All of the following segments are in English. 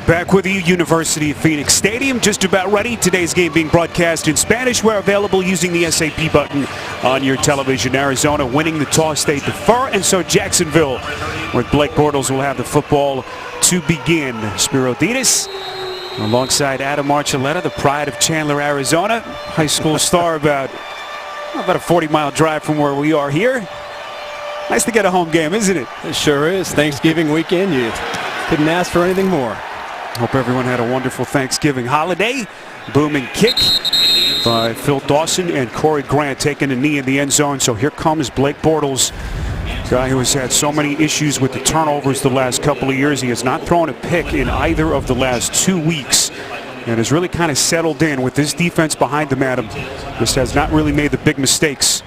Back with you, University of Phoenix Stadium, just about ready. Today's game being broadcast in Spanish. We're available using the SAP button on your television. Arizona winning the toss, they defer, and so Jacksonville, with Blake Bortles, will have the football to begin. Spiro Ditas alongside Adam Archuleta, the pride of Chandler, Arizona. High school star about a 40-mile drive from where we are here. Nice to get a home game, isn't it? It sure is. Thanksgiving weekend, you couldn't ask for anything more. Hope everyone had a wonderful Thanksgiving holiday. Booming kick by Phil Dawson, and Corey Grant taking a knee in the end zone. So here comes Blake Bortles, guy who has had so many issues with the turnovers the last couple of years. He has not thrown a pick in either of the last 2 weeks and has really kind of settled in with this defense behind him. Adam just has not really made the big mistakes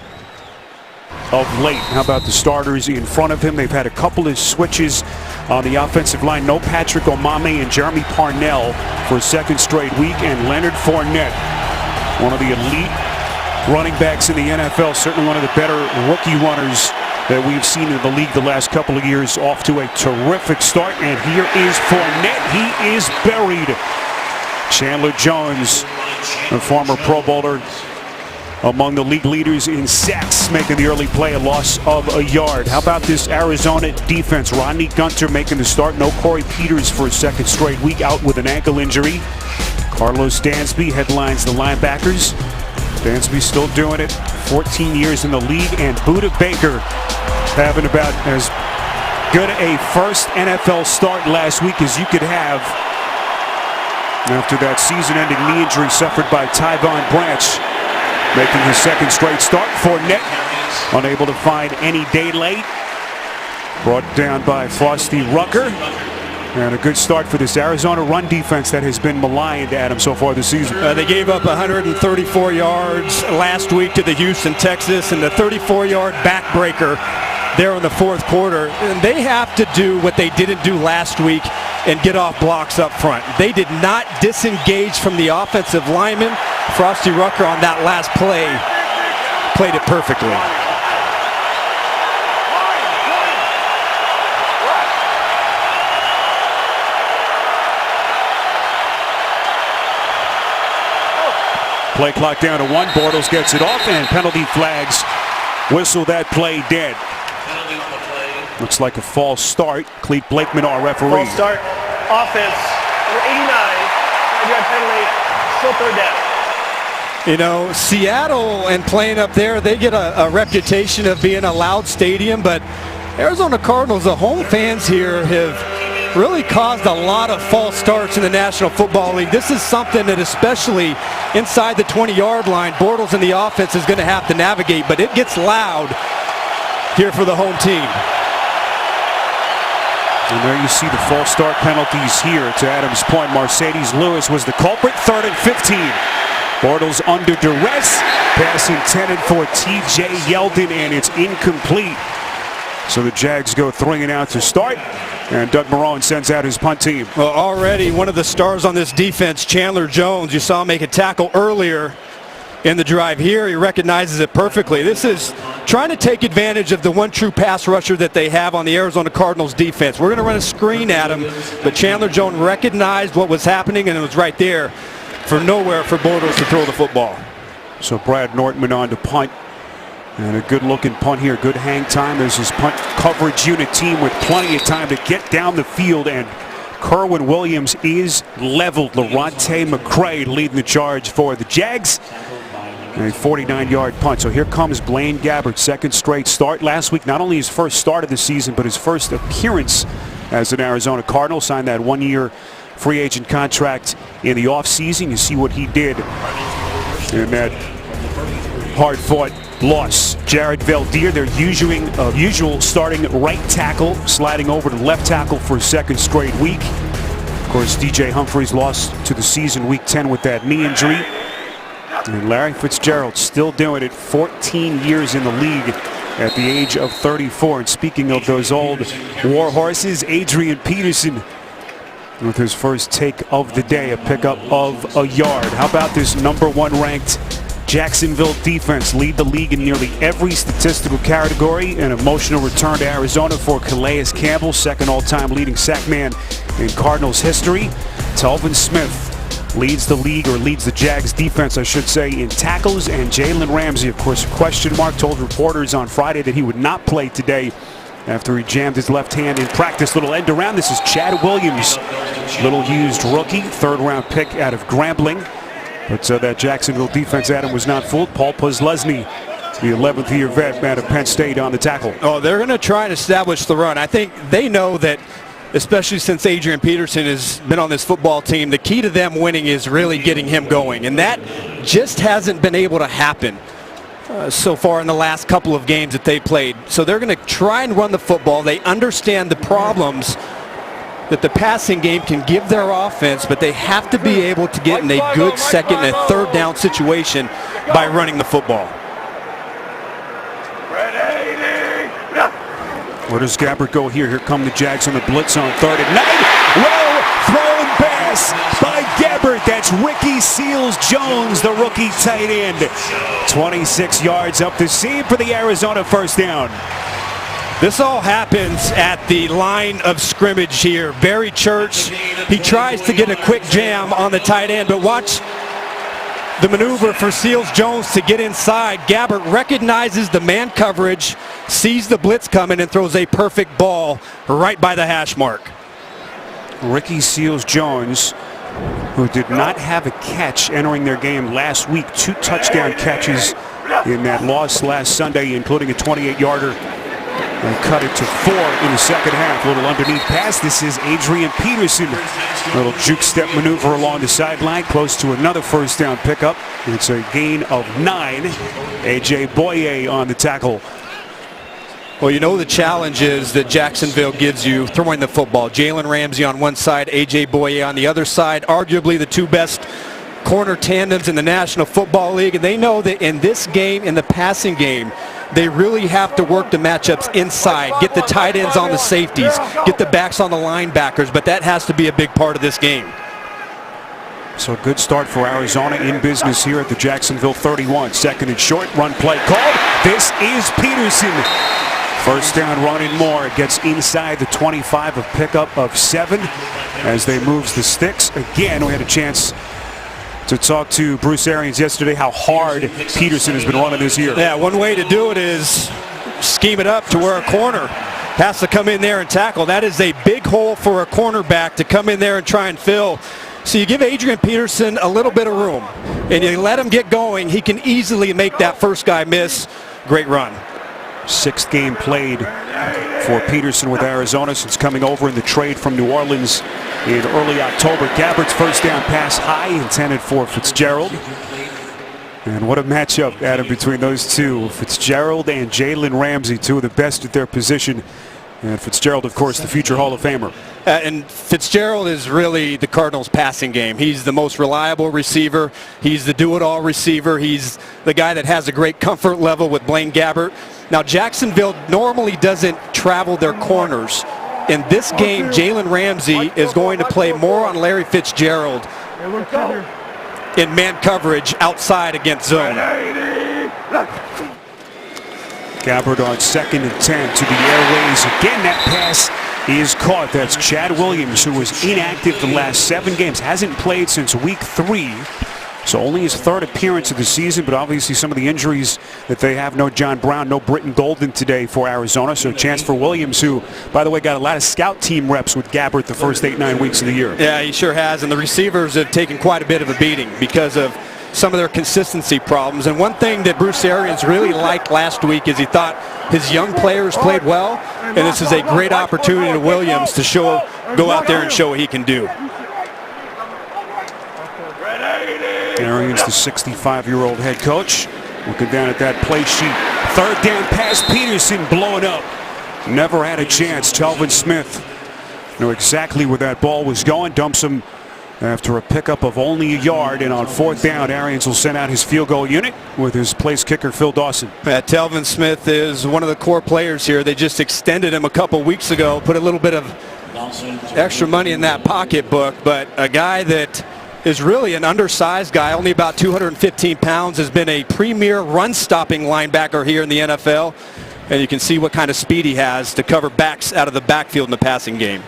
of late. How about the starters in front of him? They've had a couple of switches on the offensive line. No Patrick Omameh and Jeremy Parnell for a second straight week, and Leonard Fournette, one of the elite running backs in the NFL, certainly one of the better rookie runners that we've seen in the league the last couple of years, off to a terrific start. And here is Fournette. He is buried. Chandler Jones, a former Pro Bowler, among the league leaders in sacks, making the early play, a loss of a yard. How about this Arizona defense? Rodney Gunter making the start. No Corey Peters for a second straight week, out with an ankle injury. Carlos Dansby headlines the linebackers. Dansby still doing it, 14 years in the league, and Budda Baker having about as good a first NFL start last week as you could have after that season-ending knee injury suffered by Tyvon Branch. Making his second straight start. Fournette unable to find any daylight. Brought down by Frosty Rucker. And a good start for this Arizona run defense that has been maligned, Adam, so far this season. They gave up 134 yards last week to the Houston Texans, and the 34-yard backbreaker there in the fourth quarter. And they have to do what they didn't do last week and get off blocks up front. They did not disengage from the offensive lineman. Frosty Rucker on that last play played it perfectly. Play clock down to 1. Bortles gets it off, and penalty flags whistle that play dead. Looks like a false start. Clete Blakeman, our referee. False start. Offense. Number 89. 5-yard penalty. Still third down. You know, Seattle and playing up there, they get a reputation of being a loud stadium, but Arizona Cardinals, the home fans here, have really caused a lot of false starts in the National Football League. This is something that, especially inside the 20-yard line, Bortles and the offense is going to have to navigate, but it gets loud here for the home team. And there you see the false start penalties here. To Adam's point, Mercedes Lewis was the culprit. 3rd and 15. Bortles under duress. Pass intended for T.J. Yeldon, and it's incomplete. So the Jags go 3 and out to start, and Doug Marrone sends out his punt team. Well, already one of the stars on this defense, Chandler Jones, you saw him make a tackle earlier in the drive. Here he recognizes it perfectly. This is trying to take advantage of the one true pass rusher that they have on the Arizona Cardinals defense. We're going to run a screen at him, but Chandler Jones recognized what was happening, and it was right there for nowhere for Bortles to throw the football. So Brad Nortman on to punt, and a good looking punt here. Good hang time. There's his punt coverage unit team with plenty of time to get down the field, and Kerwin Williams is leveled. Lorante McCray leading the charge for the Jags. A 49-yard punt. So here comes Blaine Gabbert, second straight start. Last week, not only his first start of the season, but his first appearance as an Arizona Cardinal. Signed that 1-year free agent contract in the offseason. You see what he did in that hard-fought loss. Jared Valdir, their usual starting right tackle, sliding over to left tackle for a second straight week. Of course, DJ Humphries lost to the season week 10 with that knee injury. And Larry Fitzgerald still doing it, 14 years in the league at the age of 34. And speaking of those old war horses, Adrian Peterson with his first take of the day, a pickup of a yard. How about this #1 ranked Jacksonville defense lead the league in nearly every statistical category. An emotional return to Arizona for Calais Campbell, second all-time leading sack man in Cardinals history. Telvin Smith leads the league, or leads the Jags defense, I should say, in tackles. And Jalen Ramsey, of course, a question mark, told reporters on Friday that he would not play today after he jammed his left hand in practice. Little end around. This is Chad Williams, little used rookie, third-round pick out of Grambling. But that Jacksonville defense, Adam, was not fooled. Paul Posluszny, the 11th-year vet out of Penn State, on the tackle. Oh, they're going to try and establish the run. I think they know that, especially since Adrian Peterson has been on this football team, the key to them winning is really getting him going. And that just hasn't been able to happen so far in the last couple of games that they played. So they're going to try and run the football. They understand the problems that the passing game can give their offense, but they have to be able to get in a good second and third down situation by running the football. Where does Gabbert go here? Here come the Jags on the blitz on 3rd and 9. Well thrown pass by Gabbert. That's Ricky Seals-Jones, the rookie tight end. 26 yards up the seam for the Arizona first down. This all happens at the line of scrimmage here. Barry Church, he tries to get a quick jam on the tight end, but watch the maneuver for Seals-Jones to get inside. Gabbert recognizes the man coverage, sees the blitz coming, and throws a perfect ball right by the hash mark. Ricky Seals-Jones, who did not have a catch entering their game last week, 2 touchdown catches in that loss last Sunday, including a 28-yarder. And cut it to 4 in the second half. A little underneath pass. This is Adrian Peterson. A little juke step maneuver along the sideline, close to another first down pickup. It's a gain of 9. A.J. Boye on the tackle. Well, you know the challenge is that Jacksonville gives you throwing the football. Jalen Ramsey on one side, A.J. Boye on the other side. Arguably the 2 best corner tandems in the National Football League. And they know that in this game, in the passing game, they really have to work the matchups inside, get the tight ends on the safeties, get the backs on the linebackers, but that has to be a big part of this game. So a good start for Arizona in business here at the Jacksonville 31. Second and short, run play called. This is Peterson. First down run and more. It gets inside the 25, a pickup of 7 as they moves the sticks. Again, we had a chance to talk to Bruce Arians yesterday how hard Peterson has been running this year. Yeah, one way to do it is scheme it up to where a corner has to come in there and tackle. That is a big hole for a cornerback to come in there and try and fill. So you give Adrian Peterson a little bit of room and you let him get going, he can easily make that first guy miss. Great run. 6th game played for Peterson with Arizona since coming over in the trade from New Orleans in early October. Gabbert's first down pass high, intended for Fitzgerald. And what a matchup, Adam, between those two. Fitzgerald and Jalen Ramsey, 2 of the best at their position. And Fitzgerald, of course, the future Hall of Famer. And Fitzgerald is really the Cardinals' passing game. He's the most reliable receiver. He's the do-it-all receiver. He's the guy that has a great comfort level with Blaine Gabbert. Now, Jacksonville normally doesn't travel their corners. In this game, Jalen Ramsey is going to play more on Larry Fitzgerald in man coverage outside against zone. Gabbert on 2nd and 10 to the airways. Again, that pass is caught. That's Chad Williams, who was inactive the last 7 games. Hasn't played since week 3. So only his 3rd appearance of the season, but obviously some of the injuries that they have. No John Brown, no Britton Golden today for Arizona. So a chance for Williams, who, by the way, got a lot of scout team reps with Gabbert the first 8-9 weeks of the year. Yeah, he sure has. And the receivers have taken quite a bit of a beating because of some of their consistency problems. And one thing that Bruce Arians really liked last week is he thought his young players played well. And this is a great opportunity to Williams to go out there and show what he can do. Arians, the 65-year-old head coach, looking down at that play sheet. 3rd down pass, Peterson blowing up. Never had a chance. Telvin Smith knew exactly where that ball was going. Dumps him after a pickup of only a yard. And on 4th down, Arians will send out his field goal unit with his place kicker, Phil Dawson. Telvin Smith is one of the core players here. They just extended him a couple weeks ago, put a little bit of extra money in that pocketbook, but a guy that is really an undersized guy, only about 215 pounds, has been a premier run-stopping linebacker here in the NFL. And you can see what kind of speed he has to cover backs out of the backfield in the passing game.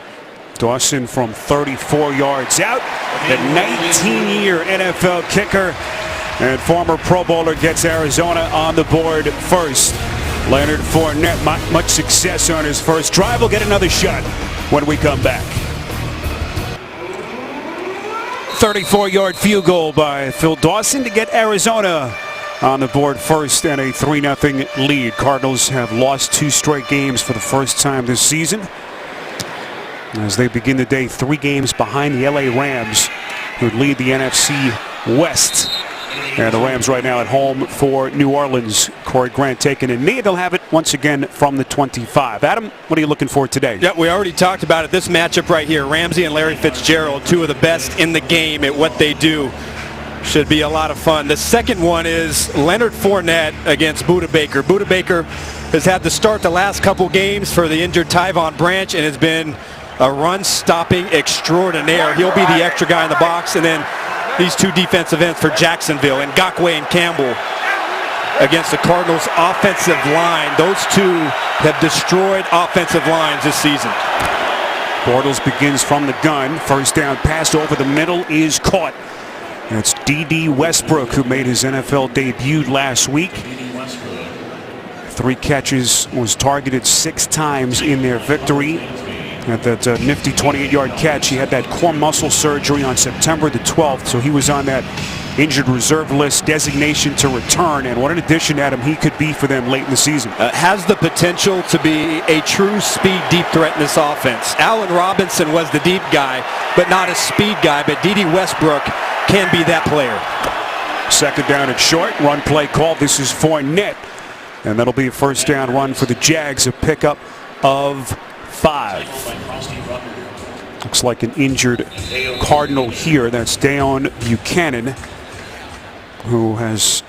Dawson from 34 yards out. The 19-year NFL kicker and former Pro Bowler gets Arizona on the board first. Leonard Fournette, much success on his first drive. We'll get another shot when we come back. 34-yard field goal by Phil Dawson to get Arizona on the board first and a 3-0 lead. Cardinals have lost 2 straight games for the first time this season, as they begin the day 3 games behind the LA Rams, who lead the NFC West. And the Rams right now at home for New Orleans. Corey Grant taking a knee. They'll have it once again from the 25. Adam, what are you looking for today? Yeah, we already talked about it. This matchup right here, Ramsey and Larry Fitzgerald, 2 of the best in the game at what they do. Should be a lot of fun. The second one is Leonard Fournette against Budda Baker. Budda Baker has had to start the last couple games for the injured Tyvon Branch and has been a run-stopping extraordinaire. He'll be the extra guy in the box, and then these 2 defensive ends for Jacksonville, and Ngakoue and Campbell against the Cardinals' offensive line. Those 2 have destroyed offensive lines this season. Bortles begins from the gun. First down pass over the middle is caught. That's D.D. Westbrook, who made his NFL debut last week. 3 catches, was targeted 6 times in their victory. At that nifty 28-yard catch. He had that core muscle surgery on September the 12th, so he was on that injured reserve list designation to return. And what an addition, Adam, he could be for them late in the season. Has the potential to be a true speed deep threat in this offense. Allen Robinson was the deep guy, but not a speed guy. But D.D. Westbrook can be that player. Second down and short. Run play called. This is Fournette. And that'll be a first down run for the Jags, a pickup of 5. Looks like an injured Cardinal here. That's Deon Buchanan, who has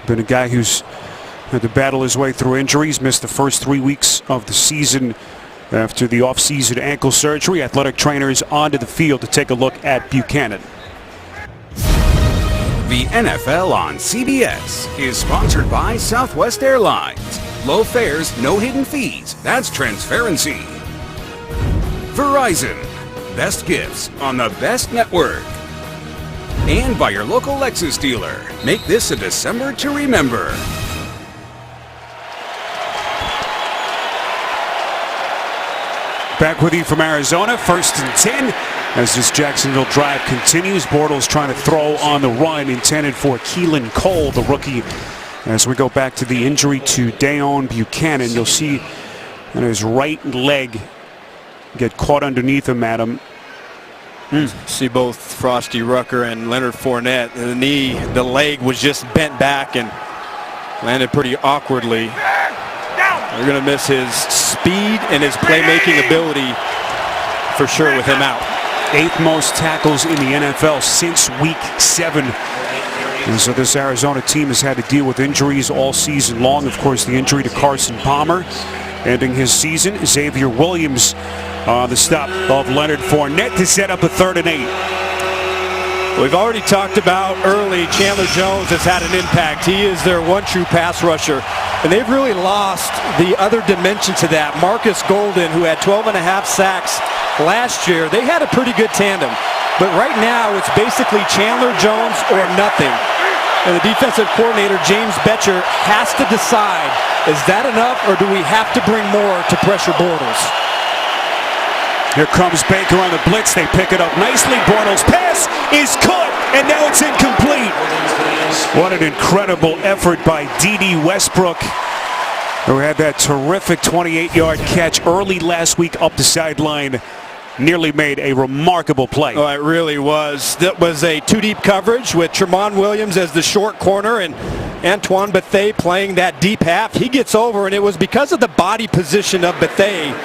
been a guy who's had to battle his way through injuries. Missed the first 3 weeks of the season after the offseason ankle surgery. Athletic trainers onto the field to take a look at Buchanan. The NFL on CBS is sponsored by Southwest Airlines. Low fares, no hidden fees. That's transparency. Verizon, best gifts on the best network. And by your local Lexus dealer. Make this a December to remember. Back with you from Arizona, 1st and 10. As this Jacksonville drive continues, Bortles trying to throw on the run intended for Keelan Cole, the rookie. As we go back to the injury to Deon Buchanan, you'll see his right leg get caught underneath him, Adam. See both Frosty Rucker and Leonard Fournette. The knee, the leg was just bent back and landed pretty awkwardly. They're going to miss his speed and his playmaking ability for sure with him out. 8th most tackles in the NFL since week 7. And so this Arizona team has had to deal with injuries all season long. Of course, the injury to Carson Palmer ending his season. Xavier Williams on the stop of Leonard Fournette to set up a 3rd and 8. We've already talked about early Chandler Jones has had an impact. He is their one true pass rusher. And they've really lost the other dimension to that. Marcus Golden, who had 12.5 sacks last year, they had a pretty good tandem. But right now, it's basically Chandler Jones or nothing. And the defensive coordinator, James Betcher, has to decide, is that enough or do we have to bring more to pressure Bortles? Here comes Baker on the blitz. They pick it up nicely. Bortles' pass is caught, and now it's incomplete. What an incredible effort by D.D. Westbrook, who had that terrific 28-yard catch early last week up the sideline. Nearly made a remarkable play. Oh, it really was. That was a 2-deep coverage with Tramon Williams as the short corner and Antoine Bethea playing that deep half. He gets over, and it was because of the body position of Bethea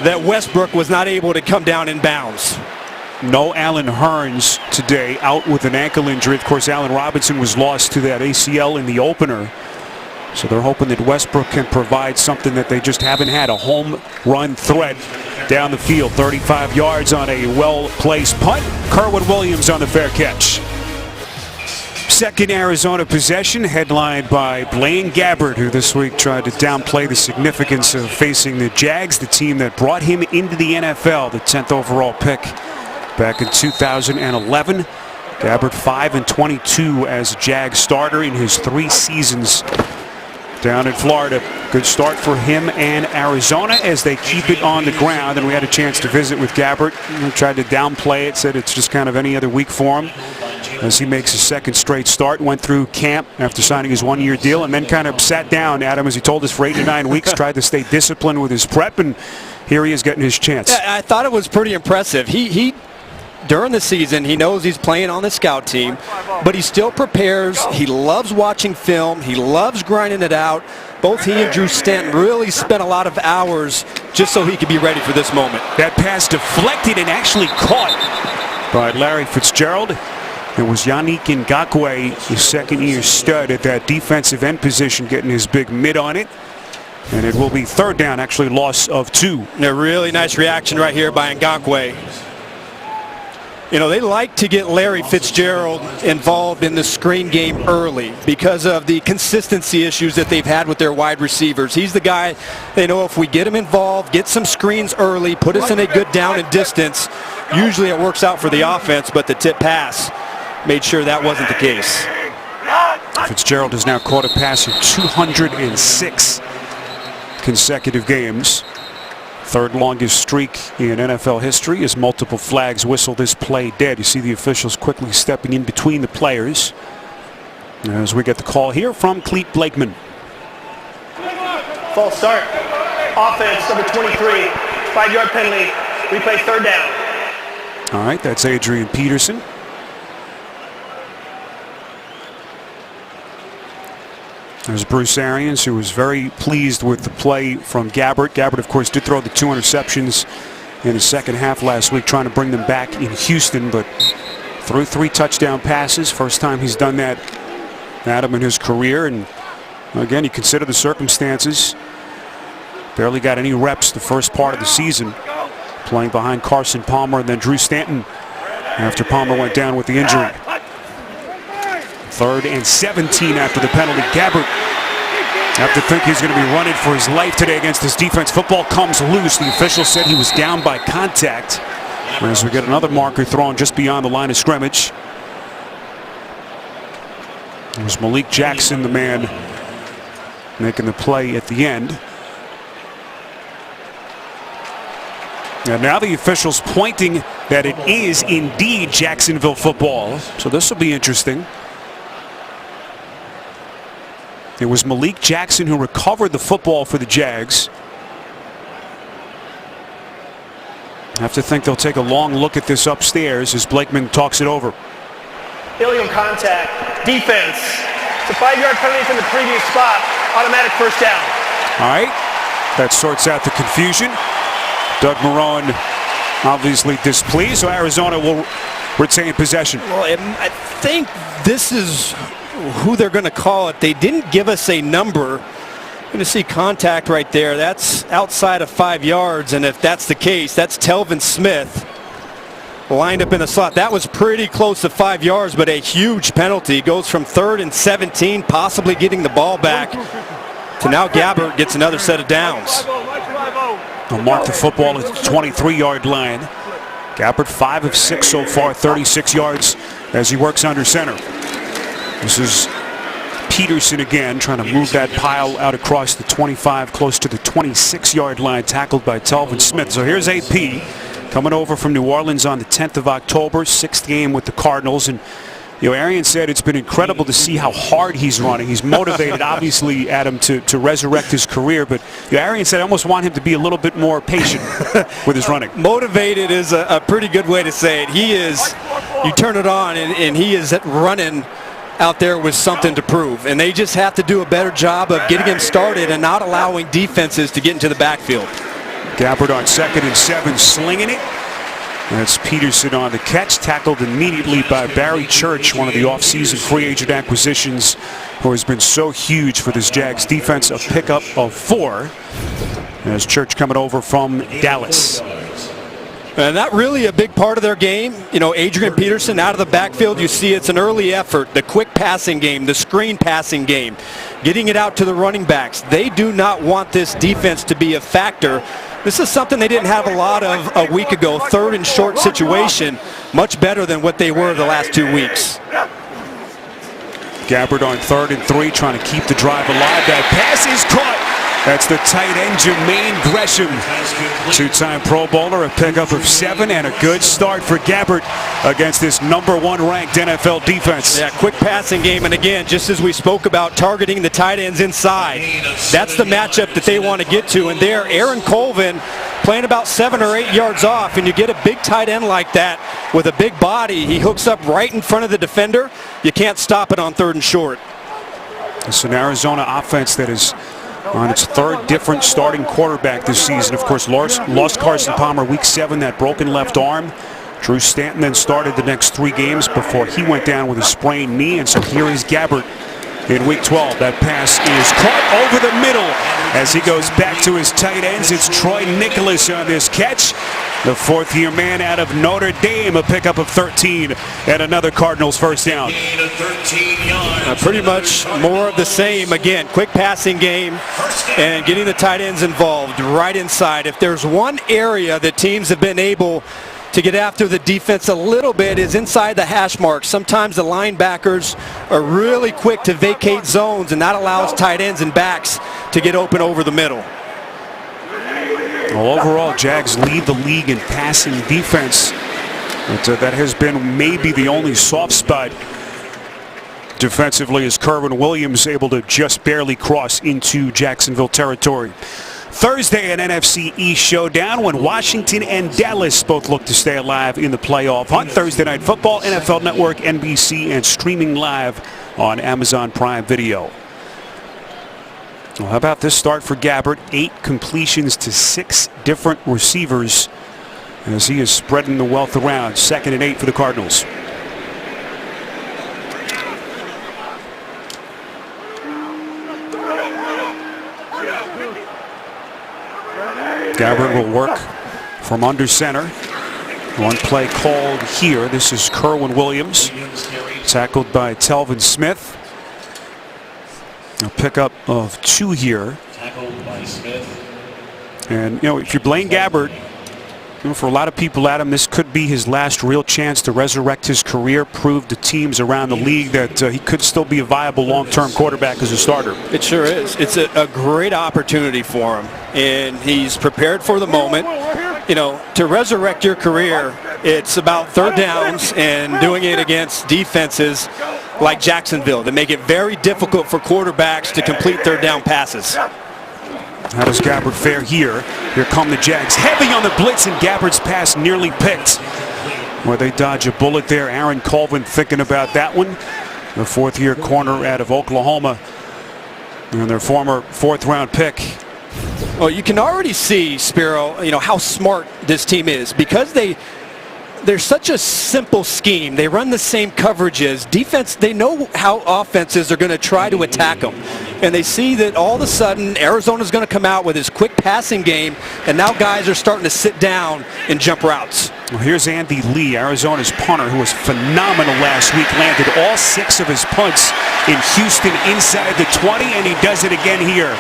that Westbrook was not able to come down in bounds. No Allen Hurns today, out with an ankle injury. Of course, Allen Robinson was lost to that ACL in the opener. So they're hoping that Westbrook can provide something that they just haven't had, a home run threat down the field, 35 yards on a well-placed punt. Kerwin Williams on the fair catch. Second Arizona possession, headlined by Blaine Gabbert, who this week tried to downplay the significance of facing the Jags, the team that brought him into the NFL, the 10th overall pick back in 2011. Gabbert 5-22 as a Jags starter in his 3 seasons down in Florida. Good start for him and Arizona as they keep it on the ground. And we had a chance to visit with Gabbert. He tried to downplay it, said it's just kind of any other week for him as he makes his 2nd straight start. Went through camp after signing his 1-year deal and then kind of sat down, Adam, as he told us, for 8 to 9 weeks, tried to stay disciplined with his prep, and here he is getting his chance. Yeah, I thought it was pretty impressive. He during the season, he knows he's playing on the scout team, but he still prepares. He loves watching film. He loves grinding it out. Both he and Drew Stanton really spent a lot of hours just so he could be ready for this moment. That pass deflected and actually caught by Larry Fitzgerald. It was Yannick Ngakoue, his 2nd-year stud at that defensive end position, getting his big mid on it. And it will be 3rd down, actually loss of 2. A really nice reaction right here by Ngakoue. You know, they like to get Larry Fitzgerald involved in the screen game early because of the consistency issues that they've had with their wide receivers. He's the guy they know if we get him involved, get some screens early, put us in a good down and distance, usually it works out for the offense, but the tip pass made sure that wasn't the case. Fitzgerald has now caught a pass in 206 consecutive games. 3rd longest streak in NFL history as multiple flags whistle this play dead. You see the officials quickly stepping in between the players as we get the call here from Clete Blakeman. False start. Offense, number 23. 5-yard penalty. Replay 3rd down. All right, that's Adrian Peterson. There's Bruce Arians, who was very pleased with the play from Gabbert. Gabbert, of course, did throw the 2 interceptions in the 2nd half last week, trying to bring them back in Houston, but threw 3 touchdown passes. First time he's done that, Adam, in his career. And again, you consider the circumstances. Barely got any reps the first part of the season, playing behind Carson Palmer and then Drew Stanton after Palmer went down with the injury. 3rd and 17 after the penalty. Gabbert have to think he's going to be running for his life today against this defense. Football comes loose. The official said he was down by contact. As we get another marker thrown just beyond the line of scrimmage. It was Malik Jackson, the man making the play at the end. And now the officials pointing that it is indeed Jacksonville football. So this will be interesting. It was Malik Jackson who recovered the football for the Jags. I have to think they'll take a long look at this upstairs as Blakeman talks it over. Ilium contact. Defense. It's a 5-yard penalty from the previous spot. Automatic 1st down. All right. That sorts out the confusion. Doug Marrone obviously displeased, so Arizona will retain possession. Well, I think this is who they're going to call it. They didn't give us a number. You're going to see contact right there. That's outside of 5 yards, and if that's the case, that's Telvin Smith lined up in the slot. That was pretty close to 5 yards, but a huge penalty. Goes from 3rd and 17, possibly getting the ball back, to now Gabbert gets another set of downs. They'll mark the football at the 23-yard line. Gabbert 5 of 6 so far, 36 yards as he works under center. This is Peterson again, trying to move that pile out across the 25, close to the 26-yard line, tackled by Telvin Smith. So here's AP coming over from New Orleans on the 10th of October, 6th game with the Cardinals. And you know, Arians said it's been incredible to see how hard he's running. He's motivated, obviously, Adam, to resurrect his career. But you know, Arians said, I almost want him to be a little bit more patient with his running. Motivated is a pretty good way to say it. He is, you turn it on, and he is running out there with something to prove. And they just have to do a better job of getting him started and not allowing defenses to get into the backfield. Gabbert on 2nd and 7, slinging it. That's Peterson on the catch, tackled immediately by Barry Church, one of the offseason free agent acquisitions who has been so huge for this Jags defense. A pickup of 4. As Church coming over from Dallas. And that really a big part of their game. You know, Adrian Peterson out of the backfield, you see it's an early effort, the quick passing game, the screen passing game, getting it out to the running backs. They do not want this defense to be a factor. This is something they didn't have a lot of a week ago, third and short situation, much better than what they were the last 2 weeks. Gabbert on 3rd and 3, trying to keep the drive alive. That pass is caught. That's the tight end, Jermaine Gresham. Two-time Pro Bowler, a pickup of 7, and a good start for Gabbert against this #1 ranked NFL defense. Yeah, quick passing game, and again, just as we spoke about, targeting the tight ends inside. That's the matchup that they want to get to, and there, Aaron Colvin playing about 7 or 8 yards off, and you get a big tight end like that with a big body. He hooks up right in front of the defender. You can't stop it on 3rd and short. It's an Arizona offense that is on its 3rd different starting quarterback this season. Of course, lost Carson Palmer week 7, that broken left arm. Drew Stanton then started the next 3 games before he went down with a sprained knee. And so here is Gabbert in week 12. That pass is caught over the middle as he goes back to his tight ends. It's Troy Nicholas on this catch. The 4th-year man out of Notre Dame, a pickup of 13 and another Cardinals first down. Pretty much more of the same. Again, quick passing game and getting the tight ends involved right inside. If there's one area that teams have been able to get after the defense a little bit is inside the hash mark. Sometimes the linebackers are really quick to vacate zones, and that allows tight ends and backs to get open over the middle. Well, overall, Jags lead the league in passing defense. But that has been maybe the only soft spot defensively, as Kerwin Williams able to just barely cross into Jacksonville territory. Thursday, an NFC East showdown when Washington and Dallas both look to stay alive in the playoff hunt. Thursday Night Football, NFL Network, NBC, and streaming live on Amazon Prime Video. Well, how about this start for Gabbert? 8 completions to 6 different receivers as he is spreading the wealth around. 2nd and 8 for the Cardinals. Gabbert will work from under center. One play called here. This is Kerwin Williams, tackled by Telvin Smith. A pickup of 2 here. And, you know, if you're Blaine Gabbert, you know, for a lot of people, Adam, this could be his last real chance to resurrect his career, prove to teams around the league that he could still be a viable long-term quarterback as a starter. It sure is. It's a great opportunity for him, and he's prepared for the moment. You know, to resurrect your career, it's about 3rd downs and doing it against defenses like Jacksonville that make it very difficult for quarterbacks to complete 3rd down passes. How does Gabbert fare here? Here come the Jags. Heavy on the blitz, and Gabbert's pass nearly picked. Where they dodge a bullet there. Aaron Colvin thinking about that one. The 4th-year corner out of Oklahoma. And their former 4th-round pick. Well, you can already see, Spiro, you know, how smart this team is because they're such a simple scheme. They run the same coverages. Defense, they know how offenses are going to try to attack them. And they see that all of a sudden Arizona's going to come out with his quick passing game, and now guys are starting to sit down and jump routes. Well, here's Andy Lee, Arizona's punter, who was phenomenal last week. Landed all 6 of his punts in Houston inside the 20, and he does it again here.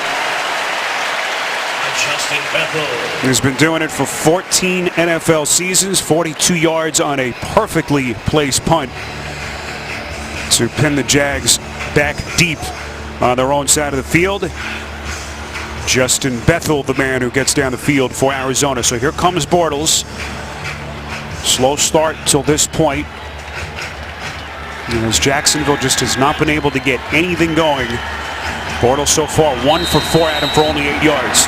He's been doing it for 14 NFL seasons, 42 yards on a perfectly placed punt to pin the Jags back deep on their own side of the field. Justin Bethel, the man who gets down the field for Arizona. So here comes Bortles. Slow start till this point. And as Jacksonville just has not been able to get anything going. Bortles so far 1 for 4 at him for only 8 yards.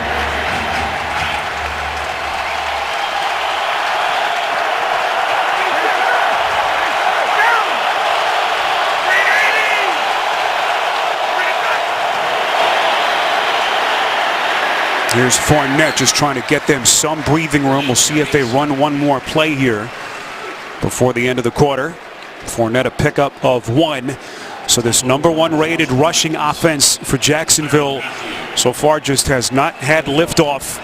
Here's Fournette just trying to get them some breathing room. We'll see if they run one more play here before the end of the quarter. Fournette a pickup of 1. So this #1 rated rushing offense for Jacksonville so far just has not had liftoff.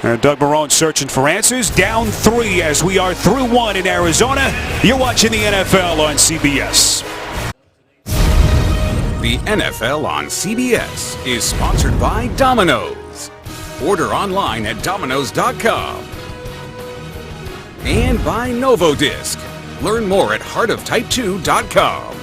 And Doug Marrone searching for answers. Down 3 as we are through 1 in Arizona. You're watching the NFL on CBS. The NFL on CBS is sponsored by Domino's. Order online at Domino's.com. And by Novodisc. Learn more at heartoftype2.com.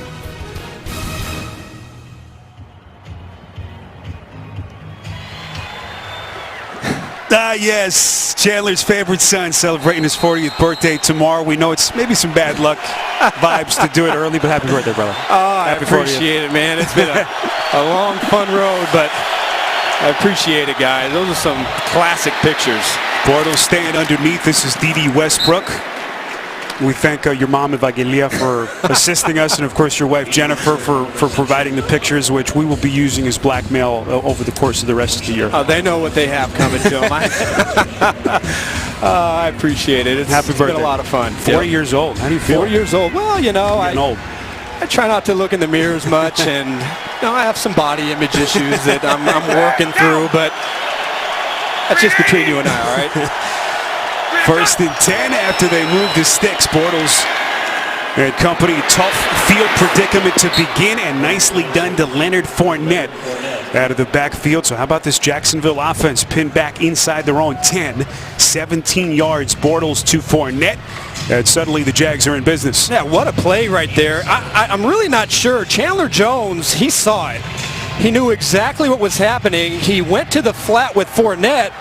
Yes, Chandler's favorite son celebrating his 40th birthday tomorrow. We know it's maybe some bad luck vibes to do it early, but happy birthday, brother. Oh, I Happy appreciate it, man. It's been a long, fun road, but I appreciate it, guys. Those are some classic pictures. Bortles staying underneath. This is Dede Westbrook. We thank your mom, Evangelia, for assisting us, and of course your wife, Jennifer, for providing the pictures, which we will be using as blackmail over the course of the rest of the year. Oh, they know what they have coming to them. I appreciate it. Happy birthday. It's been a lot of fun. 40 years old. How do you feel? 4 years old. Well, you know, I try not to look in the mirror as much, and you know, I have some body image issues that I'm working through, but that's just between you and I, all right? 1st and 10 after they move the sticks. Bortles and company, tough field predicament to begin, and nicely done to Leonard Fournette out of the backfield. So how about this Jacksonville offense pinned back inside their own 10, 17 yards, Bortles to Fournette, and suddenly the Jags are in business. Yeah, what a play right there. I'm really not sure. Chandler Jones, he saw it. He knew exactly what was happening. He went to the flat with Fournette,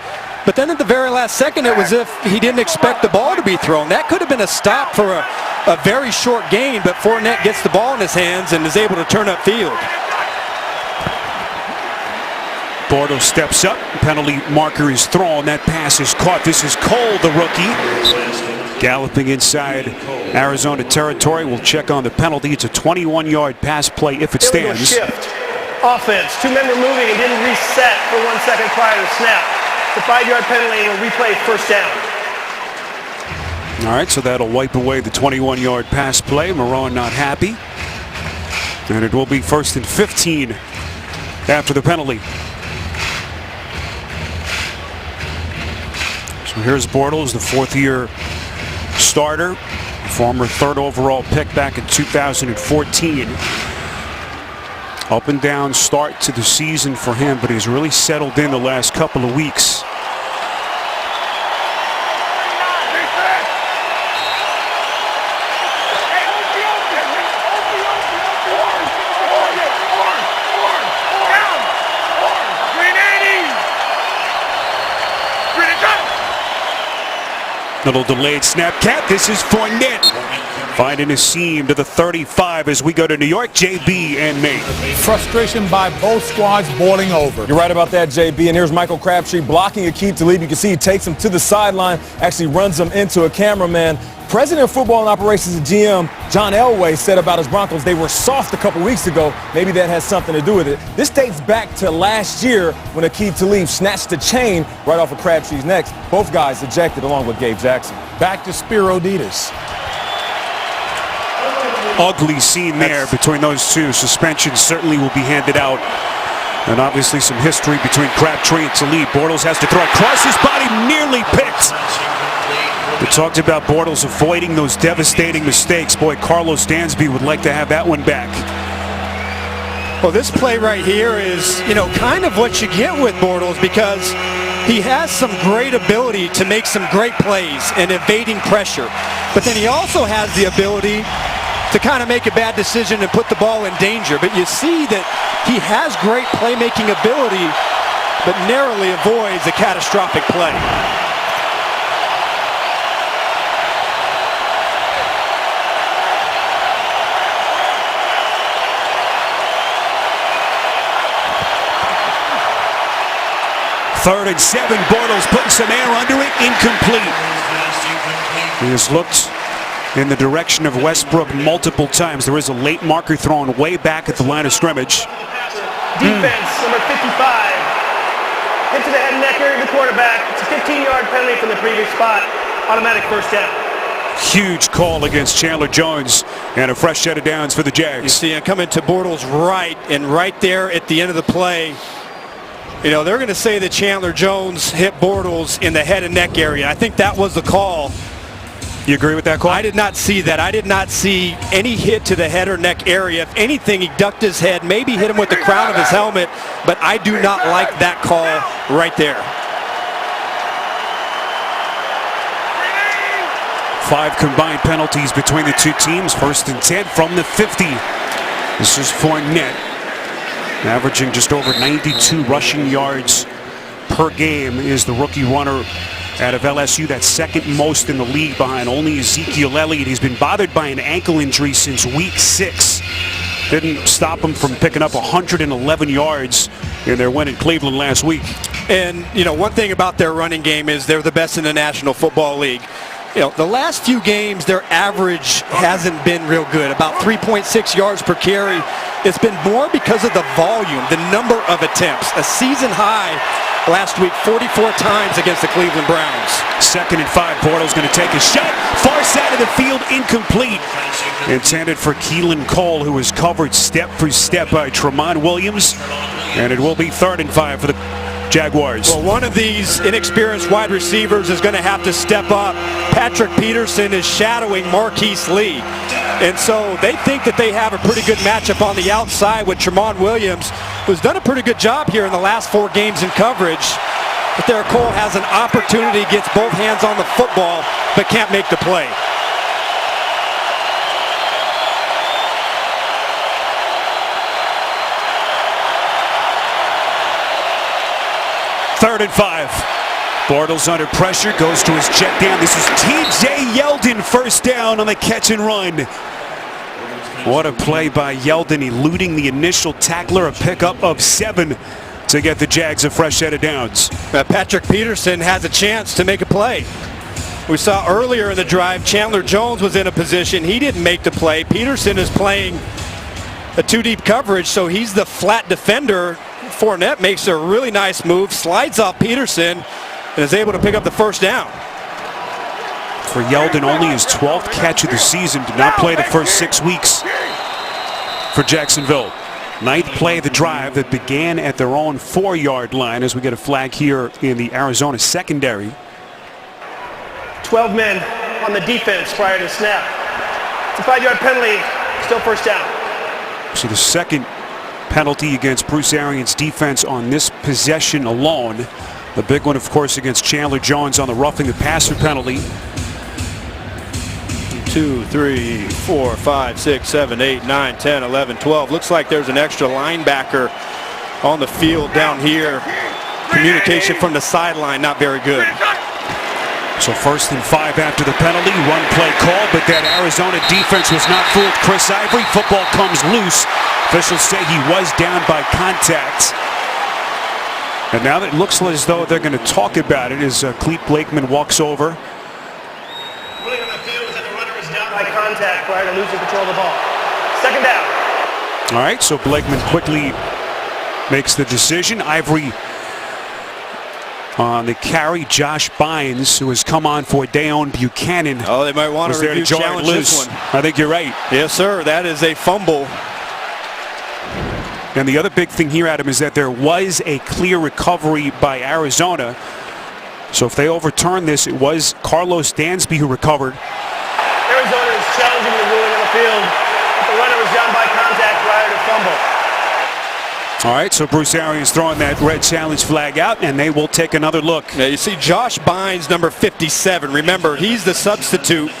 but then at the very last second, it was as if he didn't expect the ball to be thrown. That could have been a stop for a very short gain, but Fournette gets the ball in his hands and is able to turn upfield. Bortles steps up. Penalty marker is thrown. That pass is caught. This is Cole, the rookie, galloping inside Arizona territory. We'll check on the penalty. It's a 21-yard pass play if it stands. Shift. Offense. 2 men were moving and didn't reset for 1 second prior to snap. The 5-yard penalty and a replay first down. All right, so that'll wipe away the 21-yard pass play. Marrone not happy. And it will be 1st and 15 after the penalty. So here's Bortles, the 4th-year starter, former 3rd overall pick back in 2014. Up and down start to the season for him, but he's really settled in the last couple of weeks. Little delayed snap. Cat, this is Fournette. Finding a seam to the 35 as we go to New York. JB and Nate. Frustration by both squads boiling over. You're right about that, JB. And here's Michael Crabtree blocking Aqib Talib. You can see he takes him to the sideline, actually runs him into a cameraman. President of Football and Operations and GM John Elway said about his Broncos they were soft a couple weeks ago. Maybe that has something to do with it. This dates back to last year when Aqib Talib snatched the chain right off of Crabtree's neck. Both guys ejected along with Gabe Jackson. Back to Spiro Ditas. Ugly scene there between those two. Suspension certainly will be handed out. And obviously some history between Crabtree and Talib. Bortles has to throw across his body, nearly picked. We talked about Bortles avoiding those devastating mistakes. Boy, Carlos Dansby would like to have that one back. Well, this play right here is, you know, kind of what you get with Bortles, because he has some great ability to make some great plays and evading pressure. But then he also has the ability to kind of make a bad decision and put the ball in danger. But you see that he has great playmaking ability, but narrowly avoids a catastrophic play. Third and 7, Bortles putting some air under it, incomplete. He has looked in the direction of Westbrook multiple times. There is a late marker thrown way back at the line of scrimmage. Defense, number 55. Hit to the head and neck area of the quarterback. It's a 15-yard penalty from the previous spot. Automatic first down. Huge call against Chandler Jones, and a fresh set of downs for the Jags. You see him coming to Bortles right, and right there at the end of the play, You know, they're going to say that Chandler Jones hit Bortles in the head and neck area. I think that was the call. You agree with that call? I did not see that. I did not see any hit to the head or neck area. If anything, he ducked his head, maybe hit him with the crown of his helmet, but I do not like that call right there. 5 combined penalties between the two teams. 1st and 10 from the 50. This is Fournette, averaging just over 92 rushing yards per game, is the rookie runner out of LSU. That's 2nd most in the league behind only Ezekiel Elliott. He's been bothered by an ankle injury since week 6. Didn't stop him from picking up 111 yards in their win in Cleveland last week. And, you know, one thing about their running game is they're the best in the National Football League. You know, the last few games, their average hasn't been real good, about 3.6 yards per carry. It's been more because of the volume, the number of attempts. A season high last week, 44 times against the Cleveland Browns. 2nd and 5. Bortles going to take a shot. Far side of the field, incomplete. Intended for Keelan Cole, who was covered step for step by Tramon Williams. And it will be 3rd and 5 for the Jaguars. Well, one of these inexperienced wide receivers is going to have to step up. Patrick Peterson is shadowing Marquise Lee. And so they think that they have a pretty good matchup on the outside with Tramon Williams, who's done a pretty good job here in the last 4 games in coverage. But there, Cole has an opportunity, gets both hands on the football, but can't make the play. Third and 5. Bortles under pressure, goes to his check down. This is T.J. Yeldon, first down on the catch and run. What a play by Yeldon, eluding the initial tackler, a pickup of 7 to get the Jags a fresh set of downs. Patrick Peterson has a chance to make a play. We saw earlier in the drive, Chandler Jones was in a position. He didn't make the play. Peterson is playing a 2-deep coverage, so he's the flat defender. Fournette makes a really nice move, slides off Peterson, and is able to pick up the first down. For Yeldon, only his 12th catch of the season, did not play the first 6 weeks for Jacksonville. 9th play of the drive that began at their own 4-yard line as we get a flag here in the Arizona secondary. 12 men on the defense prior to snap. It's a 5-yard penalty, still first down. So the second penalty against Bruce Arians' defense on this possession alone. The big one, of course, against Chandler Jones on the roughing the passer penalty. 2, 3, 4, 5, 6, 7, 8, 9, 10, 11, 12. Looks like there's an extra linebacker on the field down here. Communication from the sideline, not very good. So 1st and 5 after the penalty. Run play call, but that Arizona defense was not fooled. Chris Ivory, football comes loose. Officials say he was down by contact. And now it looks as though they're going to talk about it as Clete Blakeman walks over. Ruling on the field is that the runner is down by contact prior to losing control of the ball. 2nd down. All right, so Blakeman quickly makes the decision. Ivory on the carry. Josh Bynes, who has come on for Dayon Buchanan. Oh, they might want to review challenge this one. I think you're right. Yes, sir. That is a fumble. And the other big thing here, Adam, is that there was a clear recovery by Arizona. So if they overturn this, it was Carlos Dansby who recovered. Arizona is challenging the ruling on the field. The runner was down by contact prior to fumble. All right, so Bruce Arians throwing that red challenge flag out, and they will take another look. Now you see Josh Bynes, number 57. Remember, he's the substitute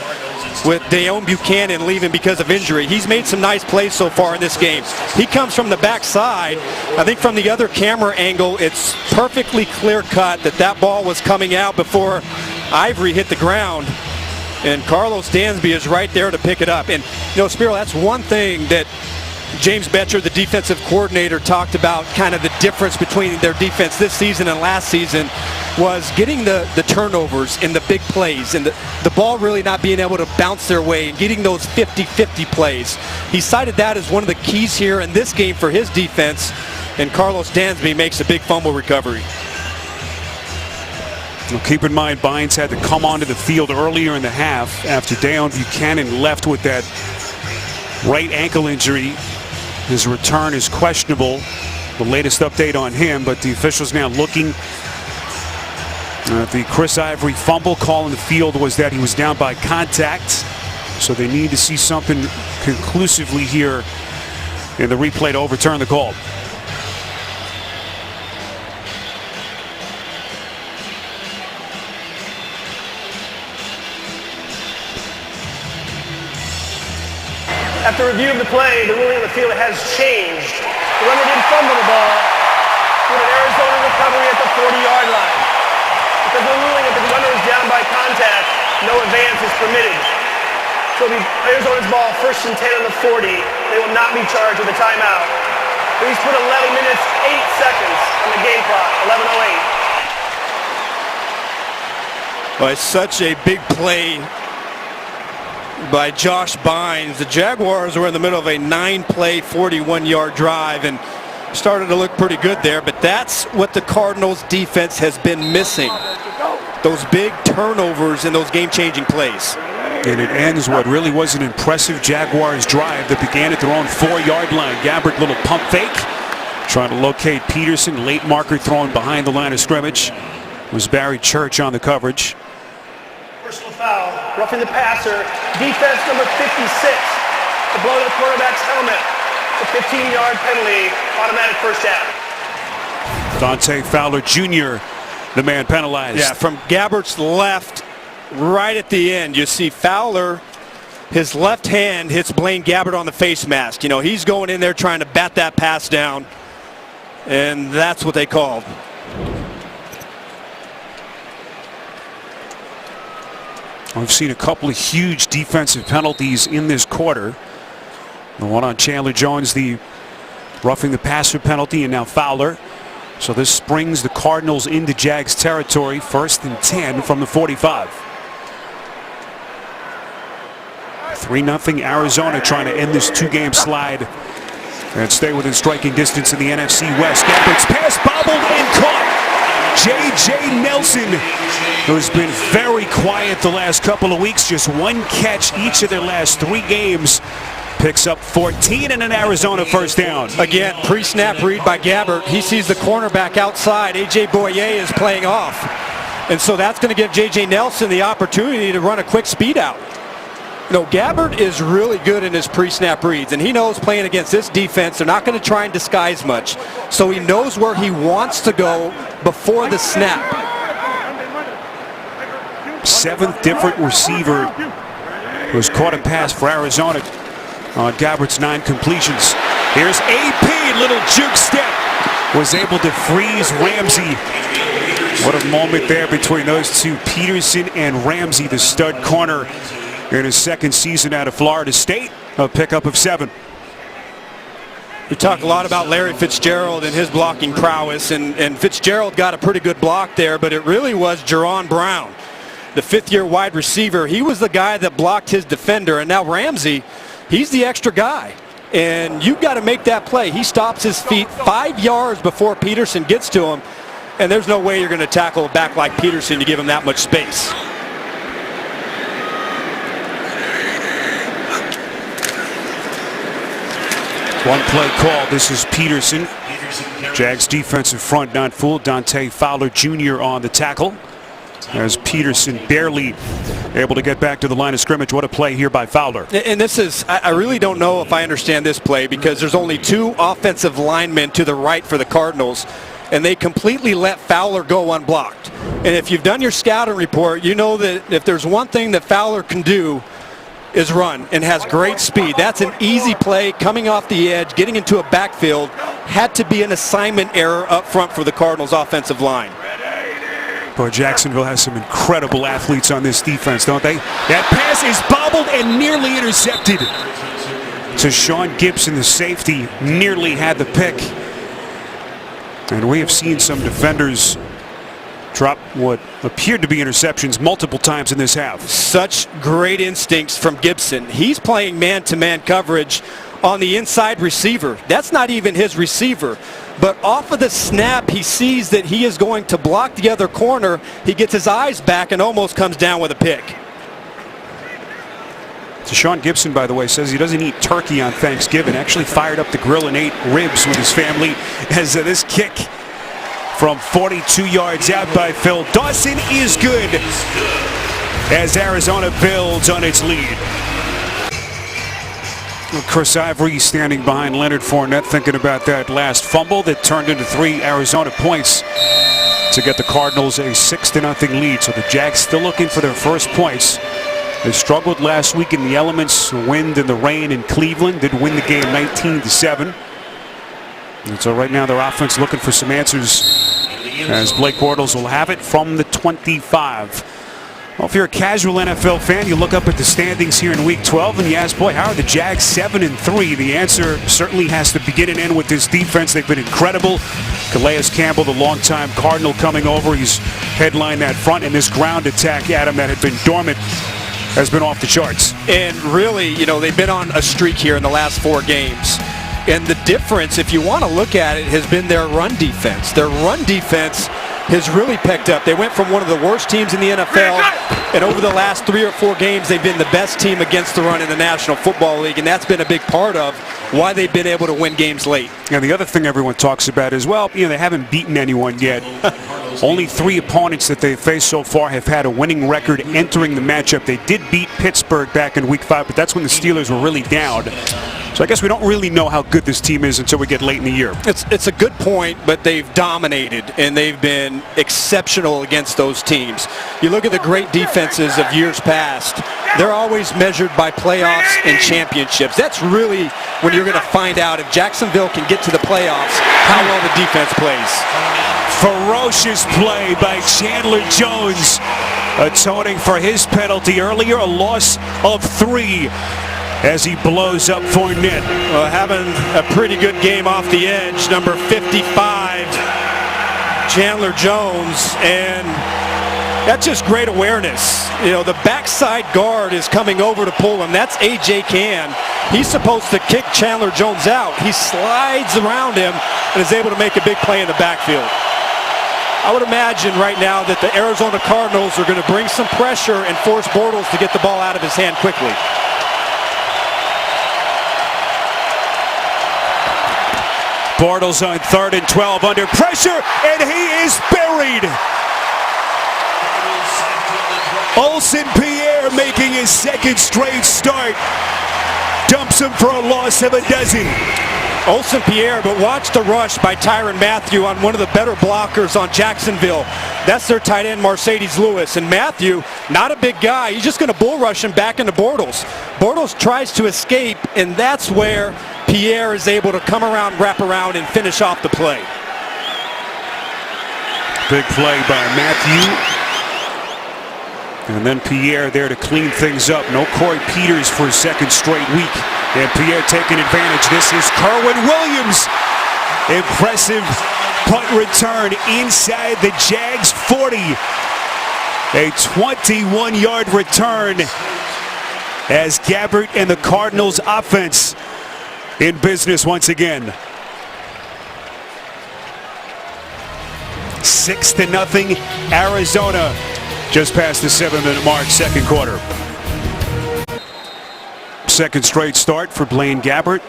with Dayon Buchanan leaving because of injury. He's made some nice plays so far in this game. He comes from the backside. I think from the other camera angle, it's perfectly clear cut that that ball was coming out before Ivory hit the ground. And Carlos Dansby is right there to pick it up. And, you know, Spiro, that's one thing that James Betcher, the defensive coordinator, talked about, kind of the difference between their defense this season and last season was getting the turnovers and the big plays and the ball really not being able to bounce their way and getting those 50-50 plays. He cited that as one of the keys here in this game for his defense, and Carlos Dansby makes a big fumble recovery. Well, keep in mind, Bynes had to come onto the field earlier in the half after Dayon Buchanan left with that right ankle injury. His return is questionable. the latest update on him, but the officials now looking at the Chris Ivory fumble. Call in the field was that he was down by contact, so they need to see something conclusively here in the replay to overturn the call. After review of the play, the ruling on the field has changed. The runner didn't fumble the ball with an Arizona recovery at the 40-yard line. Because of the ruling that the runner is down by contact, no advance is permitted. So it'll be Arizona's ball, 1st and 10 on the 40. They will not be charged with a timeout. Please put 11 minutes, 8 seconds on the game clock, 11:08. Well, it's such a big play by Josh Bynes. The Jaguars were in the middle of a 9-play, 41-yard drive and started to look pretty good there, but that's what the Cardinals defense has been missing. Those big turnovers in those game-changing plays. And it ends what really was an impressive Jaguars drive that began at their own 4-yard line. Gabbert, little pump fake, trying to locate Peterson. Late marker thrown behind the line of scrimmage. It was Barry Church on the coverage. Personal foul, roughing the passer. Defense number 56 to blow the quarterback's helmet. A 15-yard penalty, automatic first down. Dante Fowler Jr., the man penalized. Yeah, from Gabbert's left, right at the end, you see Fowler, his left hand hits Blaine Gabbert on the face mask. You know, he's going in there trying to bat that pass down, and that's what they called. We've seen a couple of huge defensive penalties in this quarter. The one on Chandler Jones, the roughing the passer penalty, and now Fowler. So this springs the Cardinals into Jags territory, 1st and 10 from the 45. 3-0 Arizona trying to end this 2-game slide and stay within striking distance in the NFC West. Gabbert's pass bobbled and caught. J.J. Nelson, who's been very quiet the last couple of weeks, just one catch each of their last 3 games, picks up 14 and an Arizona first down. Again, pre-snap read by Gabbert. He sees the cornerback outside. A.J. Boye is playing off. And so that's going to give J.J. Nelson the opportunity to run a quick speed out. You know, Gabbert is really good in his pre-snap reads, and he knows playing against this defense, they're not going to try and disguise much. So he knows where he wants to go before the snap. 7th different receiver who's caught a pass for Arizona on Gabbert's 9 completions. Here's AP, little juke step, was able to freeze Ramsey. What a moment there between those two, Peterson and Ramsey, the stud corner in his 2nd season out of Florida State, a pickup of 7. We talk a lot about Larry Fitzgerald and his blocking prowess, and Fitzgerald got a pretty good block there, but it really was Jerron Brown, the 5th-year wide receiver. He was the guy that blocked his defender, and now Ramsey, he's the extra guy. And you've got to make that play. He stops his feet 5 yards before Peterson gets to him, and there's no way you're going to tackle a back like Peterson to give him that much space. One play call. This is Peterson. Jags defensive front not fooled. Dante Fowler Jr. on the tackle, as Peterson barely able to get back to the line of scrimmage. What a play here by Fowler. And this is, I really don't know if I understand this play, because there's only 2 offensive linemen to the right for the Cardinals, and they completely let Fowler go unblocked. And if you've done your scouting report, you know that if there's one thing that Fowler can do is run, and has great speed. That's an easy play coming off the edge, getting into a backfield. Had to be an assignment error up front for the Cardinals offensive line. Boy, Jacksonville has some incredible athletes on this defense, don't they? That pass is bobbled and nearly intercepted. To Sean Gibson, the safety, nearly had the pick. And we have seen some defenders drop what appeared to be interceptions multiple times in this half. Such great instincts from Gibson. He's playing man-to-man coverage on the inside receiver. That's not even his receiver. But off of the snap, he sees that he is going to block the other corner. He gets his eyes back and almost comes down with a pick. Deshaun Gibson, by the way, says he doesn't eat turkey on Thanksgiving. Actually fired up the grill and ate ribs with his family as this kick from 42 yards out by Phil Dawson is good as Arizona builds on its lead. Chris Ivory standing behind Leonard Fournette, thinking about that last fumble that turned into 3 Arizona points to get the Cardinals a 6-0 lead. So the Jags still looking for their first points. They struggled last week in the elements, the wind and the rain in Cleveland. Did win the game 19-7. And so right now their offense looking for some answers as Blake Bortles will have it from the 25. Well, if you're a casual NFL fan, you look up at the standings here in Week 12 and you ask, boy, how are the Jags 7-3? The answer certainly has to begin and end with this defense. They've been incredible. Calais Campbell, the longtime Cardinal, coming over. He's headlined that front, and this ground attack, Adam, that had been dormant, has been off the charts. And really, you know, they've been on a streak here in the last 4 games. And the difference, if you want to look at it, has been their run defense. Their run defense has really picked up. They went from one of the worst teams in the NFL, and over the last 3 or 4 games, they've been the best team against the run in the National Football League, and that's been a big part of why they've been able to win games late. And the other thing everyone talks about is, well, you know, they haven't beaten anyone yet. Only 3 opponents that they've faced so far have had a winning record entering the matchup. They did beat Pittsburgh back in Week 5, but that's when the Steelers were really down. So I guess we don't really know how good this team is until we get late in the year. It's a good point, but they've dominated, and they've been exceptional against those teams. You look at the great defenses of years past, they're always measured by playoffs and championships. That's really when you're going to find out if Jacksonville can get to the playoffs, how well the defense plays. Ferocious play by Chandler Jones, atoning for his penalty earlier, a loss of 3. As he blows up Fournette. Well, having a pretty good game off the edge, number 55, Chandler Jones, and that's just great awareness. You know, the backside guard is coming over to pull him. That's A.J. Cann. He's supposed to kick Chandler Jones out. He slides around him and is able to make a big play in the backfield. I would imagine right now that the Arizona Cardinals are going to bring some pressure and force Bortles to get the ball out of his hand quickly. Bortles on 3rd and 12 under pressure, and he is buried. Olsen Pierre making his 2nd straight start. Dumps him for a loss of 12. Olsen Pierre, but watch the rush by Tyrann Mathieu on one of the better blockers on Jacksonville. That's their tight end, Mercedes Lewis. And Mathieu, not a big guy. He's just going to bull rush him back into Bortles. Bortles tries to escape, and that's where Pierre is able to come around, wrap around, and finish off the play. Big play by Mathieu. And then Pierre there to clean things up. No Corey Peters for his 2nd straight week. And Pierre taking advantage. This is Kerwin Williams. Impressive punt return inside the Jags 40. A 21-yard return as Gabbert and the Cardinals offense in business once again. 6-0 Arizona. Just past the 7-minute mark, 2nd quarter. 2nd straight start for Blaine Gabbert,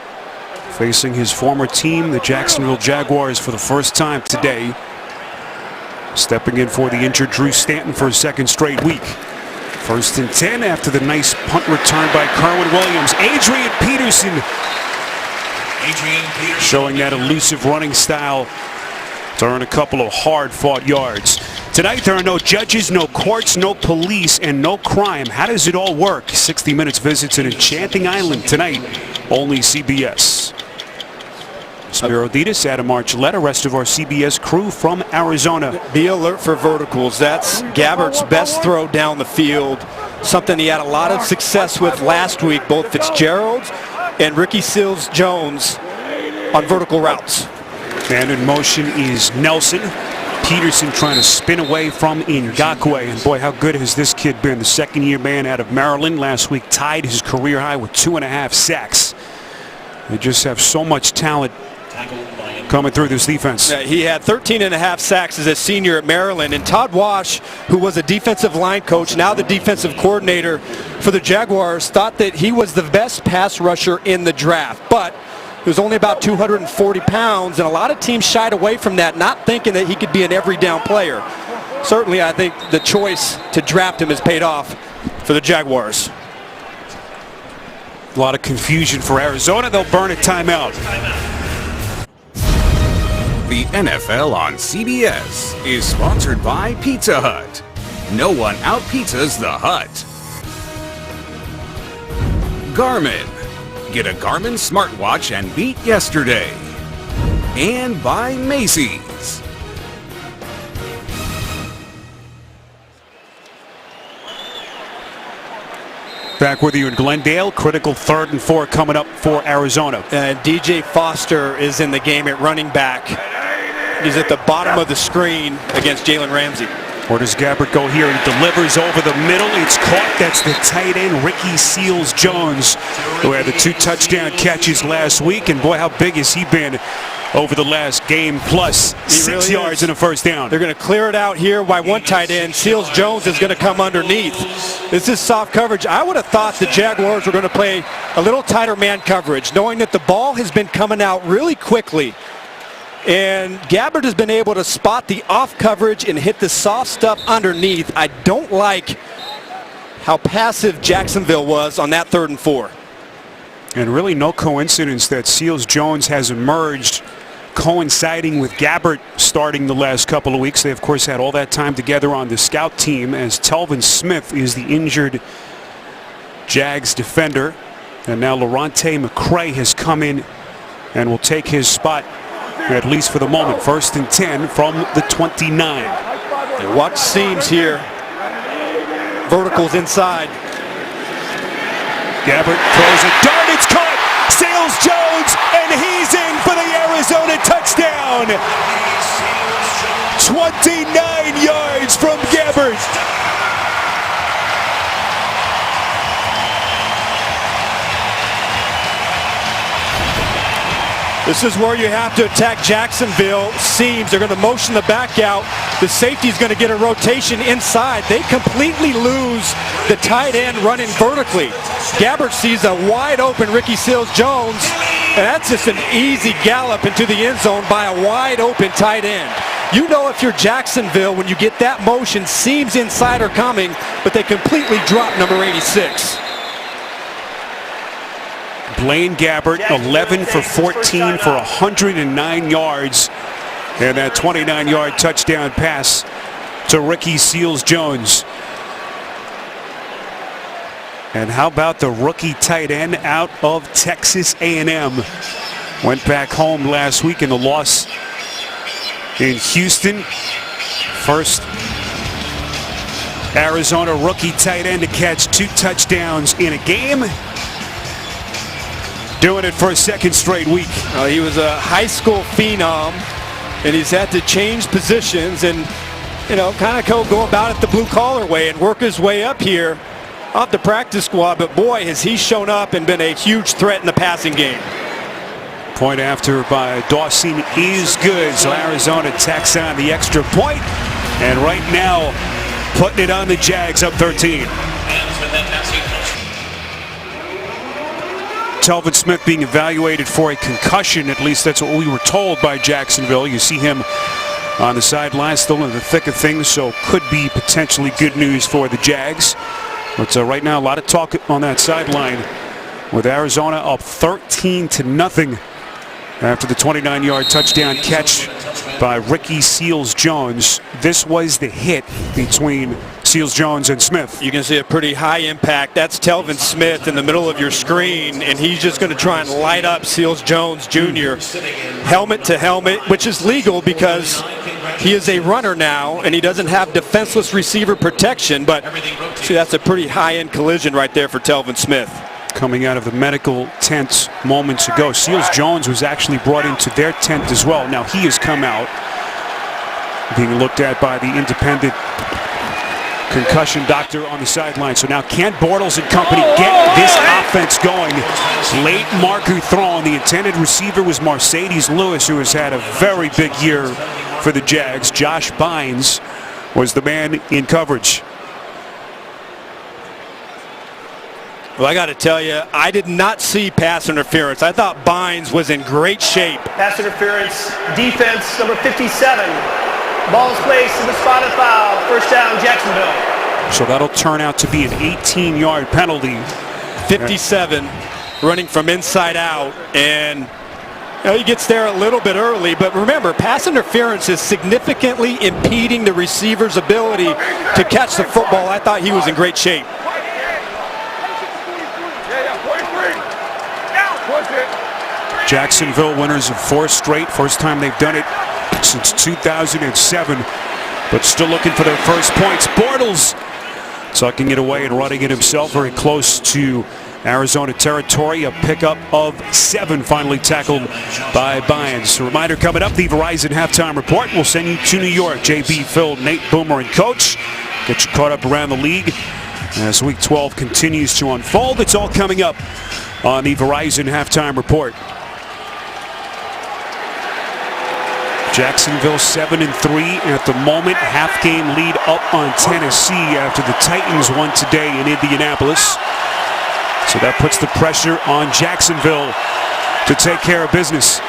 facing his former team, the Jacksonville Jaguars, for the first time today. Stepping in for the injured Drew Stanton for his 2nd straight week. 1st and 10 after the nice punt return by Kerwin Williams. Adrian Peterson showing that elusive running style to earn a couple of hard-fought yards. Tonight there are no judges, no courts, no police, and no crime. How does it all work? 60 Minutes visits an enchanting island tonight. Only CBS. Spiro Ditas, Adam Archuleta, rest of our CBS crew from Arizona. Be alert for verticals. That's Gabbert's best throw down the field. Something he had a lot of success with last week, both Fitzgerald and Ricky Seals-Jones on vertical routes. And in motion is Nelson. Peterson trying to spin away from Ngakoue. And boy, how good has this kid been? The 2nd-year man out of Maryland last week tied his career high with 2.5 sacks. They just have so much talent coming through this defense. He had 13.5 sacks as a senior at Maryland, and Todd Wash, who was a defensive line coach, now the defensive coordinator for the Jaguars, thought that he was the best pass rusher in the draft, but he was only about 240 pounds, and a lot of teams shied away from that, not thinking that he could be an every down player. Certainly, I think the choice to draft him has paid off for the Jaguars. A lot of confusion for Arizona. They'll burn a timeout. The NFL on CBS is sponsored by Pizza Hut. No one out-pizzas the Hut. Garmin. Get a Garmin smartwatch and beat yesterday. And by Macy's. Back with you in Glendale. Critical 3rd and 4 coming up for Arizona. DJ Foster is in the game at running back. He's at the bottom of the screen against Jalen Ramsey. Where does Gabbert go here? He delivers over the middle. It's caught. That's the tight end, Ricky Seals-Jones, who had the 2 touchdown catches last week. And boy, how big has he been over the last game plus. 6 yards and a first down. They're going to clear it out here by one tight end. Seals-Jones is going to come underneath. This is soft coverage. I would have thought the Jaguars were going to play a little tighter man coverage, knowing that the ball has been coming out really quickly. And Gabbert has been able to spot the off coverage and hit the soft stuff underneath. I don't like how passive Jacksonville was on that 3rd and 4. And really no coincidence that Seals-Jones has emerged coinciding with Gabbert starting the last couple of weeks. They, of course, had all that time together on the scout team, as Telvin Smith is the injured Jags defender. And now Lorante McCray has come in and will take his spot, at least for the moment. 1st and 10 from the 29. And watch seams here. Verticals inside. Gabbert throws a dart. It's caught. Seals-Jones, and he's in for the Arizona touchdown. 29 yards from Gabbert. This is where you have to attack Jacksonville. Seams, they're going to motion the back out. The safety's going to get a rotation inside. They completely lose the tight end running vertically. Gabbert sees a wide open Ricky Seals-Jones, and that's just an easy gallop into the end zone by a wide open tight end. You know, if you're Jacksonville, when you get that motion, seams inside are coming, but they completely drop number 86. Blaine Gabbert, 11 for 14 for 109 yards. And that 29-yard touchdown pass to Ricky Seals-Jones. And how about the rookie tight end out of Texas A&M? Went back home last week in the loss in Houston. First Arizona rookie tight end to catch 2 touchdowns in a game. Doing it for a 2nd straight week. He was a high school phenom, and he's had to change positions and, you know, kind of go about it the blue-collar way and work his way up here off the practice squad. But boy, has he shown up and been a huge threat in the passing game. Point after by Dawson is good. So Arizona tacks on the extra point. And right now, putting it on the Jags, up 13. Telvin Smith being evaluated for a concussion. At least that's what we were told by Jacksonville. You see him on the sideline, still in the thick of things, so could be potentially good news for the Jags. But right now, a lot of talk on that sideline with Arizona up 13-0 after the 29-yard touchdown catch by Ricky Seals-Jones. This was the hit between Seals-Jones and Smith. You can see a pretty high impact. That's Telvin Smith in the middle of your screen, and he's just going to try and light up Seals-Jones Jr. helmet to helmet, which is legal because he is a runner now, and he doesn't have defenseless receiver protection. But see, that's a pretty high-end collision right there for Telvin Smith. Coming out of the medical tent moments ago, Seals-Jones was actually brought into their tent as well. Now he has come out, being looked at by the independent concussion doctor on the sideline. So now can Bortles and company get this offense going? Late marker throw, and the intended receiver was Mercedes Lewis, who has had a very big year for the Jags. Josh Bynes was the man in coverage. Well, I got to tell you, I did not see pass interference. I thought Bynes was in great shape. Pass interference, defense, number 57. Ball is placed in the spot of foul. First down, Jacksonville. So that'll turn out to be an 18-yard penalty. 57, running from inside out, and he gets there a little bit early. But remember, pass interference is significantly impeding the receiver's ability to catch the football. I thought he was in great shape. Jacksonville winners of 4 straight. First time they've done it since 2007. But still looking for their first points. Bortles tucking it away and running it himself very close to Arizona territory. A pickup of 7 finally tackled by Bynes. A reminder coming up, the Verizon Halftime Report. We'll send you to New York. JB, Phil, Nate, Boomer, and Coach. Get you caught up around the league as Week 12 continues to unfold. It's all coming up on the Verizon Halftime Report. Jacksonville 7-3 at the moment. Half-game lead up on Tennessee after the Titans won today in Indianapolis. So that puts the pressure on Jacksonville to take care of business.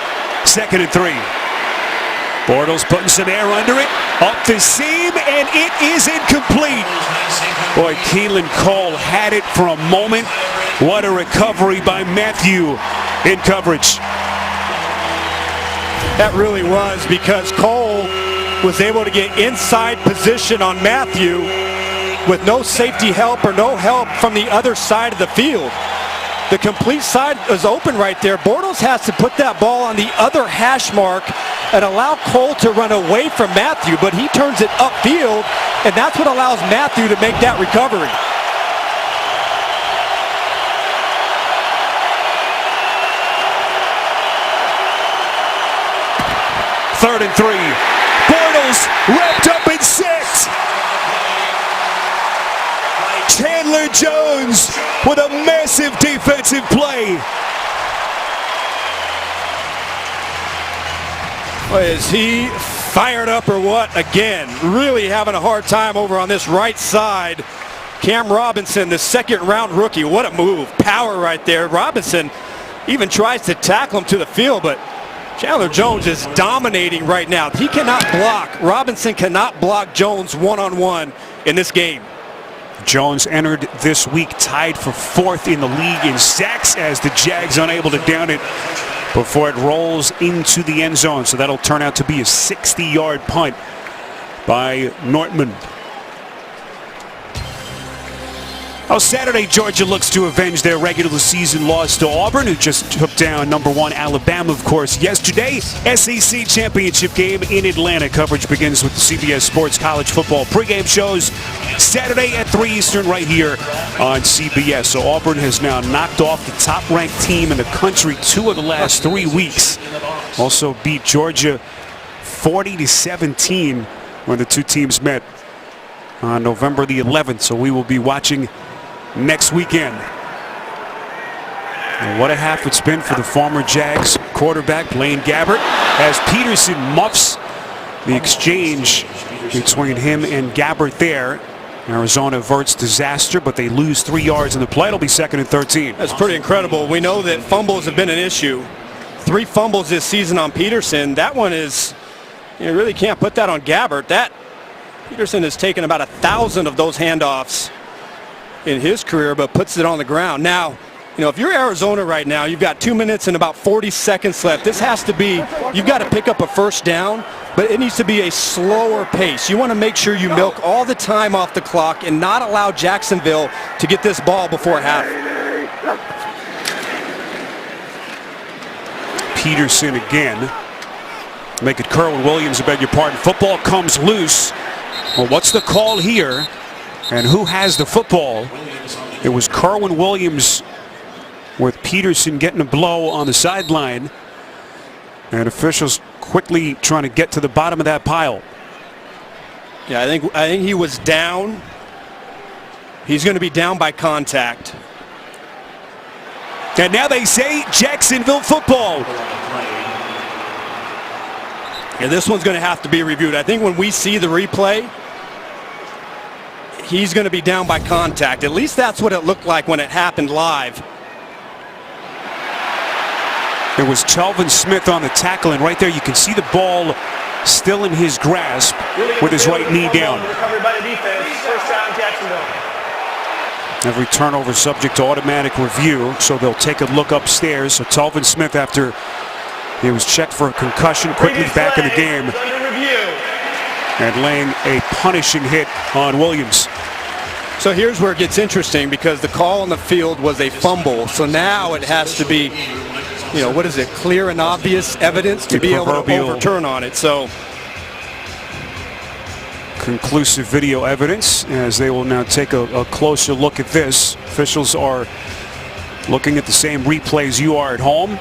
2nd and 3. Bortles putting some air under it. Up the seam, and it is incomplete. Boy, Keelan Cole had it for a moment. What a recovery by Matthew in coverage. That really was, because Cole was able to get inside position on Matthew with no safety help or no help from the other side of the field. The complete side is open right there. Bortles has to put that ball on the other hash mark and allow Cole to run away from Matthew, but he turns it upfield, and that's what allows Matthew to make that recovery. Third and 3. Bortles wrapped up in 6. Chandler Jones with a massive defensive play. Well, is he fired up or what? Again, really having a hard time over on this right side. Cam Robinson, the second-round rookie. What a move. Power right there. Robinson even tries to tackle him to the field, but Chandler Jones is dominating right now. He cannot block. Robinson cannot block Jones one-on-one in this game. Jones entered this week tied for 4th in the league in sacks as the Jags unable to down it before it rolls into the end zone. So that'll turn out to be a 60-yard punt by Nortman. Oh, Saturday, Georgia looks to avenge their regular season loss to Auburn, who just took down #1 Alabama, of course, yesterday. SEC championship game in Atlanta. Coverage begins with the CBS Sports College Football pregame shows Saturday at 3 Eastern right here on CBS. So Auburn has now knocked off the top-ranked team in the country 2 of the last 3 weeks. Also beat Georgia 40-17 when the two teams met on November the 11th. So we will be watching next weekend. And what a half it's been for the former Jags quarterback Blaine Gabbert, as Peterson muffs the exchange between him and Gabbert there. Arizona averts disaster, but they lose 3 yards in the play. It'll be 2nd and 13. That's pretty incredible. We know that fumbles have been an issue. 3 fumbles this season on Peterson. That one is, you really can't put that on Gabbert. Peterson has taken about 1,000 of those handoffs in his career, but puts it on the ground. Now, if you're Arizona right now, you've got 2 minutes and about 40 seconds left. This has to be, you've got to pick up a first down, but it needs to be a slower pace. You want to make sure you milk all the time off the clock and not allow Jacksonville to get this ball before half. Peterson again. Make it Kerwin Williams, I beg your pardon. Football comes loose. Well, what's the call here? And who has the football? It was Kerwin Williams, with Peterson getting a blow on the sideline. And officials quickly trying to get to the bottom of that pile. Yeah, I think he was down He's going to be down by contact. And now they say Jacksonville football. And this one's going to have to be reviewed. I think when we see the replay, he's going to be down by contact. At least that's what it looked like when it happened live. It was Telvin Smith on the tackle, and right there you can see the ball still in his grasp with his right knee down. Recovered by the defense. First down, Jacksonville. Every turnover subject to automatic review, so they'll take a look upstairs. So Telvin Smith, after he was checked for a concussion, quickly back in the game and laying a punishing hit on Williams. So here's where it gets interesting, because the call on the field was a fumble. So now it has to be, you know, what is it, clear and obvious evidence to be able to overturn on it. So conclusive video evidence, as they will now take a closer look at this. Officials are looking at the same replays you are at home.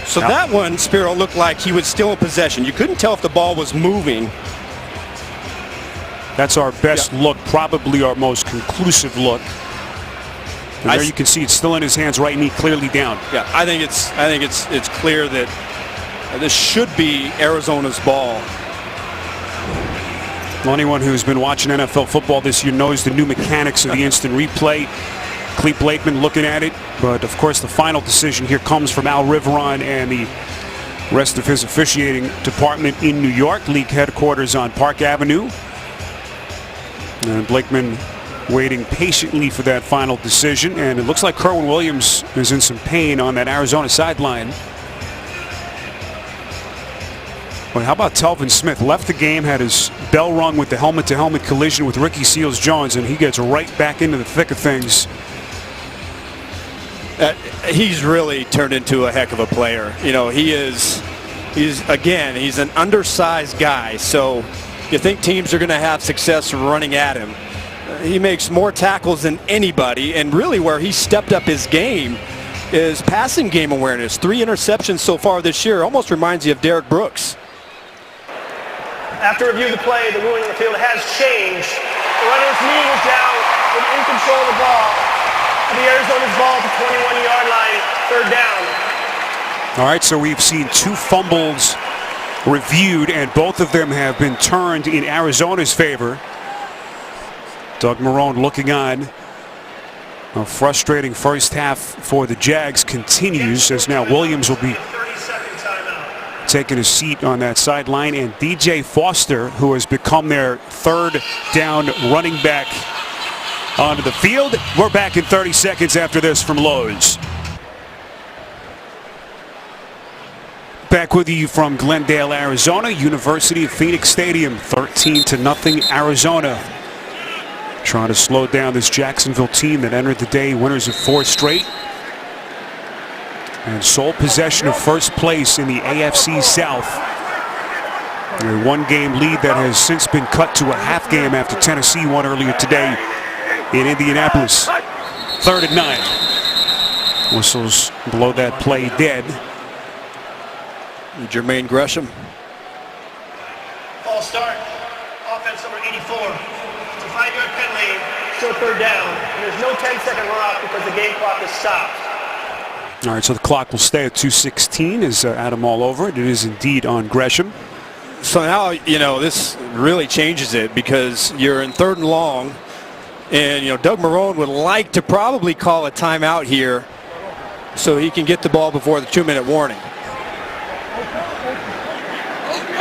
So that one, Spiro, looked like he was still in possession. You couldn't tell if the ball was moving. That's our best look, probably our most conclusive look. And there you can see it's still in his hands, right knee clearly down. Yeah, I think it's clear that this should be Arizona's ball. Anyone who's been watching NFL football this year knows the new mechanics of the instant replay. Clete Blakeman looking at it, but of course the final decision here comes from Al Riveron and the rest of his officiating department in New York, league headquarters on Park Avenue. And Blakeman waiting patiently for that final decision, and it looks like Kerwin Williams is in some pain on that Arizona sideline. But how about Telvin Smith? Left the game, had his bell rung with the helmet-to-helmet collision with Ricky Seals-Jones, and he gets right back into the thick of things. He's really turned into a heck of a player. You know, he's an undersized guy, so you think teams are going to have success running at him. He makes more tackles than anybody, and really where he stepped up his game is passing game awareness. 3 interceptions so far this year. Almost reminds you of Derek Brooks. After review of the play, the ruling on the field has changed. The runner's knee was down with in control of the ball. The Arizona's ball at the 21-yard line, third down. All right, so we've seen 2 fumbles reviewed, and both of them have been turned in Arizona's favor. Doug Marrone looking on. A frustrating first half for the Jags continues, as now Williams will be taking a seat on that sideline, and DJ Foster, who has become their third down running back, onto the field. We're back in 30 seconds after this from Lowe's. Back with you from Glendale, Arizona, University of Phoenix Stadium, 13-0 Arizona. Trying to slow down this Jacksonville team that entered the day winners of 4 straight. And sole possession of first place in the AFC South. A 1-game lead that has since been cut to a half game after Tennessee won earlier today in Indianapolis. 3rd and 9. Whistles blow that play dead. Jermaine Gresham. False start. Offense number 84. It's a 5-yard penalty. Still third down. And there's no 10-second runoff because the game clock is stopped. All right, so the clock will stay at 2:16 as Adam all over it. It is indeed on Gresham. So now, you know, this really changes it, because you're in 3rd and long, and, you know, Doug Marrone would like to probably call a timeout here so he can get the ball before the 2-minute warning.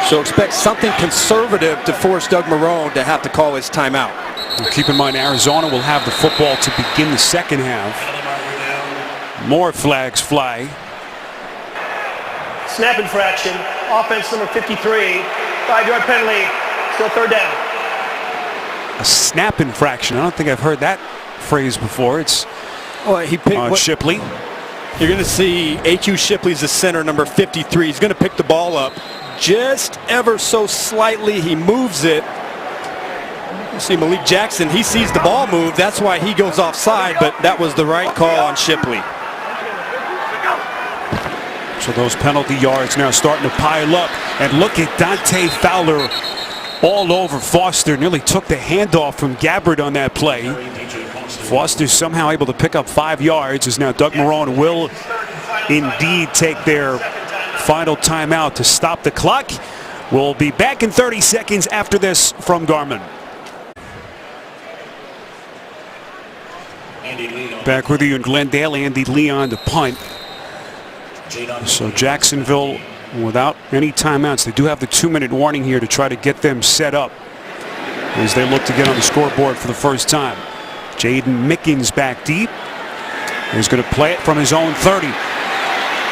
So expect something conservative to force Doug Marrone to have to call his timeout. Well, keep in mind, Arizona will have the football to begin the second half. More flags fly. Snap infraction. Offense number 53. 5-yard penalty. Still third down. A snap infraction. I don't think I've heard that phrase before. It's he picked Shipley. You're going to see A.Q. Shipley's the center, number 53. He's going to pick the ball up just ever so slightly. He moves it. You see Malik Jackson, he sees the ball move. That's why he goes offside, but that was the right call on Shipley. So those penalty yards now starting to pile up. And look at Dante Fowler all over Foster. Nearly took the handoff from Gabbard on that play. Foster somehow able to pick up 5 yards as now Doug Marrone will indeed take their final timeout to stop the clock. We'll be back in 30 seconds after this from Garmin. Back with you in Glendale. Andy Lee on the punt. So Jacksonville without any timeouts. They do have the 2-minute warning here to try to get them set up as they look to get on the scoreboard for the first time. Jaden Mickens back deep. He's going to play it from his own 30.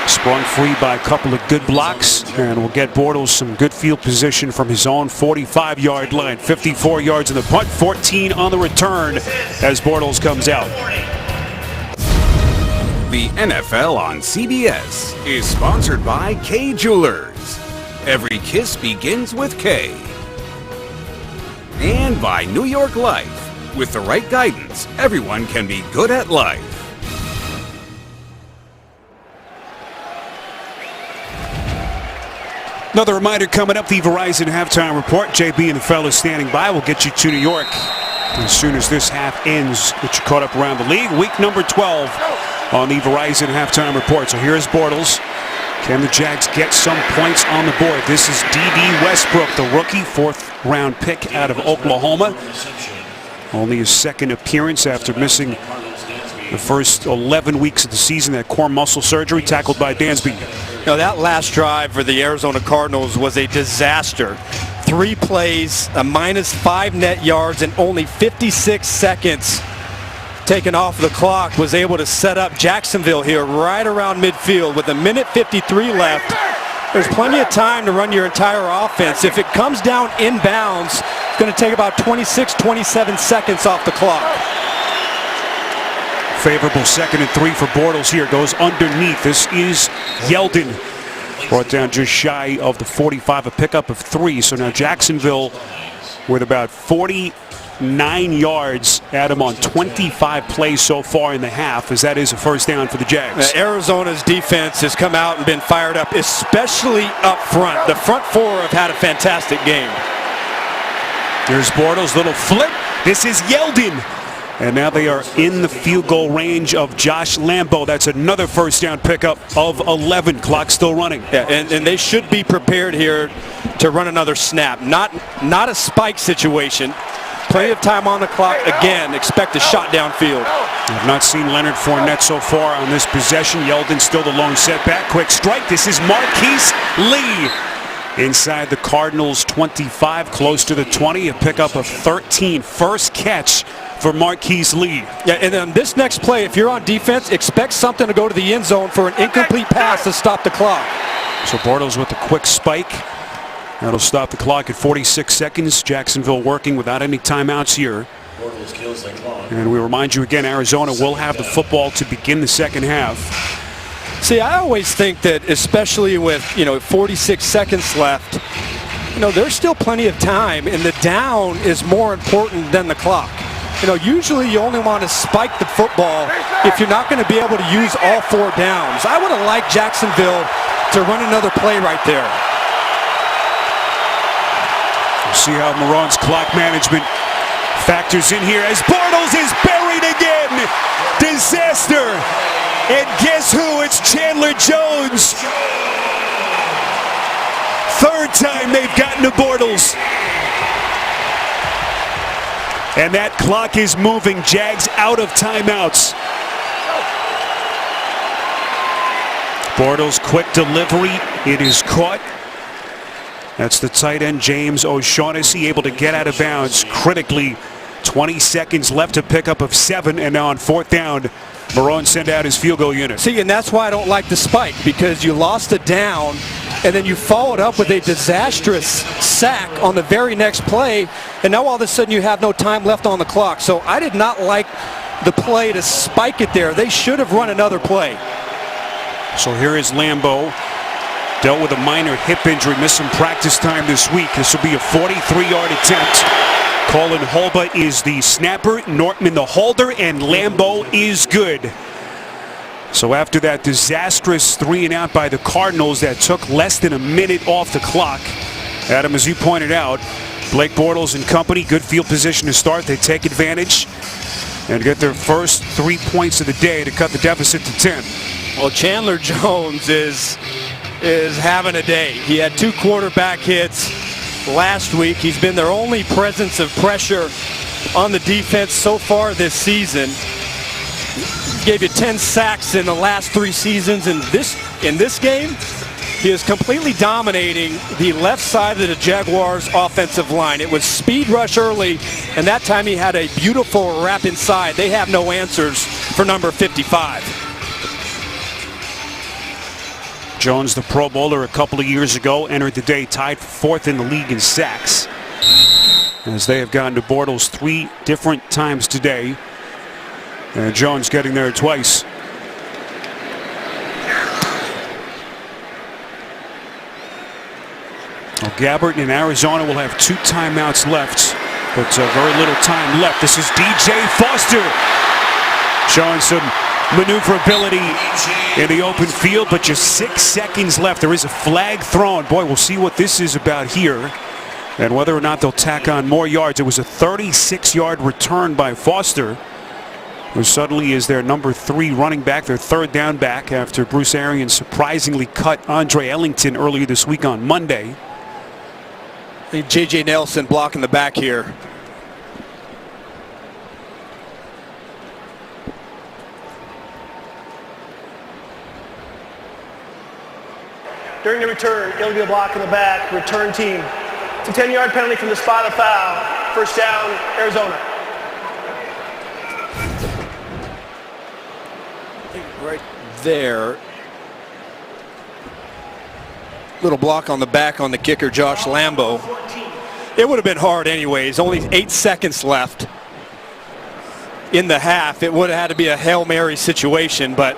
Sprung free by a couple of good blocks, and will get Bortles some good field position from his own 45-yard line. 54 yards in the punt, 14 on the return as Bortles comes out. The NFL on CBS is sponsored by K Jewelers. Every kiss begins with K. And by New York Life. With the right guidance, everyone can be good at life. Another reminder coming up, the Verizon halftime report. JB and the fellas standing by. We'll get you to New York as soon as this half ends. Get you caught up around the league. Week number 12 on the Verizon halftime report. So here's Bortles. Can the Jags get some points on the board? This is D.D. Westbrook, the rookie, 4th-round pick out of Oklahoma. Only his second appearance after missing the first 11 weeks of the season. That core muscle surgery tackled by Dansby. Now that last drive for the Arizona Cardinals was a disaster. 3 plays, a -5 net yards, and only 56 seconds taken off the clock. Was able to set up Jacksonville here right around midfield with 1:53 left. There's plenty of time to run your entire offense. If it comes down inbounds, it's going to take about 26, 27 seconds off the clock. Favorable 2nd and 3 for Bortles here. Goes underneath. This is Yeldon. Brought down just shy of the 45, a pickup of 3. So now Jacksonville with about 49 yards at him on 25 plays so far in the half, as that is a first down for the Jags. Arizona's defense has come out and been fired up, especially up front. The front 4 have had a fantastic game. There's Bortles, little flip. This is Yeldon. And now they are in the field goal range of Josh Lambo. That's another first down pickup of 11. Clock still running. Yeah, and they should be prepared here to run another snap. Not a spike situation. Plenty of time on the clock. Again, expect a shot downfield. I've not seen Leonard Fournette so far on this possession. Yeldon still the lone setback. Quick strike. This is Marquise Lee. Inside the Cardinals 25, close to the 20. A pickup of 13. First catch for Marquise Lee. Yeah, and then this next play, if you're on defense, expect something to go to the end zone for an incomplete pass to stop the clock. So Bortles with a quick spike. That'll stop the clock at 46 seconds. Jacksonville working without any timeouts here. And we remind you again, Arizona will have the football to begin the second half. See, I always think that, especially with 46 seconds left, there's still plenty of time, and the down is more important than the clock. Usually you only want to spike the football if you're not going to be able to use all 4 downs. I would have liked Jacksonville to run another play right there. We'll see how Marrone's clock management factors in here as Bortles is buried again. Disaster. And guess who? It's Chandler Jones. 3rd time they've gotten to Bortles. And that clock is moving. Jags out of timeouts. Bortles quick delivery. It is caught. That's the tight end James O'Shaughnessy able to get out of bounds critically. 20 seconds left, to pick up of 7, and now on 4th down, Marrone sent out his field goal unit. See, and that's why I don't like the spike, because you lost a down and then you followed up with a disastrous sack on the very next play, and now all of a sudden you have no time left on the clock. So I did not like the play to spike it there. They should have run another play. So here is Lambo. Dealt with a minor hip injury, missed some practice time this week. This will be a 43-yard attempt. Colin Holba is the snapper, Nortman the holder, and Lambo is good. So after that disastrous 3-and-out by the Cardinals that took less than a minute off the clock, Adam, as you pointed out, Blake Bortles and company, good field position to start. They take advantage and get their first 3 points of the day to cut the deficit to 10. Well, Chandler Jones is having a day. He had 2 quarterback hits last week. He's been their only presence of pressure on the defense so far this season. Gave you 10 sacks in the last 3 seasons. In this game, he is completely dominating the left side of the Jaguars' offensive line. It was speed rush early, and that time he had a beautiful wrap inside. They have no answers for number 55. Jones, the Pro Bowler a couple of years ago, entered the day tied for 4th in the league in sacks, as they have gone to Bortles 3 different times today. And Jones getting there twice. Well, Gabbert in Arizona will have 2 timeouts left, but very little time left. This is DJ Foster showing some maneuverability in the open field, but just 6 seconds left. There is a flag thrown. Boy, we'll see what this is about here and whether or not they'll tack on more yards. It was a 36-yard return by Foster, who suddenly is their number 3 running back, their 3rd down back, after Bruce Arians surprisingly cut Andre Ellington earlier this week on Monday. J.J. Nelson blocking the back here. During the return, illegal block in the back, return team. It's a 10-yard penalty from the spot of foul. First down, Arizona. Right there. Little block on the back on the kicker, Josh Lambo. It would have been hard anyways. Only 8 seconds left in the half. It would have had to be a Hail Mary situation, but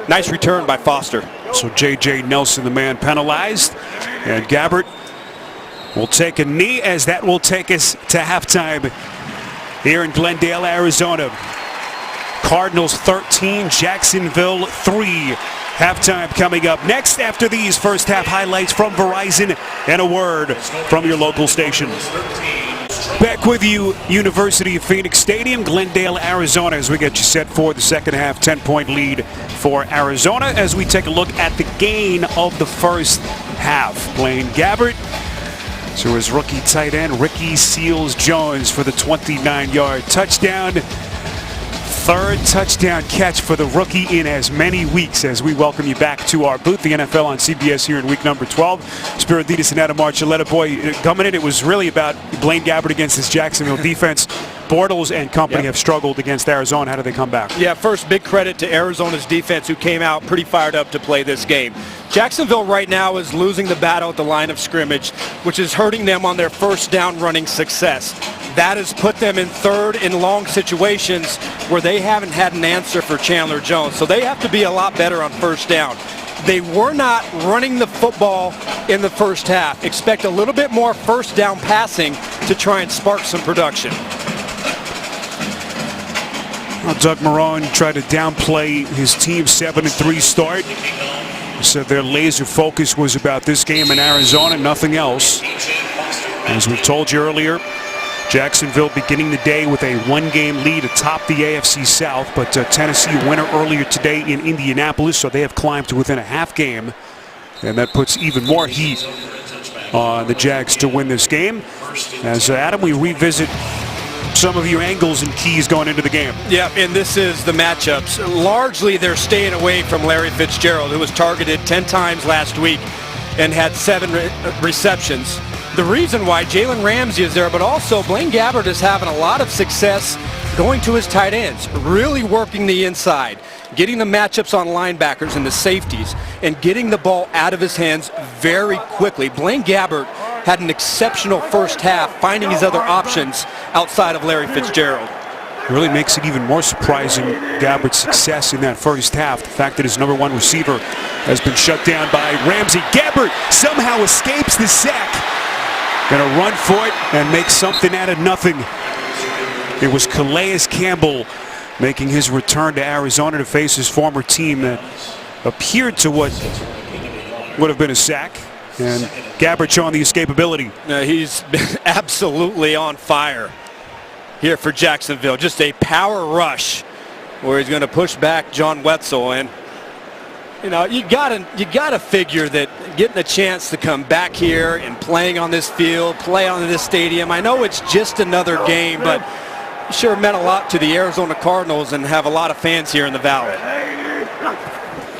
nice return by Foster. So J.J. Nelson, the man penalized, and Gabbert will take a knee, as that will take us to halftime here in Glendale, Arizona. Cardinals 13, Jacksonville 3. Halftime coming up next after these first half highlights from Verizon and a word from your local station. Back with you, University of Phoenix Stadium, Glendale, Arizona, as we get you set for the second half. 10-point lead for Arizona as we take a look at the gain of the first half. Blaine Gabbert to his rookie tight end, Ricky Seals-Jones, for the 29-yard touchdown. 3rd touchdown catch for the rookie in as many weeks, as we welcome you back to our booth, the NFL on CBS here in week number 12. Spiriditas and Adam Marcelletta, boy, coming in, it was really about Blaine Gabbert against this Jacksonville defense. Bortles and company have struggled against Arizona. How do they come back? Yeah, first, big credit to Arizona's defense, who came out pretty fired up to play this game. Jacksonville right now is losing the battle at the line of scrimmage, which is hurting them on their first down running success. That has put them in 3rd in long situations where they haven't had an answer for Chandler Jones. So they have to be a lot better on first down. They were not running the football in the first half. Expect a little bit more first down passing to try and spark some production. Well, Doug Marrone tried to downplay his team's 7-3 start. He said their laser focus was about this game in Arizona, nothing else. As we told you earlier, Jacksonville beginning the day with a 1-game lead atop the AFC South, but Tennessee a winner earlier today in Indianapolis, so they have climbed to within a half game, and that puts even more heat on the Jags to win this game. As Adam, we revisit some of your angles and keys going into the game. Yeah, and this is the matchups. Largely, they're staying away from Larry Fitzgerald, who was targeted 10 times last week and had 7 receptions. The reason why Jalen Ramsey is there, but also Blaine Gabbert is having a lot of success going to his tight ends, really working the inside, getting the matchups on linebackers and the safeties, and getting the ball out of his hands very quickly. Blaine Gabbert had an exceptional first half, finding his other options outside of Larry Fitzgerald. It really makes it even more surprising, Gabbert's success in that first half. The fact that his number 1 receiver has been shut down by Ramsey. Gabbert somehow escapes the sack. Going to run for it and make something out of nothing. It was Calais Campbell making his return to Arizona to face his former team that appeared to what would have been a sack. And Gabbert showing the escapability. He's been absolutely on fire. here for Jacksonville. Just a power rush where he's going to push back John Wetzel. And you know, you gotta figure that getting a chance to come back here and playing on this field, play on this stadium. I know it's just another game, but it sure meant a lot to the Arizona Cardinals and have a lot of fans here in the Valley.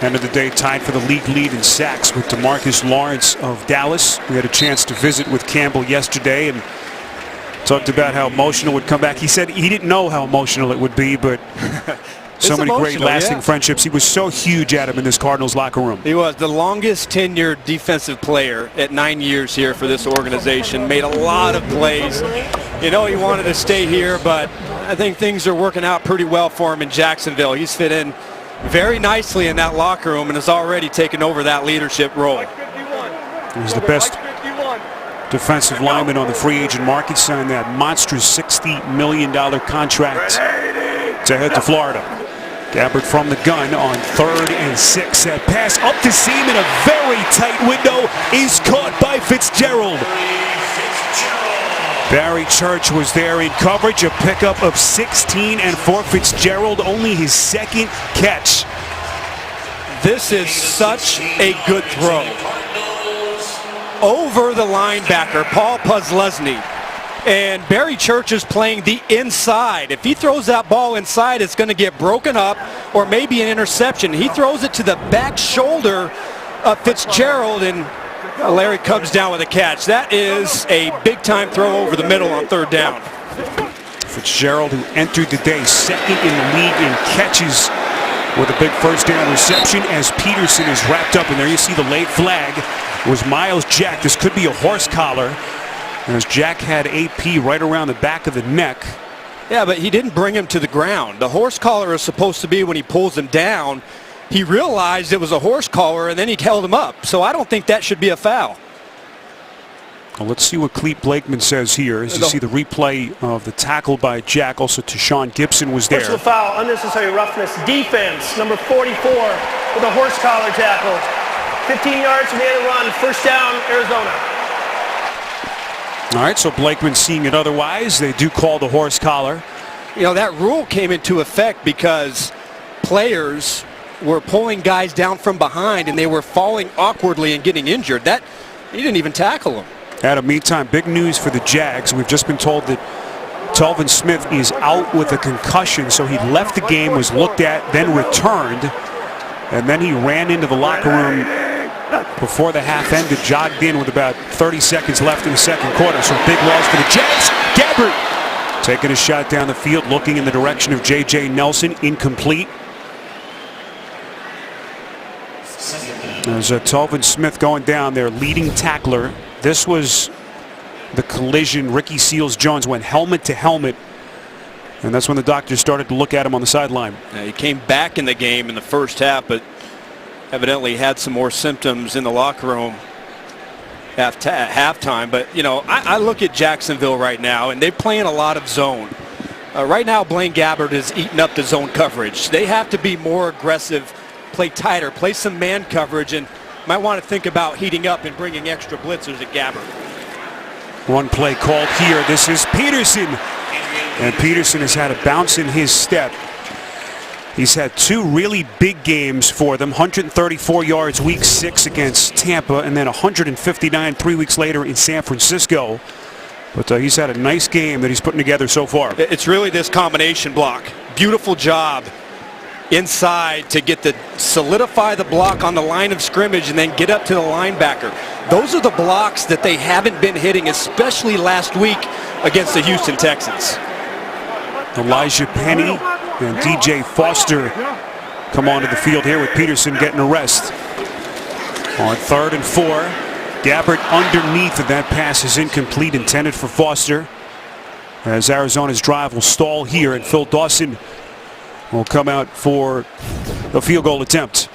End of the day, tied for the league lead in sacks with DeMarcus Lawrence of Dallas. We had a chance to visit with Campbell yesterday and talked about how emotional it would come back. He said he didn't know how emotional it would be, but so many great lasting friendships. He was so huge at him in this Cardinals locker room. He was the longest tenured defensive player at 9 years here for this organization. Made a lot of plays. You know, he wanted to stay here, but I think things are working out pretty well for him in Jacksonville. He's fit in very nicely in that locker room and has already taken over that leadership role. He's the best defensive lineman on the free agent market. Signed that monstrous $60 million contract to head to Florida. Gabbert from the gun on 3rd and 6. That pass up to seam in a very tight window is caught by Fitzgerald. Barry Church was there in coverage. A pickup of 16, and for Fitzgerald, only his second catch. This is such a good throw. Over the linebacker, Paul Puzlesny. And Barry Church is playing the inside. If he throws that ball inside, it's going to get broken up or maybe an interception. He throws it to the back shoulder of Fitzgerald, and Larry comes down with a catch. That is a big-time throw over the middle on 3rd down. Fitzgerald, who entered the day second in the league in catches with a big first down reception, as Peterson is wrapped up. And there you see the late flag. It was Miles Jack. This could be a horse collar, as Jack had AP right around the back of the neck. Yeah, but he didn't bring him to the ground. The horse collar is supposed to be when he pulls him down. He realized it was a horse collar, and then he held him up. So I don't think that should be a foul. Well, let's see what Clete Blakeman says here as you see the replay of the tackle by Jack. Also, Tashawn Gibson was there. Personal foul, unnecessary roughness, defense, number 44 with a horse collar tackle. 15 yards from the end of the run, 1st down, Arizona. All right, so Blakeman seeing it otherwise. They do call the horse collar. You know, that rule came into effect because players were pulling guys down from behind and they were falling awkwardly and getting injured. That he didn't even tackle them. Adam, meantime, big news for the Jags. We've just been told that Telvin Smith is out with a concussion, so he left the game, was looked at, then returned, and then he ran into the locker room before the half ended, jogged in with about 30 seconds left in the second quarter. So big loss for the Jags. Gabbert taking a shot down the field, looking in the direction of J.J. Nelson, incomplete. There's Telvin Smith going down, their leading tackler. This was the collision. Ricky Seals-Jones went helmet to helmet, and that's when the doctors started to look at him on the sideline. He came back in the game in the first half, but evidently had some more symptoms in the locker room at halftime. But, you know, I look at Jacksonville right now, and they're playing a lot of zone. Right now, Blaine Gabbert is eating up the zone coverage. They have to be more aggressive, play tighter, play some man coverage, and might want to think about heating up and bringing extra blitzers at Gabbert. One play called here. This is Peterson. And Peterson has had a bounce in his step. He's had 2 really big games for them. 134 yards week 6 against Tampa, and then 159 3 weeks later in San Francisco. But he's had a nice game that he's putting together so far. It's really this combination block. Beautiful job inside to get solidify the block on the line of scrimmage and then get up to the linebacker. Those are the blocks that they haven't been hitting, especially last week against the Houston Texans. Elijah Penny and DJ Foster come onto the field here with Peterson getting a rest. On 3rd and 4, Gabbert underneath, and that pass is incomplete, intended for Foster. As Arizona's drive will stall here, and Phil Dawson will come out for a field goal attempt.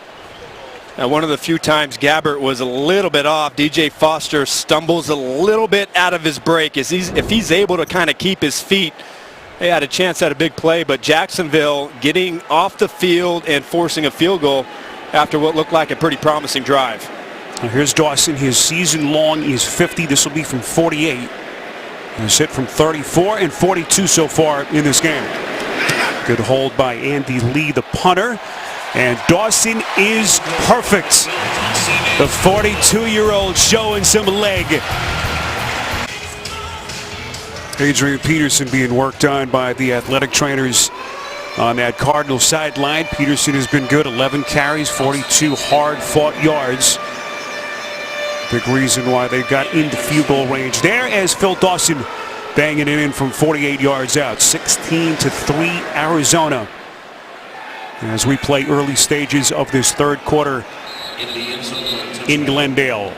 Now, one of the few times Gabbert was a little bit off, DJ Foster stumbles a little bit out of his break. If he's able to kind of keep his feet, they had a chance at a big play, but Jacksonville getting off the field and forcing a field goal after what looked like a pretty promising drive. Now here's Dawson. His season long is 50. This will be from 48. He's hit from 34 and 42 so far in this game. Good hold by Andy Lee, the punter. And Dawson is perfect. The 42-year-old showing some leg. Adrian Peterson being worked on by the athletic trainers on that Cardinals sideline. Peterson has been good. 11 carries, 42 hard-fought yards. Big reason why they got into field goal range there, as Phil Dawson banging it in from 48 yards out. 16-3 Arizona as we play early stages of this third quarter in Glendale.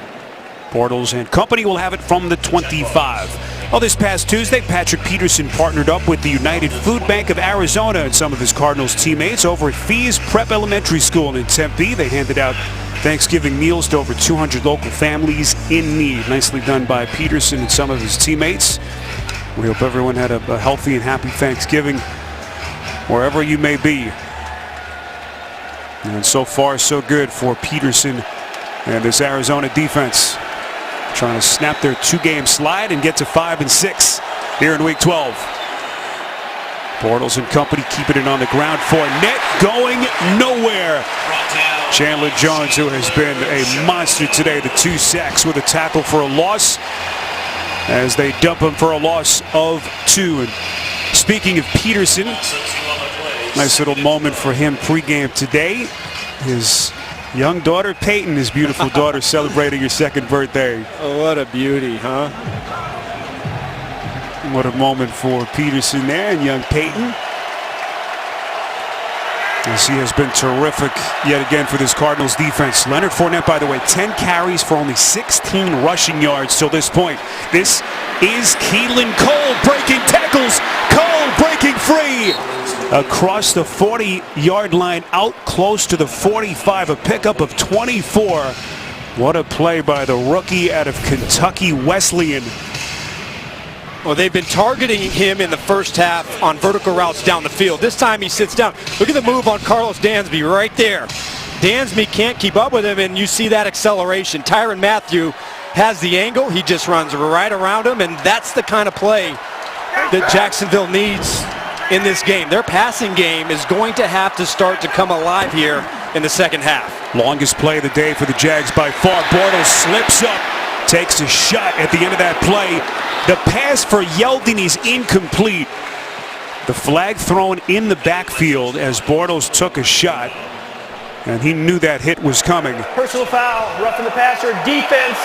Bortles and company will have it from the 25. Well, this past Tuesday, Patrick Peterson partnered up with the United Food Bank of Arizona and some of his Cardinals teammates over at Fees Prep Elementary School in Tempe. They handed out Thanksgiving meals to over 200 local families in need. Nicely done by Peterson and some of his teammates. We hope everyone had a healthy and happy Thanksgiving wherever you may be. And so far, so good for Peterson and this Arizona defense, trying to snap their two-game slide and get to 5-6 here in Week 12. Bortles and company keeping it on the ground for net, going nowhere. Chandler Jones, who has been a monster today, the 2 sacks with a tackle for a loss, as they dump him for a loss of 2. And speaking of Peterson, nice little moment for him pregame today. His young daughter, Peyton, his beautiful daughter, celebrating her 2nd birthday. Oh, what a beauty, huh? What a moment for Peterson there and young Peyton. As he has been terrific yet again for this Cardinals defense. Leonard Fournette, by the way, 10 carries for only 16 rushing yards till this point. This is Keelan Cole breaking tackles. Cole breaking free across the 40-yard line, out close to the 45, a pickup of 24. What a play by the rookie out of Kentucky Wesleyan. Well, they've been targeting him in the first half on vertical routes down the field. This time he sits down. Look at the move on Carlos Dansby right there. Dansby can't keep up with him, and you see that acceleration. Tyrann Mathieu has the angle. He just runs right around him, and that's the kind of play that Jacksonville needs in this game. Their passing game is going to have to start to come alive here in the second half. Longest play of the day for the Jags by far. Bortles slips up, takes a shot at the end of that play. The pass for Yeldon is incomplete. The flag thrown in the backfield as Bortles took a shot, and he knew that hit was coming. Personal foul, roughing the passer, defense,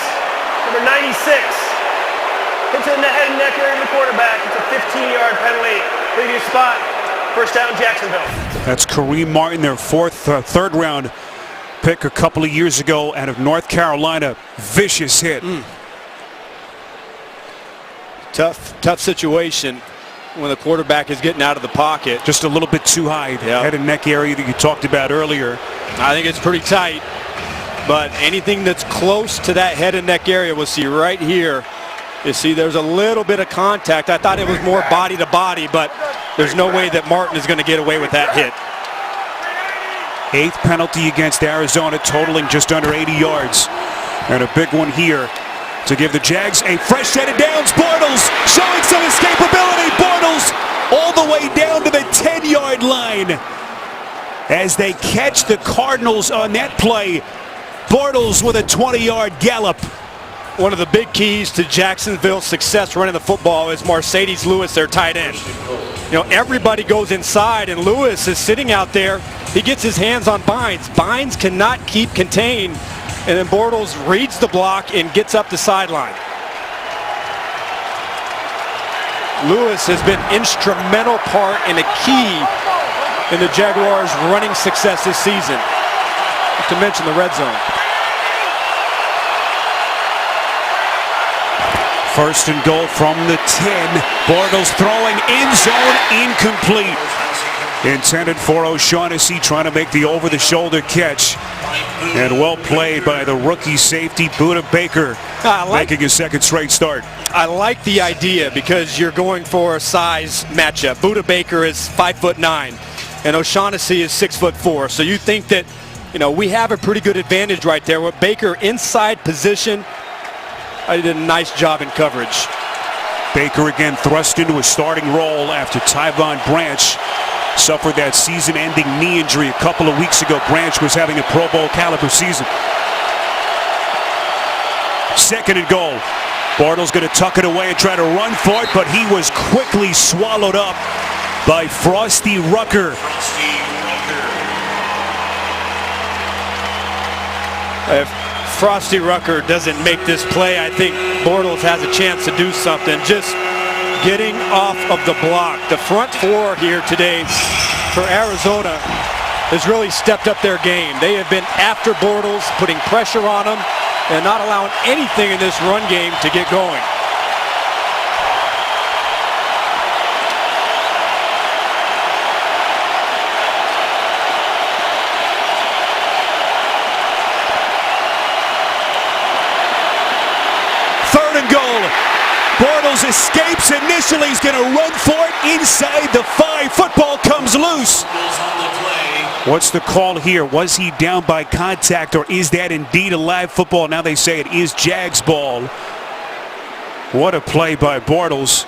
number 96. Hit to the head and neck area of the quarterback. It's a 15-yard penalty. Previous spot, first down Jacksonville. That's Kareem Martin, their third round pick a couple of years ago out of North Carolina. Vicious hit. Tough situation when the quarterback is getting out of the pocket. Just a little bit too high. Yep. Head and neck area that you talked about earlier. I think it's pretty tight, but anything that's close to that head and neck area, we'll see right here. You see there's a little bit of contact. I thought it was more body to body, but there's no way that Martin is going to get away with that hit. 8th penalty against Arizona, totaling just under 80 yards. And a big one here to give the Jags a fresh set of downs. Bortles showing some escapability. Bortles all the way down to the 10-yard line as they catch the Cardinals on that play. Bortles with a 20-yard gallop. One of the big keys to Jacksonville's success running the football is Mercedes Lewis, their tight end. You know, everybody goes inside, and Lewis is sitting out there. He gets his hands on Bynes. Bynes cannot keep contained, and then Bortles reads the block and gets up the sideline. Lewis has been instrumental part and a key in the Jaguars' running success this season, not to mention the red zone. First and goal from the 10. Bortles throwing end zone, incomplete. Intended for O'Shaughnessy, trying to make the over-the-shoulder catch. And well played by the rookie safety, Budda Baker, making his 2nd straight start. I like the idea because you're going for a size matchup. Budda Baker is 5'9", and O'Shaughnessy is 6'4". So you think that, you know, we have a pretty good advantage right there with Baker inside position. I did a nice job in coverage. Baker again thrust into a starting role after Tyvon Branch suffered that season-ending knee injury a couple of weeks ago. Branch was having a Pro Bowl caliber season. Second and goal. Bortles going to tuck it away and try to run for it, but he was quickly swallowed up by Frosty Rucker. If Frosty Rucker doesn't make this play, I think Bortles has a chance to do something. Just getting off of the block. The front four here today for Arizona has really stepped up their game. They have been after Bortles, putting pressure on him, and not allowing anything in this run game to get going. Third and goal. Bortles escapes initially. He's going to run for it inside the 5. Football comes loose. What's the call here? Was he down by contact, or is that indeed a live football? Now they say it is Jags ball. What a play by Bortles.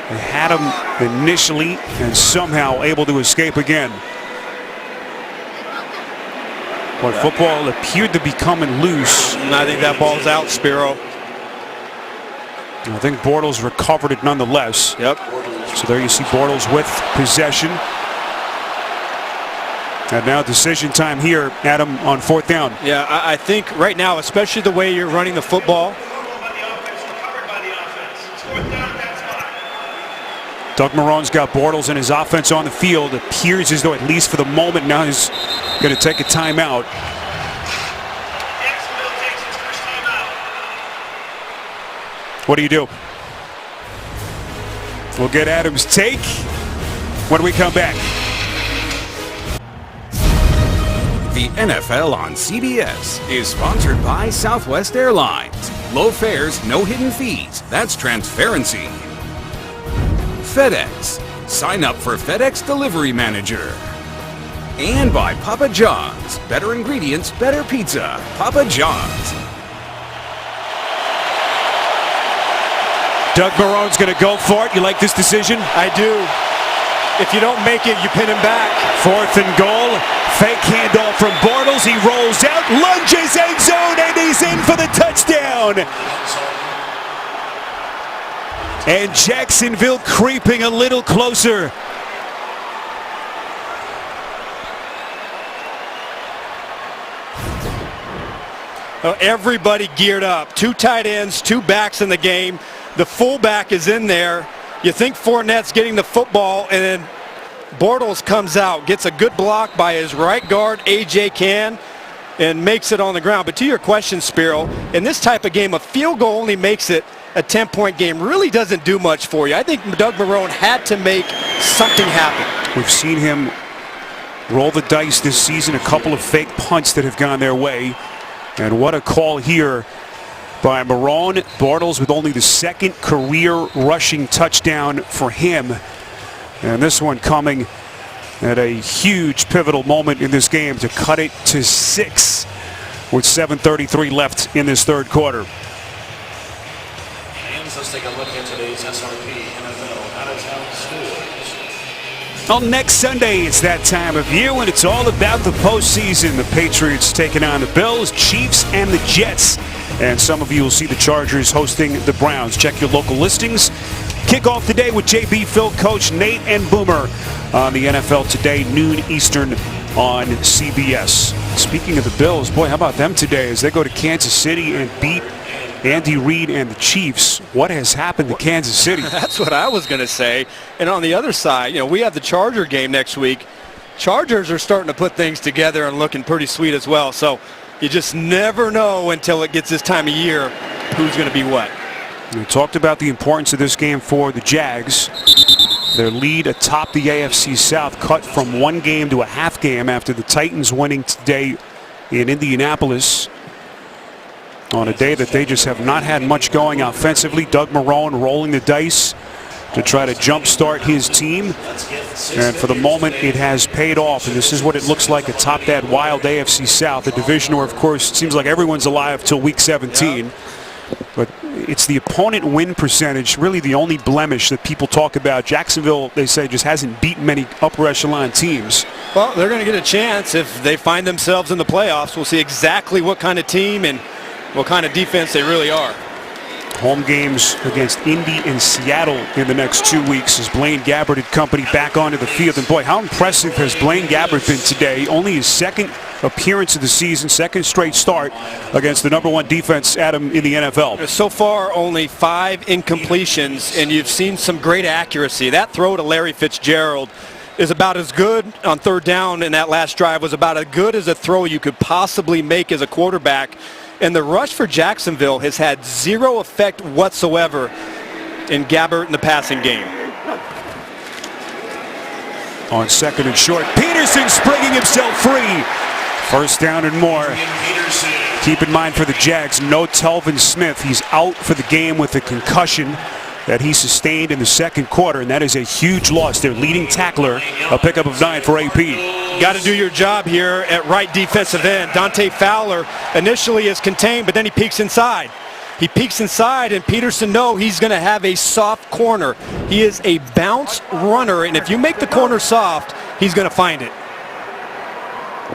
They had him initially and somehow able to escape again. But football appeared to be coming loose. And I think that ball's out, Spiro. I think Bortles recovered it nonetheless. Yep. So there you see Bortles with possession. And now decision time here, Adam, on 4th down. Yeah, I think right now, especially the way you're running the football. Doug Marrone's got Bortles and his offense on the field. It appears as though, at least for the moment, now he's going to take a timeout. What do you do? We'll get Adam's take when we come back. The NFL on CBS is sponsored by Southwest Airlines. Low fares, no hidden fees. That's transparency. FedEx. Sign up for FedEx Delivery Manager. And by Papa John's. Better ingredients, better pizza. Papa John's. Doug Marrone's going to go for it. You like this decision? I do. If you don't make it, you pin him back. 4th and goal. Fake handoff from Bortles. He rolls out, lunges end zone, and he's in for the touchdown. And Jacksonville creeping a little closer. Everybody geared up. 2 tight ends, 2 backs in the game. The fullback is in there. You think Fournette's getting the football, and then Bortles comes out, gets a good block by his right guard, A.J. Cann, and makes it on the ground. But to your question, Spiro, in this type of game, a field goal only makes it a 10-point game. Really doesn't do much for you. I think Doug Marrone had to make something happen. We've seen him roll the dice this season, a couple of fake punts that have gone their way. And what a call here by Marrone. Bortles with only the 2nd career rushing touchdown for him. And this one coming at a huge pivotal moment in this game to cut it to 6 with 7:33 left in this 3rd quarter. And let's take a look at today's SRP NFL out-of-town scores. Well, next Sunday, it's that time of year when it's all about the postseason. The Patriots taking on the Bills, Chiefs, and the Jets. And some of you will see the Chargers hosting the Browns. Check your local listings. Kick off the day with JB, Phil, Coach Nate, and Boomer on the NFL Today, noon Eastern on CBS. Speaking of the Bills, boy, how about them today as they go to Kansas City and beat Andy Reid and the Chiefs. What has happened to Kansas City? That's what I was going to say. And on the other side, we have the Charger game next week. Chargers are starting to put things together and looking pretty sweet as well. So you just never know until it gets this time of year who's going to be what. We talked about the importance of this game for the Jags. Their lead atop the AFC South cut from 1 game to a half game after the Titans winning today in Indianapolis on a day that they just have not had much going offensively. Doug Marrone rolling the dice to try to jumpstart his team. And for the moment, it has paid off. And this is what it looks like atop that wild AFC South, a division where, of course, it seems like everyone's alive till week 17. But it's the opponent win percentage, really the only blemish that people talk about. Jacksonville, they say, just hasn't beaten many upper echelon teams. Well, they're going to get a chance if they find themselves in the playoffs. We'll see exactly what kind of team and what kind of defense they really are. Home games against Indy and Seattle in the next 2 weeks as Blaine Gabbert and company back onto the field. And boy, how impressive has Blaine Gabbert been today? Only his second appearance of the season, second straight start against the #1 defense, Adam, in the NFL. So far, only 5 incompletions, and you've seen some great accuracy. That throw to Larry Fitzgerald is about as good on third down, and that last drive was about as good as a throw you could possibly make as a quarterback. And the rush for Jacksonville has had 0 effect whatsoever in Gabbert in the passing game. On second and short, Peterson springing himself free. First down and more. Keep in mind for the Jags, no Telvin Smith. He's out for the game with a concussion that he sustained in the second quarter, and that is a huge loss. Their leading tackler, a pickup of 9 for AP. Got to do your job here at right defensive end. Dante Fowler initially is contained, but then he peeks inside. He peeks inside, and Peterson knows he's going to have a soft corner. He is a bounce runner, and if you make the corner soft, he's going to find it.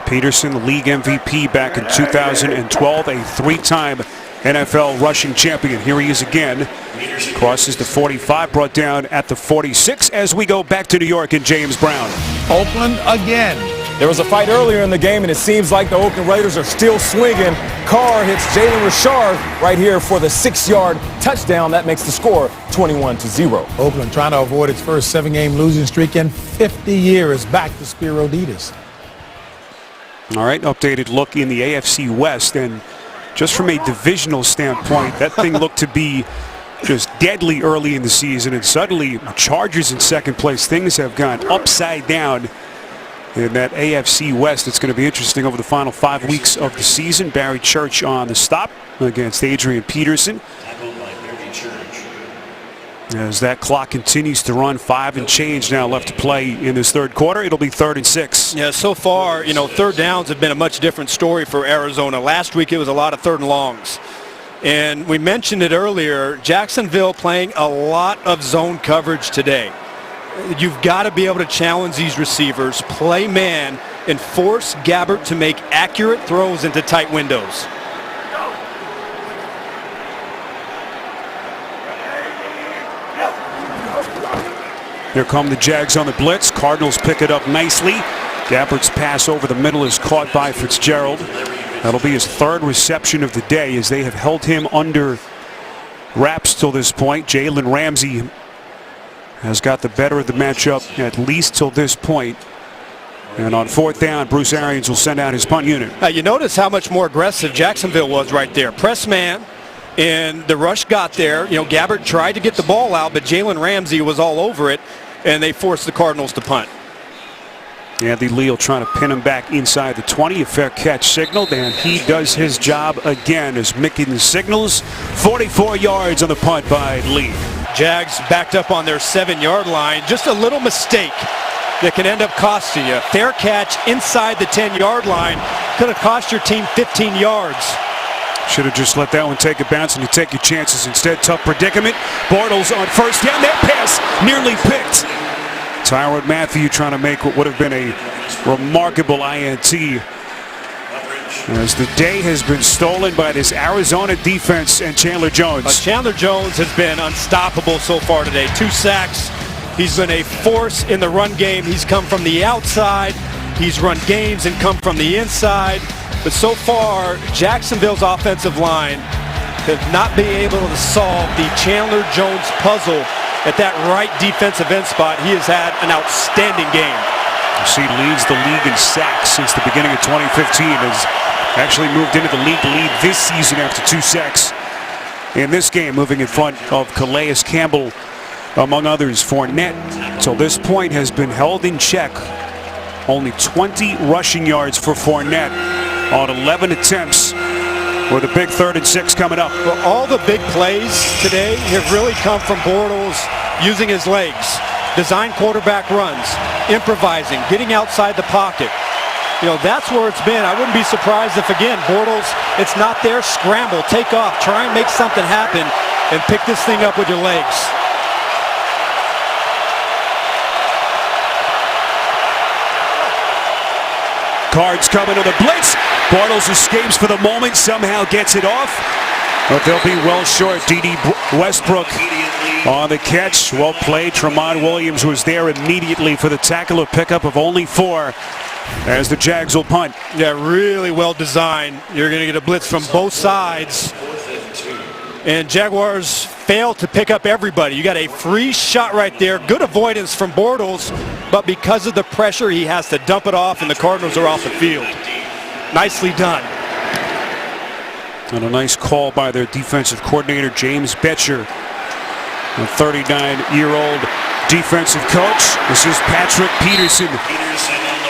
Peterson, the league MVP back in 2012, a 3-time NFL rushing champion. Here he is again. Crosses the 45, brought down at the 46 as we go back to New York and James Brown. Oakland again. There was a fight earlier in the game, and it seems like the Oakland Raiders are still swinging. Carr hits Jalen Richard right here for the 6-yard touchdown. That makes the score 21-0. Oakland trying to avoid its first 7-game losing streak in 50 years. Back to Spiro Ditas. All right, updated look in the AFC West, and just from a divisional standpoint, that thing looked to be just deadly early in the season, and suddenly Chargers in second place. Things have gone upside down in that AFC West. It's going to be interesting over the final 5 weeks of the season. Barry Church on the stop against Adrian Peterson. As that clock continues to run, 5 and change now left to play in this third quarter. It'll be 3rd and 6. Yeah, so far, third downs have been a much different story for Arizona. Last week it was a lot of 3rd and longs. And we mentioned it earlier, Jacksonville playing a lot of zone coverage today. You've got to be able to challenge these receivers, play man, and force Gabbert to make accurate throws into tight windows. Here come the Jags on the blitz. Cardinals pick it up nicely. Gabbert's pass over the middle is caught by Fitzgerald. That'll be his 3rd reception of the day as they have held him under wraps till this point. Jalen Ramsey has got the better of the matchup at least till this point. And on 4th down, Bruce Arians will send out his punt unit. You notice how much more aggressive Jacksonville was right there. Press man. And the rush got there. Gabbert tried to get the ball out, but Jalen Ramsey was all over it, and they forced the Cardinals to punt. Andy Leal trying to pin him back inside the 20. A fair catch signaled, and he does his job again as Mickens signals. 44 yards on the punt by Lee. Jags backed up on their 7-yard line. Just a little mistake that can end up costing you. Fair catch inside the 10-yard line could have cost your team 15 yards. Should have just let that one take a bounce and you take your chances. Instead, tough predicament. Bortles on 1st down. That pass nearly picked. Tyrod Matthew trying to make what would have been a remarkable INT. As the day has been stolen by this Arizona defense and Chandler Jones. Chandler Jones has been unstoppable so far today. 2 sacks. He's been a force in the run game. He's come from the outside. He's run games and come from the inside. But so far, Jacksonville's offensive line have not been able to solve the Chandler Jones puzzle at that right defensive end spot. He has had an outstanding game. He leads the league in sacks since the beginning of 2015. Has actually moved into the league lead this season after 2 sacks in this game, moving in front of Calais Campbell, among others. Fournette, till this point, has been held in check. Only 20 rushing yards for Fournette on 11 attempts, with a big 3rd and 6 coming up. Well, all the big plays today have really come from Bortles using his legs. Design quarterback runs, improvising, getting outside the pocket. You know, that's where it's been. I wouldn't be surprised if, again, Bortles, it's not there. Scramble, take off, try and make something happen, and pick this thing up with your legs. Cards coming to the blitz. Bortles escapes for the moment, somehow gets it off. But they'll be well short. D.D. Westbrook on the catch. Well played. Tremont Williams was there immediately for the tackle, a pickup of only 4 as the Jags will punt. Yeah, really well designed. You're going to get a blitz from both sides. And Jaguars failed to pick up everybody. You got a free shot right there. Good avoidance from Bortles, but because of the pressure, he has to dump it off, and the Cardinals are off the field. Nicely done. And a nice call by their defensive coordinator, James Betcher, a 39-year-old defensive coach. This is Patrick Peterson.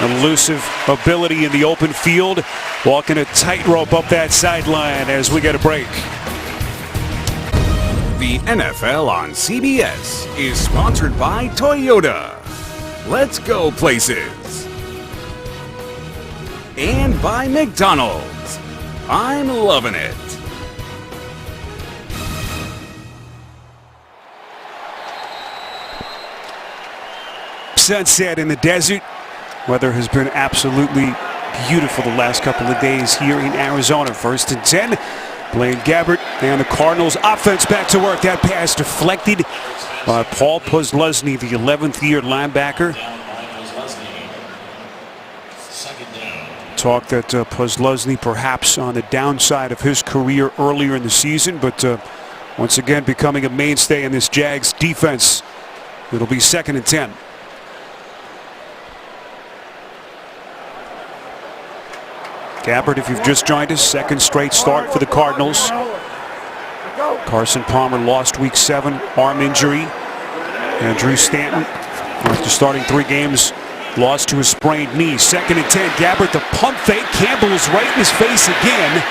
Elusive ability in the open field, walking a tightrope up that sideline as we get a break. The NFL on CBS is sponsored by Toyota. Let's go places. And by McDonald's. I'm loving it. Sunset in the desert. Weather has been absolutely beautiful the last couple of days here in Arizona. 1st and 10. Blaine Gabbert and the Cardinals offense back to work. That pass deflected by Paul Posluszny, the 11th-year linebacker. Talk that Posluszny perhaps on the downside of his career earlier in the season, but once again becoming a mainstay in this Jags defense. It'll be 2nd and 10. Gabbert, if you've just joined us, 2nd straight start for the Cardinals. Carson Palmer lost week 7, arm injury. And Drew Stanton, after starting 3 games, lost to a sprained knee. 2nd and 10. Gabbert, the pump fake. Campbell is right in his face again.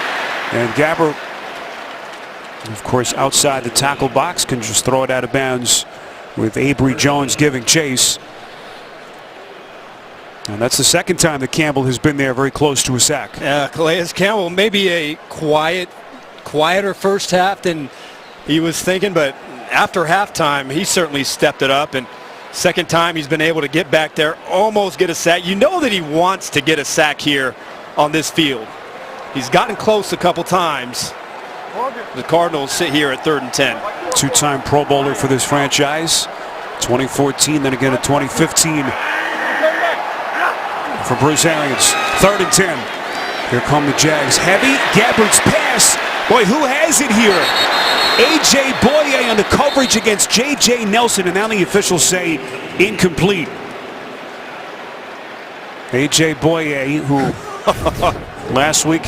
And Gabbert, of course, outside the tackle box, can just throw it out of bounds with Avery Jones giving chase. And that's the 2nd time that Campbell has been there very close to a sack. Calais Campbell, maybe a quieter first half than he was thinking, but after halftime, he certainly stepped it up. And 2nd time he's been able to get back there, almost get a sack. You know that he wants to get a sack here on this field. He's gotten close a couple times. The Cardinals sit here at 3rd and 10. 2-time Pro Bowler for this franchise. 2014, then again in 2015. For Bruce Arians, 3rd and 10. Here come the Jags. Heavy. Gabbert's pass. Boy, who has it here? A.J. Boye on the coverage against J.J. Nelson, and now the officials say incomplete. A.J. Boye, who last week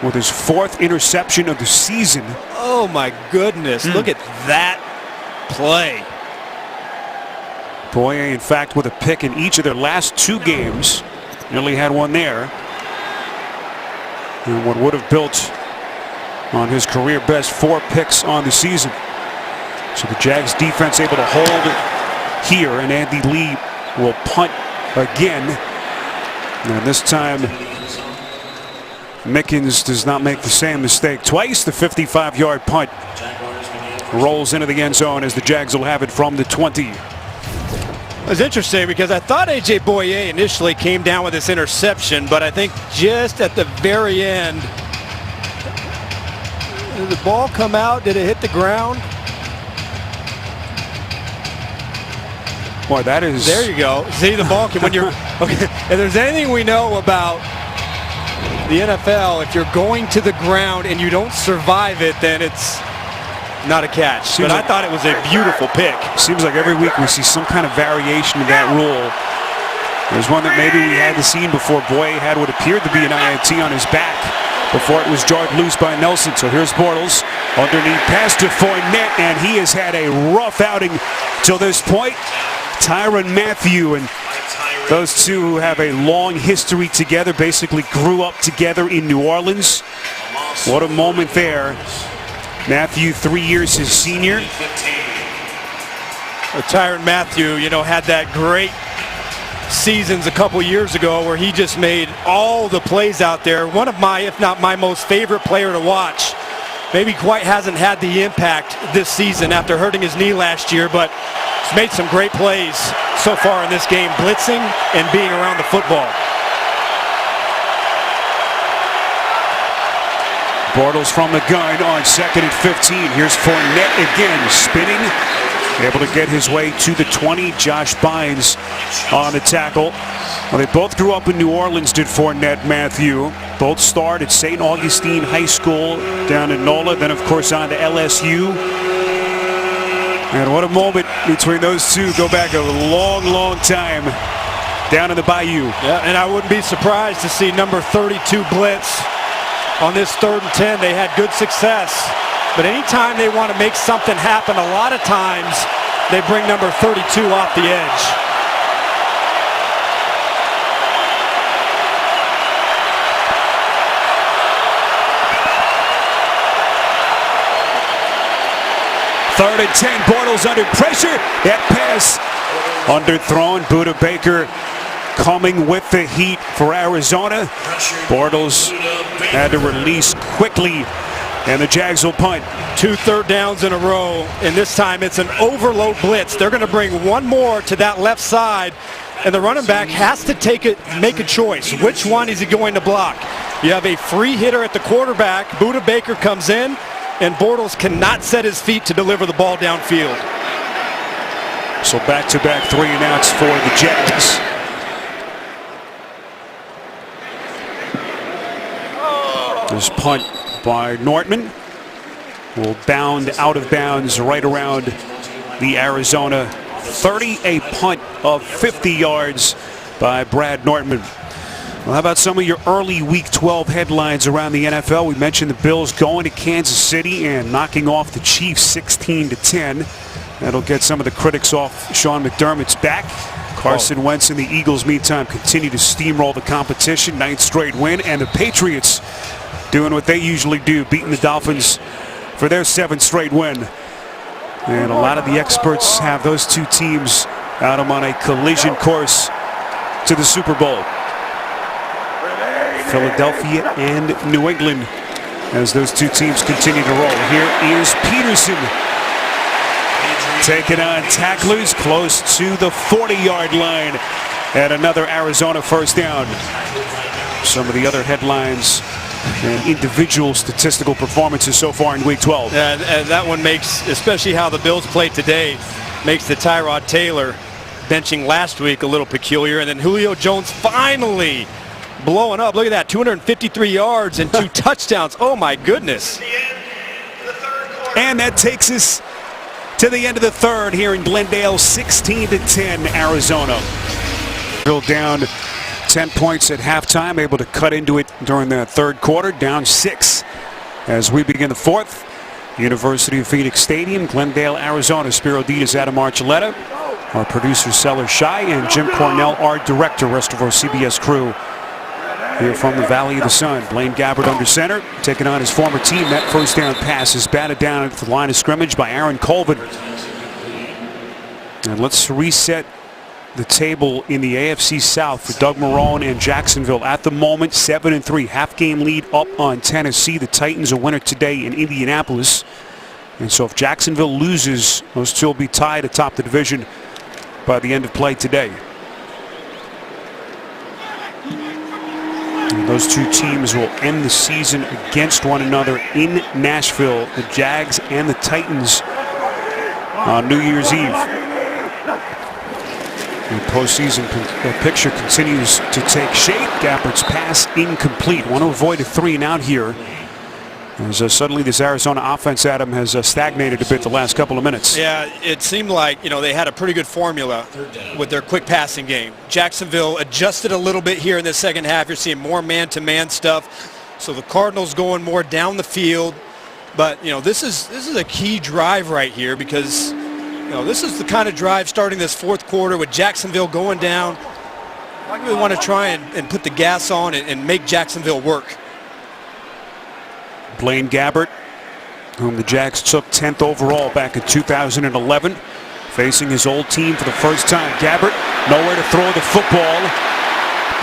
with his 4th interception of the season. Oh my goodness, look at that play. Boye, in fact, with a pick in each of their last 2 games. Nearly had one there. And what would have built on his career best 4 picks on the season. So the Jags defense able to hold here, and Andy Lee will punt again. And this time Mickens does not make the same mistake twice. The 55-yard punt rolls into the end zone as the Jags will have it from the 20. It was interesting because I thought A.J. Boye initially came down with this interception, but I think just at the very end, did the ball come out? Did it hit the ground? Boy, that is... There you go. See, the ball can, when you're... Okay, if there's anything we know about the NFL, if you're going to the ground and you don't survive it, then it's not a catch. But I thought it was a beautiful pick. Seems like every week we see some kind of variation of that rule. There's one that maybe we hadn't seen before. Boye had what appeared to be an INT on his back before it was jarred loose by Nelson. So here's Bortles underneath pass to Fournette, and he has had a rough outing till this point. Tyrann Mathieu, and those two who have a long history together, basically grew up together in New Orleans. What a moment there. Mathieu, 3 years his senior. Tyrann Mathieu, you know, had that great seasons a couple years ago where he just made all the plays out there. One of my, if not my most favorite player to watch. Maybe quite hasn't had the impact this season after hurting his knee last year, but he's made some great plays so far in this game, blitzing and being around the football. Bortles from the gun on 2nd and 15. Here's Fournette again, spinning, able to get his way to the 20. Josh Bynes on the tackle. Well, they both grew up in New Orleans, did Fournette, Matthew. Both starred at St. Augustine High School down in NOLA, then of course on to LSU. And what a moment between those two. Go back a long, long time down in the Bayou. Yeah, and I wouldn't be surprised to see number 32 blitz on this 3rd and 10. They had good success, but anytime they want to make something happen, a lot of times they bring number 32 off the edge. Third and 10, Bortles under pressure. That pass underthrown. Buda Baker coming with the heat for Arizona. Bortles had to release quickly, and the Jags will punt. 2 third downs in a row, and this time it's an overload blitz. They're going to bring one more to that left side, and the running back has to make a choice. Which one is he going to block? You have a free hitter at the quarterback. Buda Baker comes in, and Bortles cannot set his feet to deliver the ball downfield. So back-to-back 3 and outs for the Jags. This punt by Nortman will bound out of bounds right around the Arizona 30. A punt of 50 yards by Brad Nortman. Well, how about some of your early Week 12 headlines around the NFL? We mentioned the Bills going to Kansas City and knocking off the Chiefs 16-10. That'll get some of the critics off Sean McDermott's back. Carson Wentz and the Eagles, meantime, continue to steamroll the competition. 9th straight win. And the Patriots doing what they usually do, beating the Dolphins for their 7th straight win. And a lot of the experts have those two teams out on a collision course to the Super Bowl. Philadelphia and New England as those two teams continue to roll. Here is Peterson taking on tacklers close to the 40-yard line, and another Arizona first down. Some of the other headlines and individual statistical performances so far in Week 12. And that one makes, especially how the Bills played today, makes the Tyrod Taylor benching last week a little peculiar. And then Julio Jones finally blowing up. Look at that, 253 yards and 2 touchdowns. Oh my goodness. And that takes us to the end of the third here in Glendale, 16-10 Arizona. Bill down 10 points at halftime, able to cut into it during the third quarter, down 6 as we begin the fourth. University of Phoenix Stadium, Glendale, Arizona. Spiro Diaz, Adam Archuleta, our producer Seller Shai, and Jim Cornell, our director. Rest of our CBS crew here from the Valley of the Sun. Blaine Gabbert under center, taking on his former team. That first down pass is batted down at the line of scrimmage by Aaron Colvin. And let's reset the table in the AFC South for Doug Marrone and Jacksonville. At the moment, 7-3, half-game lead up on Tennessee. The Titans a winner today in Indianapolis. And so if Jacksonville loses, those two will be tied atop the division by the end of play today. And those two teams will end the season against one another in Nashville, the Jags and the Titans, on New Year's Eve. The postseason picture continues to take shape. Gabbert's pass incomplete. Want to avoid a 3 and out here, as suddenly this Arizona offense, Adam, has stagnated a bit the last couple of minutes. Yeah, it seemed like, they had a pretty good formula with their quick passing game. Jacksonville adjusted a little bit here in the second half. You're seeing more man-to-man stuff. So the Cardinals going more down the field. But, this is a key drive right here, because this is the kind of drive starting this fourth quarter with Jacksonville going down. I really want to try and put the gas on and make Jacksonville work. Blaine Gabbert, whom the Jags took 10th overall back in 2011. facing his old team for the first time. Gabbert nowhere to throw the football.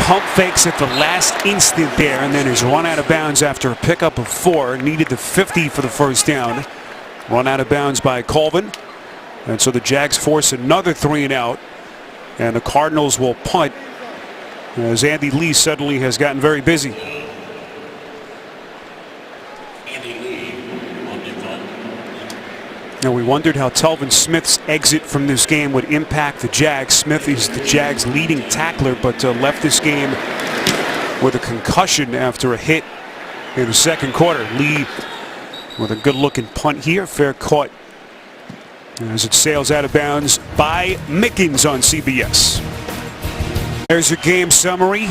Pump fakes at the last instant there, and then is run out of bounds after a pickup of 4. Needed the 50 for the first down. Run out of bounds by Colvin. And so the Jags force another 3 and out. And the Cardinals will punt as Andy Lee suddenly has gotten very busy. Andy Lee on the punt. Now we wondered how Telvin Smith's exit from this game would impact the Jags. Smith is the Jags' leading tackler, but left this game with a concussion after a hit in the second quarter. Lee with a good-looking punt here. Fair caught as it sails out of bounds by Mickens on CBS. There's your game summary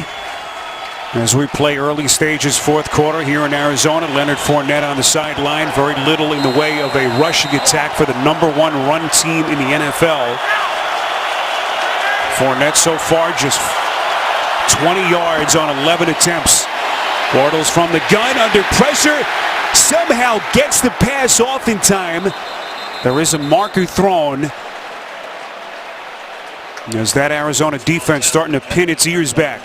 as we play early stages fourth quarter here in Arizona. Leonard Fournette on the sideline. Very little in the way of a rushing attack for the #1 run team in the NFL. Fournette so far just 20 yards on 11 attempts. Bortles from the gun under pressure. Somehow gets the pass off in time. There is a marker thrown as that Arizona defense starting to pin its ears back.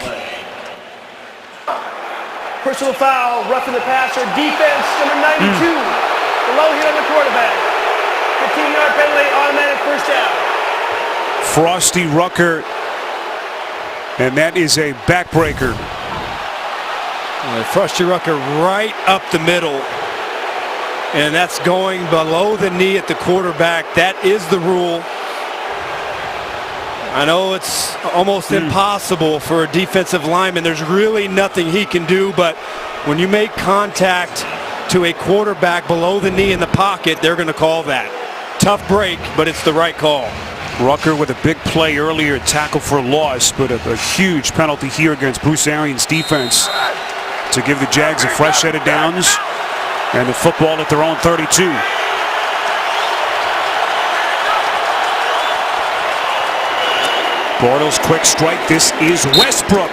Personal foul, roughing the passer, defense, number 92. The low hit on the quarterback. 15-yard penalty, automatic first down. Frosty Rucker, and that is a backbreaker. Frosty Rucker right up the middle. And that's going below the knee at the quarterback. That is the rule. I know it's almost impossible for a defensive lineman. There's really nothing he can do, but when you make contact to a quarterback below the knee in the pocket, they're going to call that. Tough break, but it's the right call. Rucker with a big play earlier, tackle for loss, but a huge penalty here against Bruce Arians' defense to give the Jags a fresh set of downs and the football at their own 32. Bortles quick strike. This is Westbrook.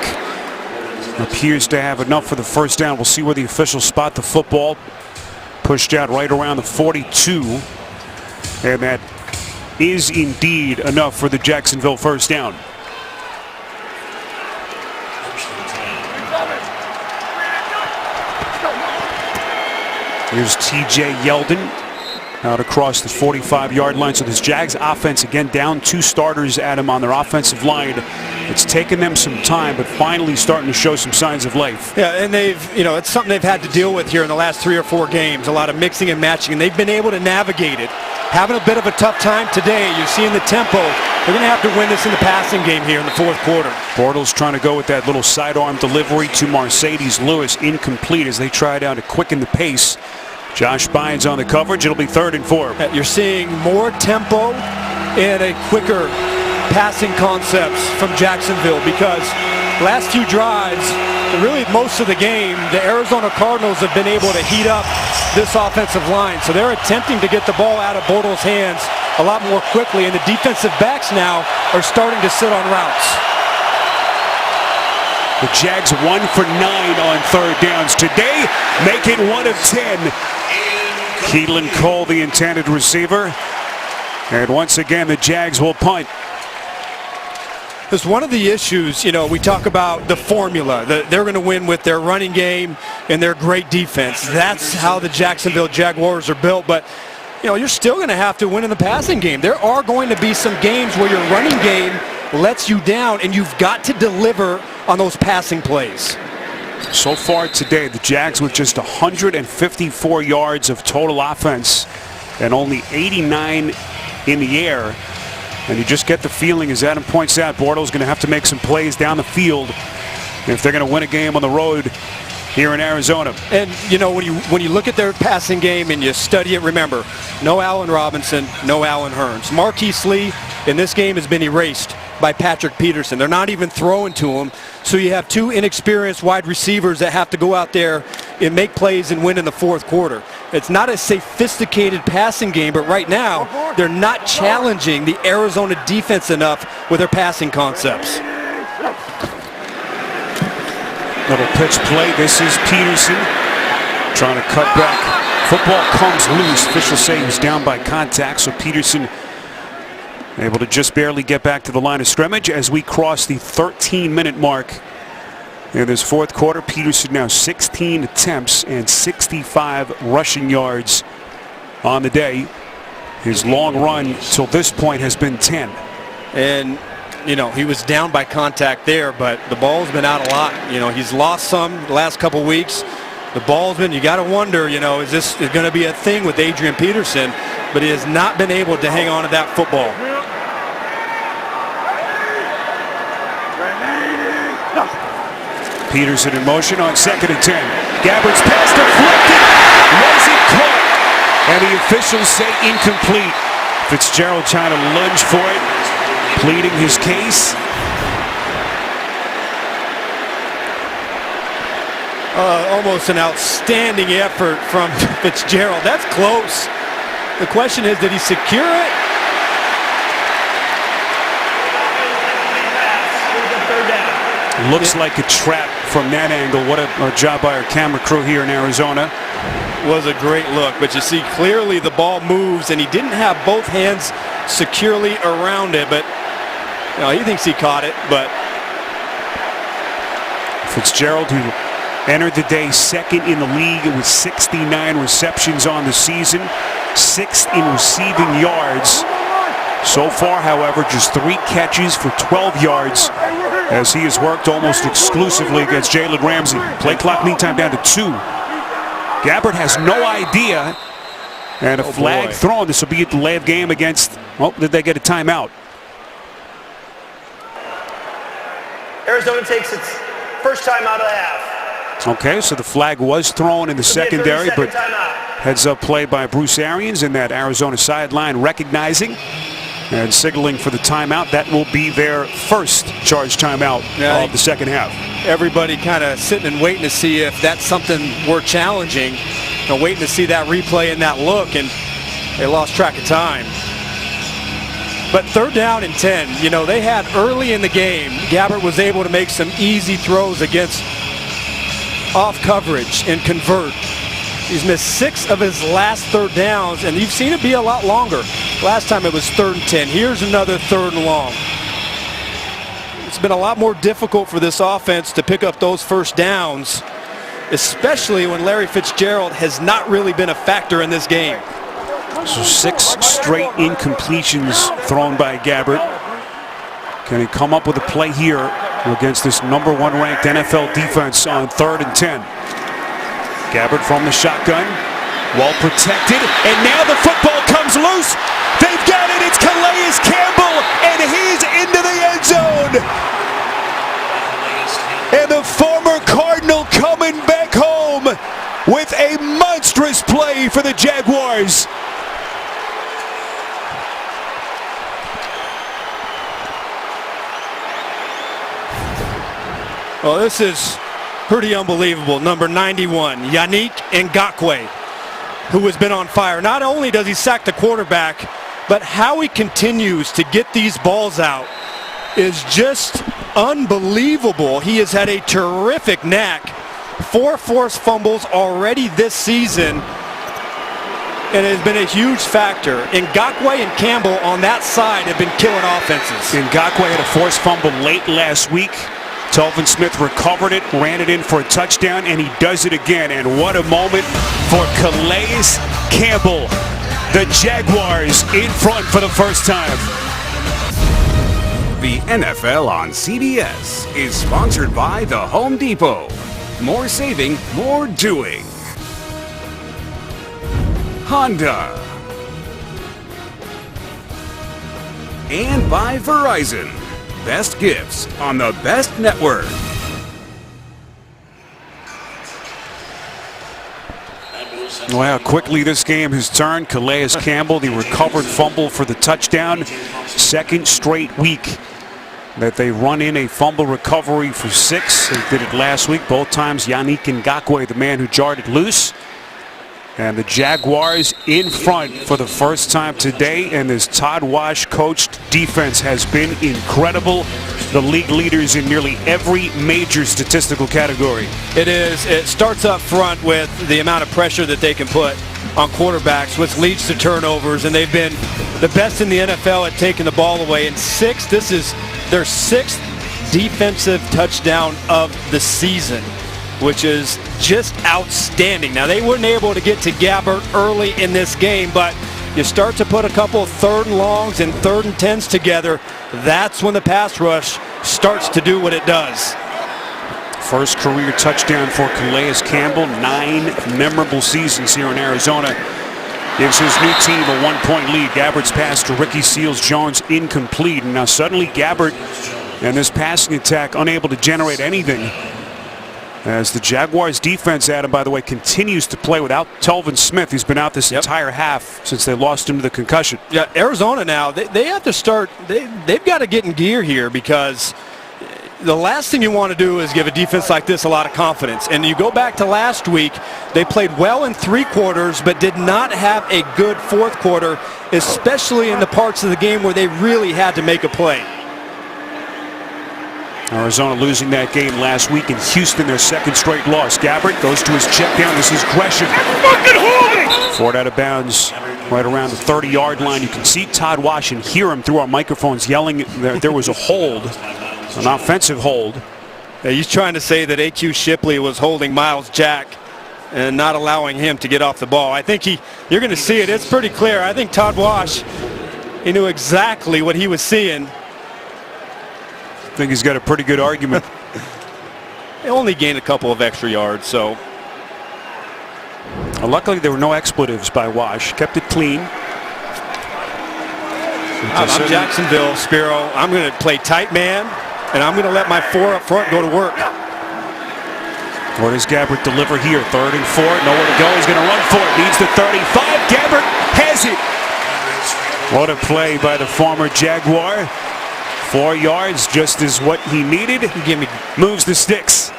Appears to have enough for the first down. We'll see where the officials spot the football. Pushed out right around the 42. And that is indeed enough for the Jacksonville first down. Here's TJ Yeldon out across the 45-yard line. So this Jags offense again down 2 starters, Adam, on their offensive line. It's taken them some time, but finally starting to show some signs of life. Yeah, and it's something they've had to deal with here in the last 3 or 4 games. A lot of mixing and matching, and they've been able to navigate it. Having a bit of a tough time today. You're seeing the tempo. They're going to have to win this in the passing game here in the fourth quarter. Bortles trying to go with that little sidearm delivery to Mercedes Lewis, incomplete as they try down to quicken the pace. Josh Bynes on the coverage. It'll be 3rd and 4. You're seeing more tempo and a quicker passing concepts from Jacksonville because last few drives, really most of the game, the Arizona Cardinals have been able to heat up this offensive line. So they're attempting to get the ball out of Bortles' hands a lot more quickly, and the defensive backs now are starting to sit on routes. The Jags 1 for 9 on 3rd downs today, make it 1 of 10. Keelan Cole, the intended receiver. And once again, the Jags will punt. Because one of the issues, we talk about the formula. They're going to win with their running game and their great defense. That's how the Jacksonville Jaguars are built. But, you're still going to have to win in the passing game. There are going to be some games where your running game lets you down, and you've got to deliver on those passing plays. So far today, the Jags with just 154 yards of total offense and only 89 in the air. And you just get the feeling, as Adam points out, Bortles going to have to make some plays down the field if they're going to win a game on the road here in Arizona. And, when you look at their passing game and you study it, remember, no Allen Robinson, no Allen Hurns. Marquise Lee in this game has been erased by Patrick Peterson. They're not even throwing to him. So you have 2 inexperienced wide receivers that have to go out there and make plays and win in the fourth quarter. It's not a sophisticated passing game, but right now they're not challenging the Arizona defense enough with their passing concepts. Little pitch play. This is Peterson trying to cut back. Football comes loose. Officials say he was down by contact, so Peterson Able to just barely get back to the line of scrimmage as we cross the 13-minute mark in this fourth quarter. Peterson now 16 attempts and 65 rushing yards on the day. His long run till this point has been 10. And, you know, he was down by contact there, but the ball's been out a lot. You know, he's lost some the last couple weeks. The ball's been, you got to wonder, you know, is this going to be a thing with Adrian Peterson? But he has not been able to hang on to that football. Peterson in motion on 2nd and 10. Gabbard's pass deflected. Wasn't caught. And the officials say incomplete. Fitzgerald trying to lunge for it, pleading his case. Almost an outstanding effort from Fitzgerald. That's close. The question is, did he secure it? Looks like a trap from that angle. What a job by our camera crew here in Arizona. Was a great look, but you see clearly the ball moves, and he didn't have both hands securely around it, but you know, he thinks he caught it. But Fitzgerald, who entered the day 2nd in the league with 69 receptions on the season, 6th in receiving yards. So far, however, just 3 catches for 12 yards as he has worked almost exclusively against Jalen Ramsey. Play clock meantime down to 2. Gabbard has no idea, and a flag thrown. This will be a delay of game against, oh, did they get a timeout? Arizona takes its first timeout of the half. Okay, so the flag was thrown in the secondary, but heads up play by Bruce Arians in that Arizona sideline, recognizing and signaling for the timeout. That will be their first charged timeout of the second half. Everybody kind of sitting and waiting to see if that's something we're challenging, and waiting to see that replay and that look, and they lost track of time. But 3rd down and 10, you know, they had early in the game, Gabbard was able to make some easy throws against off coverage and convert. He's missed 6 of his last 3rd downs, and you've seen it be a lot longer. Last time it was 3rd and 10. Here's another 3rd and long. It's been a lot more difficult for this offense to pick up those first downs, especially when Larry Fitzgerald has not really been a factor in this game. So 6 straight incompletions thrown by Gabbard. Can he come up with a play here against this #1 ranked NFL defense on 3rd and 10? Gabbard from the shotgun, well protected, and now the football comes loose. They've got it. It's Calais Campbell, and he's into the end zone. And the former Cardinal coming back home with a monstrous play for the Jaguars. Well, this is pretty unbelievable. Number 91, Yannick Ngakoue, who has been on fire. Not only does he sack the quarterback, but how he continues to get these balls out is just unbelievable. He has had a terrific knack. 4 forced fumbles already this season, and it has been a huge factor. Ngakoue and Campbell on that side have been killing offenses. Ngakoue had a forced fumble late last week. Telvin Smith recovered it, ran it in for a touchdown, and he does it again. And what a moment for Calais Campbell. The Jaguars in front for the first time. The NFL on CBS is sponsored by The Home Depot. More saving, more doing. Honda. And by Verizon. Best gifts on the best network. Wow, how quickly this game has turned. Calais Campbell, the recovered fumble for the touchdown. 2nd straight week that they run in a fumble recovery for 6. They did it last week. Both times Yannick Ngakoue, the man who jarred it loose. And the Jaguars in front for the first time today, and this Todd Wash coached defense has been incredible. The league leaders in nearly every major statistical category. It is. It starts up front with the amount of pressure that they can put on quarterbacks, which leads to turnovers, and they've been the best in the NFL at taking the ball away. And this is their 6th defensive touchdown of the season, which is just outstanding. Now, they weren't able to get to Gabbert early in this game, but you start to put a couple of 3rd and longs and 3rd and 10s together, that's when the pass rush starts to do what it does. First career touchdown for Calais Campbell. 9 memorable seasons here in Arizona. Gives his new team a 1-point lead. Gabbert's pass to Ricky Seals-Jones incomplete. And now suddenly Gabbert and this passing attack unable to generate anything. As the Jaguars defense, Adam, by the way, continues to play without Telvin Smith. He's been out this entire half since they lost him to the concussion. Yeah, Arizona now, they have to start, they've got to get in gear here, because the last thing you want to do is give a defense like this a lot of confidence. And you go back to last week, they played well in 3 quarters, but did not have a good 4th quarter, especially in the parts of the game where they really had to make a play. Arizona losing that game last week in Houston, their 2nd straight loss. Gabbert goes to his check down. This is Gresham. Ford out of bounds right around the 30-yard line. You can see Todd Wash and hear him through our microphones yelling there was a hold, an offensive hold. Yeah, he's trying to say that A.Q. Shipley was holding Miles Jack and not allowing him to get off the ball. I think you're going to see it. It's pretty clear. I think Todd Wash, he knew exactly what he was seeing. I think he's got a pretty good argument. They only gained a couple of extra yards, so. Luckily, there were no expletives by Wash. Kept it clean. I'm Jacksonville, Spiro. I'm going to play tight man, and I'm going to let my 4 up front go to work. Where does Gabbert deliver here? 3rd and 4. Nowhere to go. He's going to run for it. Needs the 35. Gabbert has it. What a play by the former Jaguar. 4 yards, just as what he needed. Moves the sticks.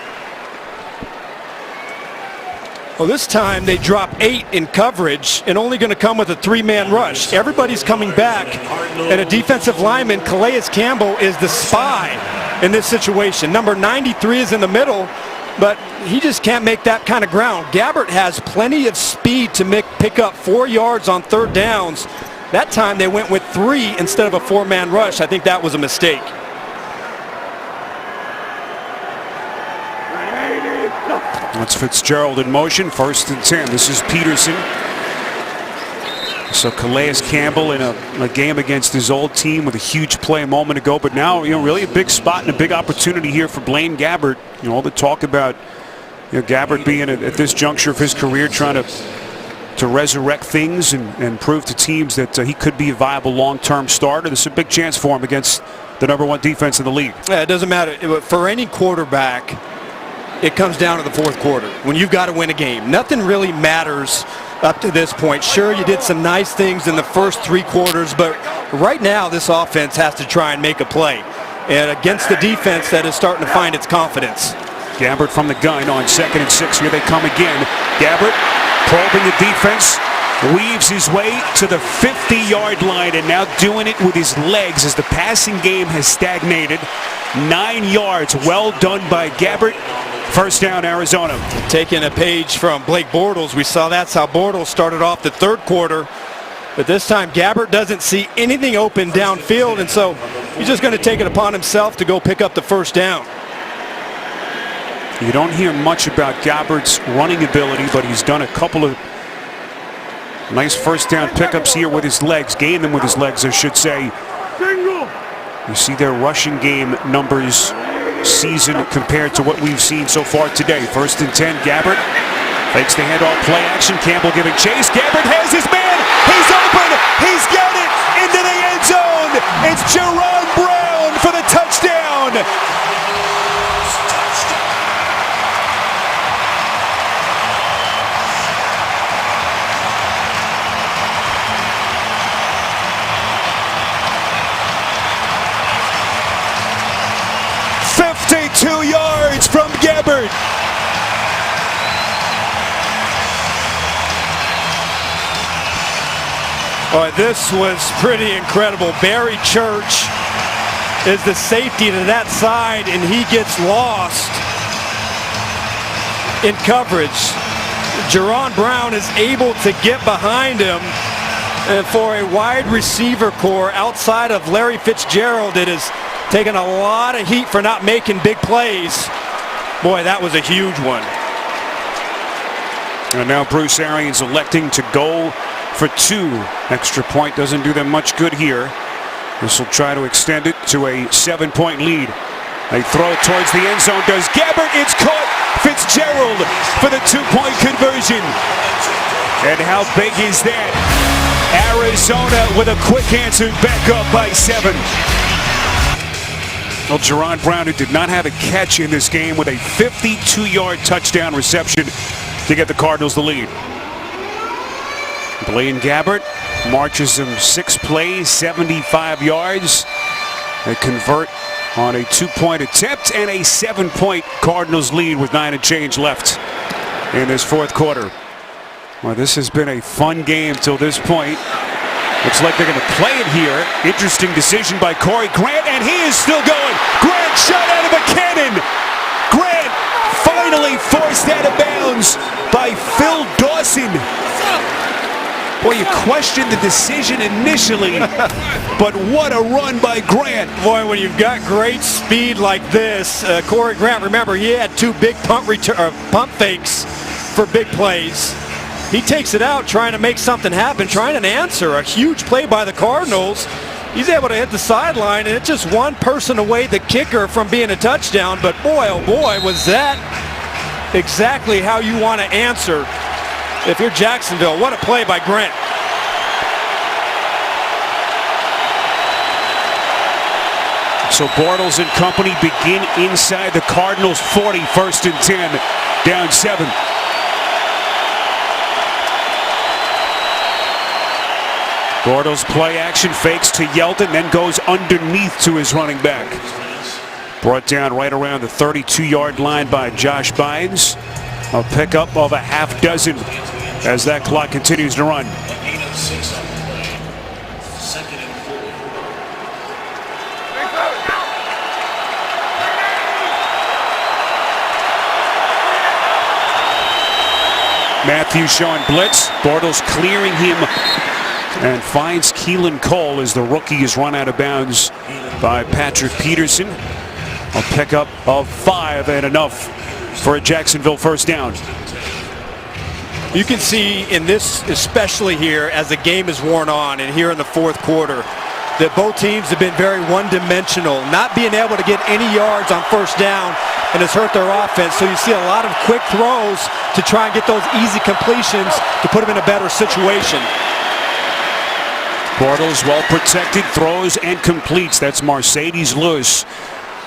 Well, this time they drop 8 in coverage and only going to come with a 3-man rush. Everybody's coming back, and a defensive lineman, Calais Campbell, is the spy in this situation. Number 93 is in the middle, but he just can't make that kind of ground. Gabbert has plenty of speed to pick up 4 yards on 3rd downs. That time they went with 3 instead of a 4-man rush. I think that was a mistake. That's Fitzgerald in motion. 1st and 10. This is Peterson. So Calais Campbell in a game against his old team with a huge play a moment ago, but now really a big spot and a big opportunity here for Blaine Gabbert. All the talk about Gabbert being at this juncture of his career trying to resurrect things and prove to teams that he could be a viable long-term starter. This is a big chance for him against the #1 defense in the league. Yeah, it doesn't matter. For any quarterback, it comes down to the 4th quarter when you've got to win a game. Nothing really matters up to this point. Sure, you did some nice things in the first 3 quarters, but right now this offense has to try and make a play. And against the defense that is starting to find its confidence. Gabbert from the gun on 2nd and 6. Here they come again. Gabbert probing the defense, weaves his way to the 50-yard line, and now doing it with his legs as the passing game has stagnated. 9 yards. Well done by Gabbert. 1st down, Arizona. Taking a page from Blake Bortles. We saw that's how Bortles started off the 3rd quarter. But this time Gabbert doesn't see anything open downfield, and so he's just going to take it upon himself to go pick up the 1st down. You don't hear much about Gabbert's running ability, but he's done a couple of nice 1st down pickups here with his legs. Gained them with his legs, I should say. You see their rushing game numbers season compared to what we've seen so far today. 1st and 10, Gabbert fakes the handoff, play action. Campbell giving chase. Gabbert has his man. He's open. He's got it into the end zone. It's Jerron Brown for the touchdown. From Gabbert. This was pretty incredible. Barry Church is the safety to that side, and he gets lost in coverage. Jerron Brown is able to get behind him. And for a wide receiver core outside of Larry Fitzgerald, it has taken a lot of heat for not making big plays. Boy, that was a huge one. And now Bruce Arians electing to go for 2. Extra point doesn't do them much good here. This will try to extend it to a 7-point lead. They throw it towards the end zone. Does Gabbert? It's caught. Fitzgerald for the 2-point conversion. And how big is that? Arizona with a quick answer, back up by 7. Well, Jerron Brown, who did not have a catch in this game, with a 52-yard touchdown reception to get the Cardinals the lead. Blaine Gabbert marches them 6 plays, 75 yards. They convert on a 2-point attempt and a 7-point Cardinals lead with 9 and change left in this fourth quarter. Well, this has been a fun game till this point. Looks like they're going to play it here. Interesting decision by Corey Grant, and he is still going. Grant shot out of a cannon. Grant finally forced out of bounds by Phil Dawson. Boy, you questioned the decision initially, but what a run by Grant. Boy, when you've got great speed like this, Corey Grant, remember, he had 2 big pump fakes for big plays. He takes it out trying to make something happen, trying to answer a huge play by the Cardinals. He's able to hit the sideline, and it's just one person away, the kicker, from being a touchdown. But boy, oh boy, was that exactly how you want to answer if you're Jacksonville. What a play by Grant. So Bortles and company begin inside the Cardinals 40, 1st and 10, down 7. Bortles play action, fakes to Yeldon, then goes underneath to his running back. Brought down right around the 32-yard line by Josh Bynes. A pickup of a half dozen as that clock continues to run. Matthews showing blitz. Bortles clearing him and finds Keelan Cole as the rookie is run out of bounds by Patrick Peterson. A pickup of 5 and enough for a Jacksonville first down. You can see in this, especially here, as the game is worn on and here in the fourth quarter, that both teams have been very one-dimensional, not being able to get any yards on first down, and has hurt their offense. So you see a lot of quick throws to try and get those easy completions to put them in a better situation. Bortles well protected, throws and completes. That's Mercedes Lewis,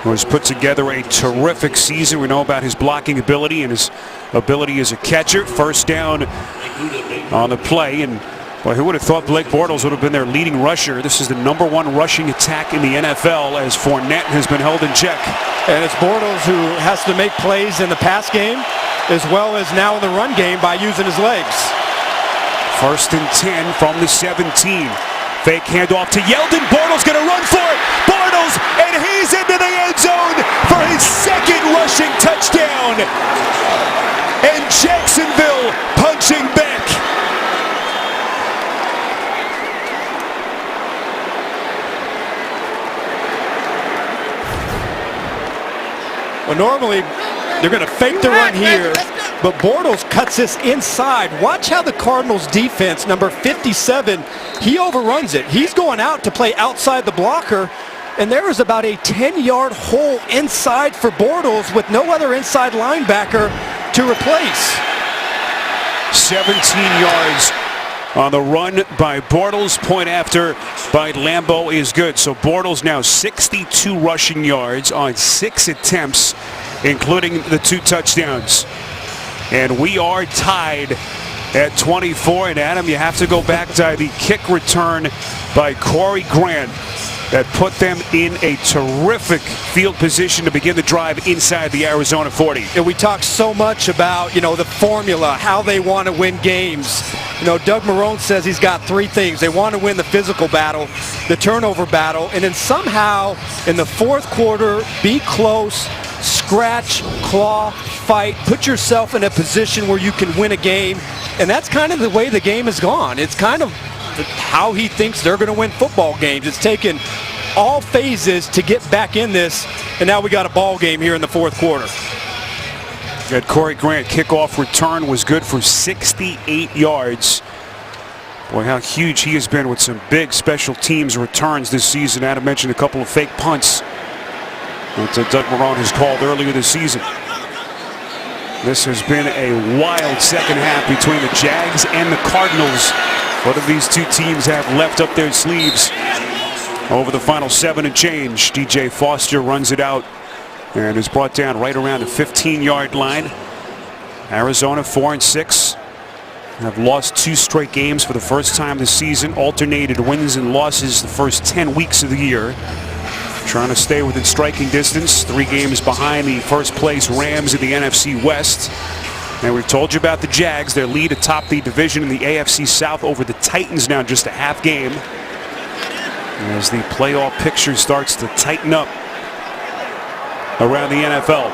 who has put together a terrific season. We know about his blocking ability and his ability as a catcher. First down on the play, and boy, who would have thought Blake Bortles would have been their leading rusher? This is the #1 rushing attack in the NFL as Fournette has been held in check. And it's Bortles who has to make plays in the pass game as well as now in the run game by using his legs. 1st and 10 from the 17. Fake handoff to Yeldon. Bortles going to run for it. Bortles, and he's into the end zone for his 2nd rushing touchdown. And Jacksonville punching back. Well, normally they're going to fake the run here, but Bortles cuts this inside. Watch how the Cardinals defense, number 57, he overruns it. He's going out to play outside the blocker, and there is about a 10-yard hole inside for Bortles with no other inside linebacker to replace. 17 yards on the run by Bortles. Point after by Lambeau is good. So Bortles now 62 rushing yards on 6 attempts, including the 2 touchdowns. And we are tied at 24. And Adam, you have to go back to the kick return by Corey Grant that put them in a terrific field position to begin the drive inside the Arizona 40. And we talk so much about, the formula, how they want to win games. Doug Marrone says he's got 3 things. They want to win the physical battle, the turnover battle, and then somehow in the fourth quarter, be close, scratch, claw, fight, put yourself in a position where you can win a game. And that's kind of the way the game has gone. It's kind of how he thinks they're going to win football games. It's taken all phases to get back in this, and now we got a ball game here in the fourth quarter. That Corey Grant kickoff return was good for 68 yards. Boy, how huge he has been with some big special teams returns this season. Adam mentioned a couple of fake punts that Doug Marrone has called earlier this season. This has been a wild second half between the Jags and the Cardinals. What do these two teams have left up their sleeves over the final 7 and change? DJ Foster runs it out and is brought down right around the 15-yard line. Arizona 4-6. Have lost 2 straight games for the first time this season. Alternated wins and losses the first 10 weeks of the year. Trying to stay within striking distance. 3 games behind the first place Rams in the NFC West. And we've told you about the Jags. Their lead atop the division in the AFC South over the Titans now just a half game. As the playoff picture starts to tighten up around the NFL.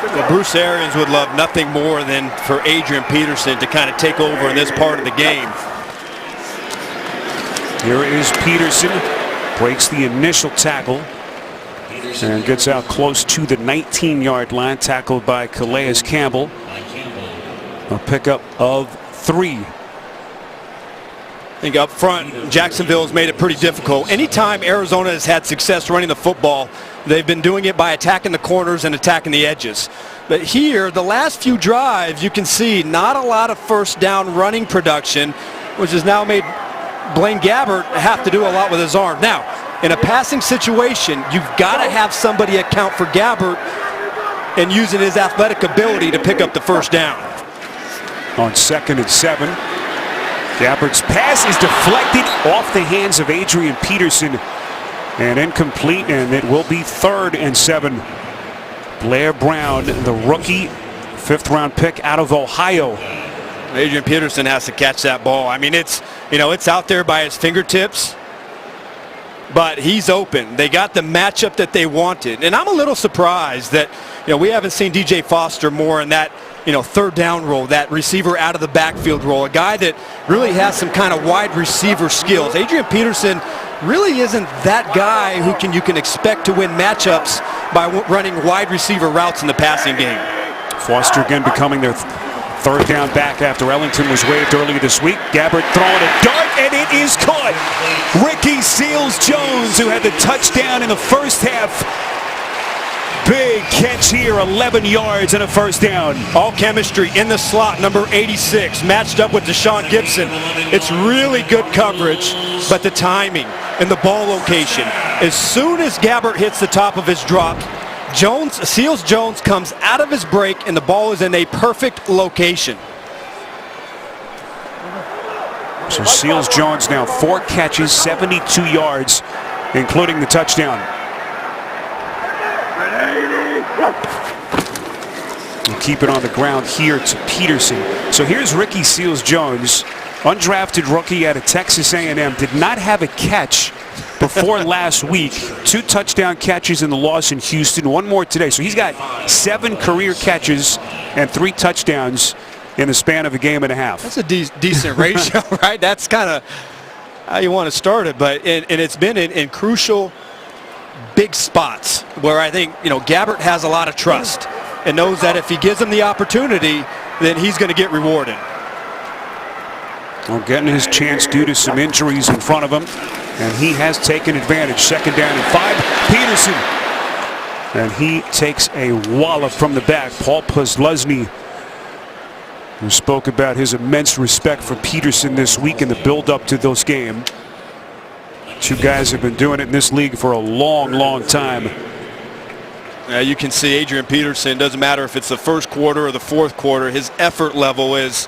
Well, Bruce Arians would love nothing more than for Adrian Peterson to kind of take over in this part of the game. Here is Peterson. Breaks the initial tackle and gets out close to the 19-yard line, tackled by Calais Campbell. A pickup of 3. I think up front, Jacksonville has made it pretty difficult. Anytime Arizona has had success running the football, they've been doing it by attacking the corners and attacking the edges. But here, the last few drives, you can see not a lot of first down running production, which has now made Blaine Gabbert have to do a lot with his arm. Now, in a passing situation, you've got to have somebody account for Gabbert and using his athletic ability to pick up the first down. On 2nd and 7, Gabbert's pass is deflected off the hands of Adrian Peterson and incomplete, and it will be 3rd and 7. Blair Brown, the rookie, 5th-round pick out of Ohio. Adrian Peterson has to catch that ball. I mean, it's out there by his fingertips, but he's open. They got the matchup that they wanted, and I'm a little surprised that we haven't seen DJ Foster more in that 3rd down role, that receiver out of the backfield role, a guy that really has some kind of wide receiver skills. Adrian Peterson really isn't that guy you can expect to win matchups by running wide receiver routes in the passing game. Foster again becoming their 3rd down back after Ellington was waived earlier this week. Gabbert throwing a dart, and it is caught. Ricky Seals-Jones, who had the touchdown in the first half. Big catch here, 11 yards and a first down. All chemistry in the slot, number 86, matched up with Deshaun Gibson. It's really good coverage, but the timing and the ball location. As soon as Gabbert hits the top of his drop, Seals-Jones comes out of his break, and the ball is in a perfect location. So Seals-Jones now 4 catches, 72 yards, including the touchdown. We'll keep it on the ground here to Peterson. So here's Ricky Seals-Jones, undrafted rookie out of Texas A&M, did not have a catch before last week. 2 touchdown catches in the loss in Houston, 1 more today. So he's got 7 career catches and 3 touchdowns in the span of a game and a half. That's a decent ratio, right? That's kind of how you want to start it. But and it's been in crucial big spots where I think Gabbert has a lot of trust and knows that if he gives him the opportunity, then he's going to get rewarded. Well, getting his chance due to some injuries in front of him, and he has taken advantage. 2nd down and 5. Peterson, and he takes a wallop from the back. Paul Posluszny, who spoke about his immense respect for Peterson this week in the build-up to this game. 2 guys have been doing it in this league for a long, long time. You can see Adrian Peterson, doesn't matter if it's the first quarter or the fourth quarter, his effort level is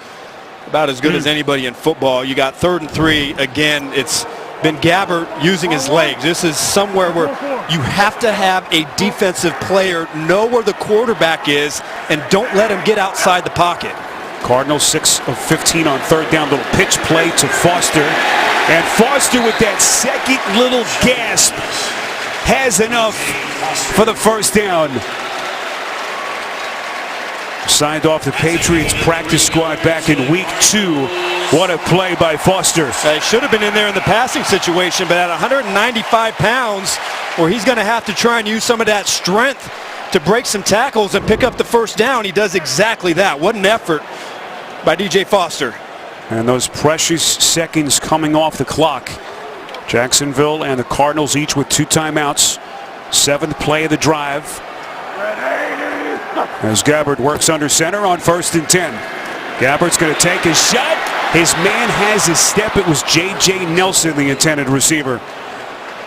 about as good as anybody in football. You got 3rd and 3. Again, it's been Gabbert using his legs. This is somewhere where you have to have a defensive player know where the quarterback is and don't let him get outside the pocket. Cardinals 6 of 15 on 3rd down. Little pitch play to Foster. And Foster with that second little gasp has enough for the first down. Signed off the Patriots practice squad back in week 2. What a play by Foster. He should have been in there in the passing situation, but at 195 pounds, where he's going to have to try and use some of that strength to break some tackles and pick up the first down, he does exactly that. What an effort by DJ Foster. And those precious seconds coming off the clock. Jacksonville and the Cardinals each with 2 timeouts. 7th play of the drive. As Gabbert works under center on 1st and 10. Gabbert's going to take his shot. His man has his step. It was J.J. Nelson, the intended receiver.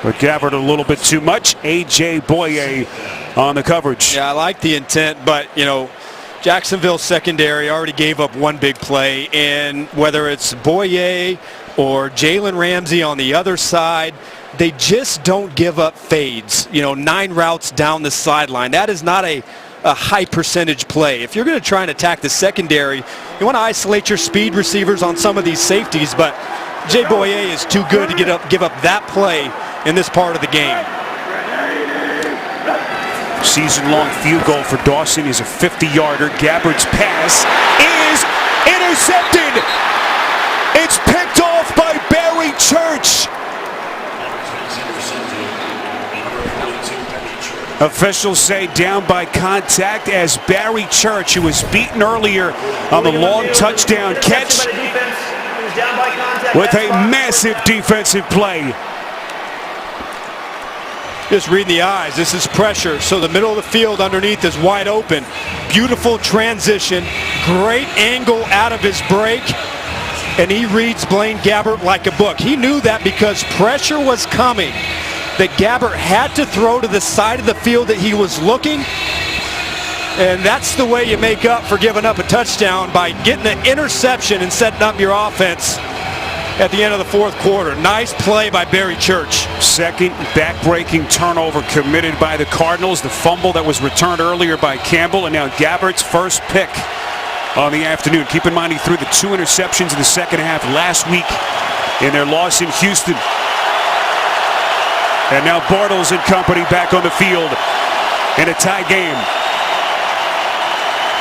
But Gabbert a little bit too much. A.J. Boye on the coverage. Yeah, I like the intent, but, you know, Jacksonville's secondary already gave up one big play, and whether it's Boye or Jalen Ramsey on the other side, they just don't give up fades. You know, 9 routes down the sideline. That is not a high percentage play. If you're going to try and attack the secondary, you want to isolate your speed receivers on some of these safeties, but Jay Boye is too good to give up that play in this part of the game. Season-long field goal for Dawson is a 50-yarder. Gabbert's pass is intercepted. It's picked off by Barry Church. Officials say down by contact as Barry Church, who was beaten earlier on the long touchdown catch, with a massive defensive play. Just reading the eyes, this is pressure, so the middle of the field underneath is wide open. Beautiful transition, great angle out of his break, and he reads Blaine Gabbert like a book. He knew that because pressure was coming, that Gabbert had to throw to the side of the field that he was looking, and that's the way you make up for giving up a touchdown, by getting an interception and setting up your offense at the end of the 4th quarter. Nice play by Barry Church. Second back-breaking turnover committed by the Cardinals. The fumble that was returned earlier by Campbell, and now Gabbert's first pick on the afternoon. Keep in mind he threw the 2 interceptions in the second half last week in their loss in Houston. And now Bortles and company back on the field in a tie game.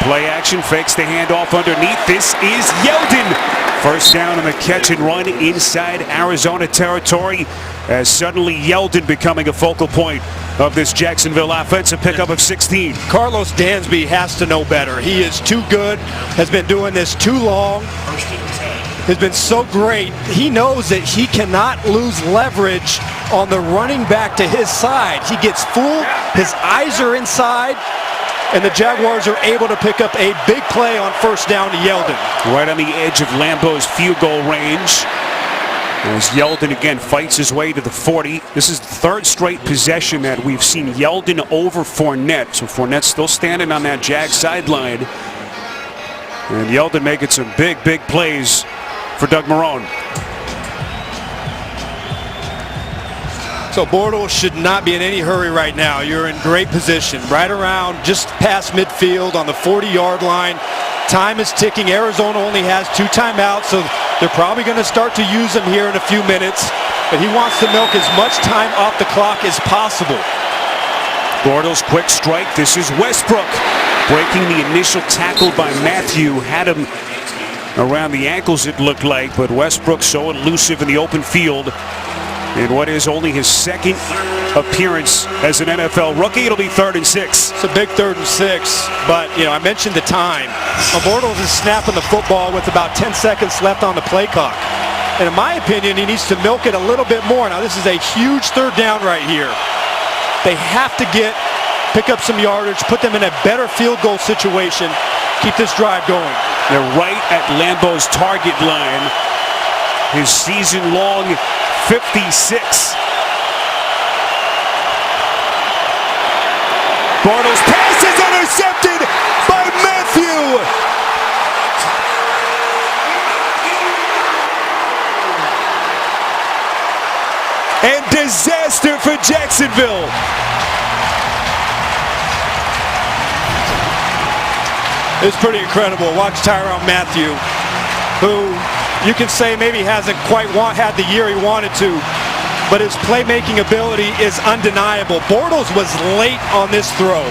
Play action, fakes the handoff underneath. This is Yeldon. First down on the catch and run inside Arizona territory, as suddenly Yeldon becoming a focal point of this Jacksonville offense. A pickup of 16. Carlos Dansby has to know better. He is too good, has been doing this too long, has been so great. He knows that he cannot lose leverage on the running back to his side. He gets fooled, his eyes are inside, and the Jaguars are able to pick up a big play on first down to Yeldon. Right on the edge of Lambeau's field goal range. As Yeldon again fights his way to the 40. This is the 3rd straight possession that we've seen Yeldon over Fournette. So Fournette's still standing on that Jags sideline. And Yeldon making some big plays for Doug Marrone. So Bortles should not be in any hurry right now. You're in great position. Right around just past midfield on the 40-yard line. Time is ticking. Arizona only has 2 timeouts, so they're probably going to start to use them here in a few minutes. But he wants to milk as much time off the clock as possible. Bortles quick strike. This is Westbrook breaking the initial tackle by Matthew. Had him around the ankles, it looked like, but Westbrook so elusive in the open field. In what is only his 2nd appearance as an NFL rookie. It'll be 3rd and 6. It's a big 3rd and 6, but, you know, I mentioned the time. Bortles is snapping the football with about 10 seconds left on the play clock. And in my opinion, he needs to milk it a little bit more. Now, this is a huge 3rd down right here. They have to pick up some yardage, put them in a better field goal situation, keep this drive going. They're right at Lambeau's target line. His season-long 56. Bortles' pass is intercepted by Matthew. And disaster for Jacksonville. It's pretty incredible. Watch Tyrann Mathieu, who you can say maybe hasn't quite had the year he wanted to. but his playmaking ability is undeniable. Bortles was late on this throw.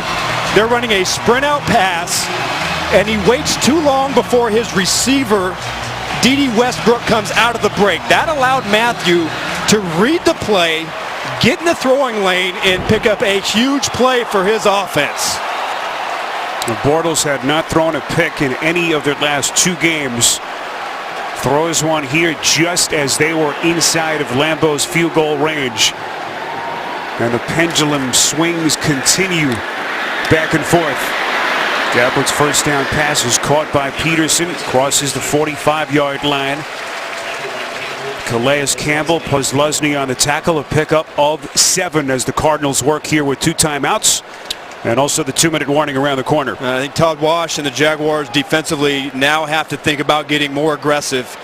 They're running a sprint out pass, and he waits too long before his receiver, D.D. Westbrook, comes out of the break. That allowed Matthew to read the play, get in the throwing lane, and pick up a huge play for his offense. The Bortles had not thrown a pick in any of their last 2 games. Throws one here just as they were inside of Lambeau's field goal range. And the pendulum swings continue back and forth. Gabbert's first down pass is caught by Peterson, crosses the 45-yard line. Calais Campbell plus Lusney on the tackle, a pickup of 7 as the Cardinals work here with 2 timeouts. And also the 2-minute warning around the corner. I think Todd Wash and the Jaguars defensively now have to think about getting more aggressive,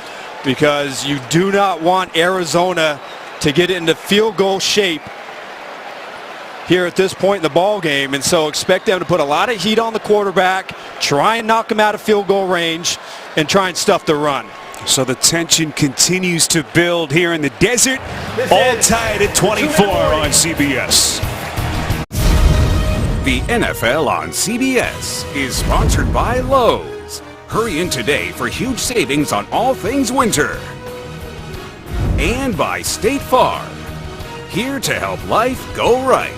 because you do not want Arizona to get into field goal shape here at this point in the ball game. And so expect them to put a lot of heat on the quarterback, try and knock him out of field goal range, and try and stuff the run. So the tension continues to build here in the desert. All tied at 24 on CBS. The NFL on CBS is sponsored by Lowe's. Hurry in today for huge savings on all things winter. And by State Farm, here to help life go right.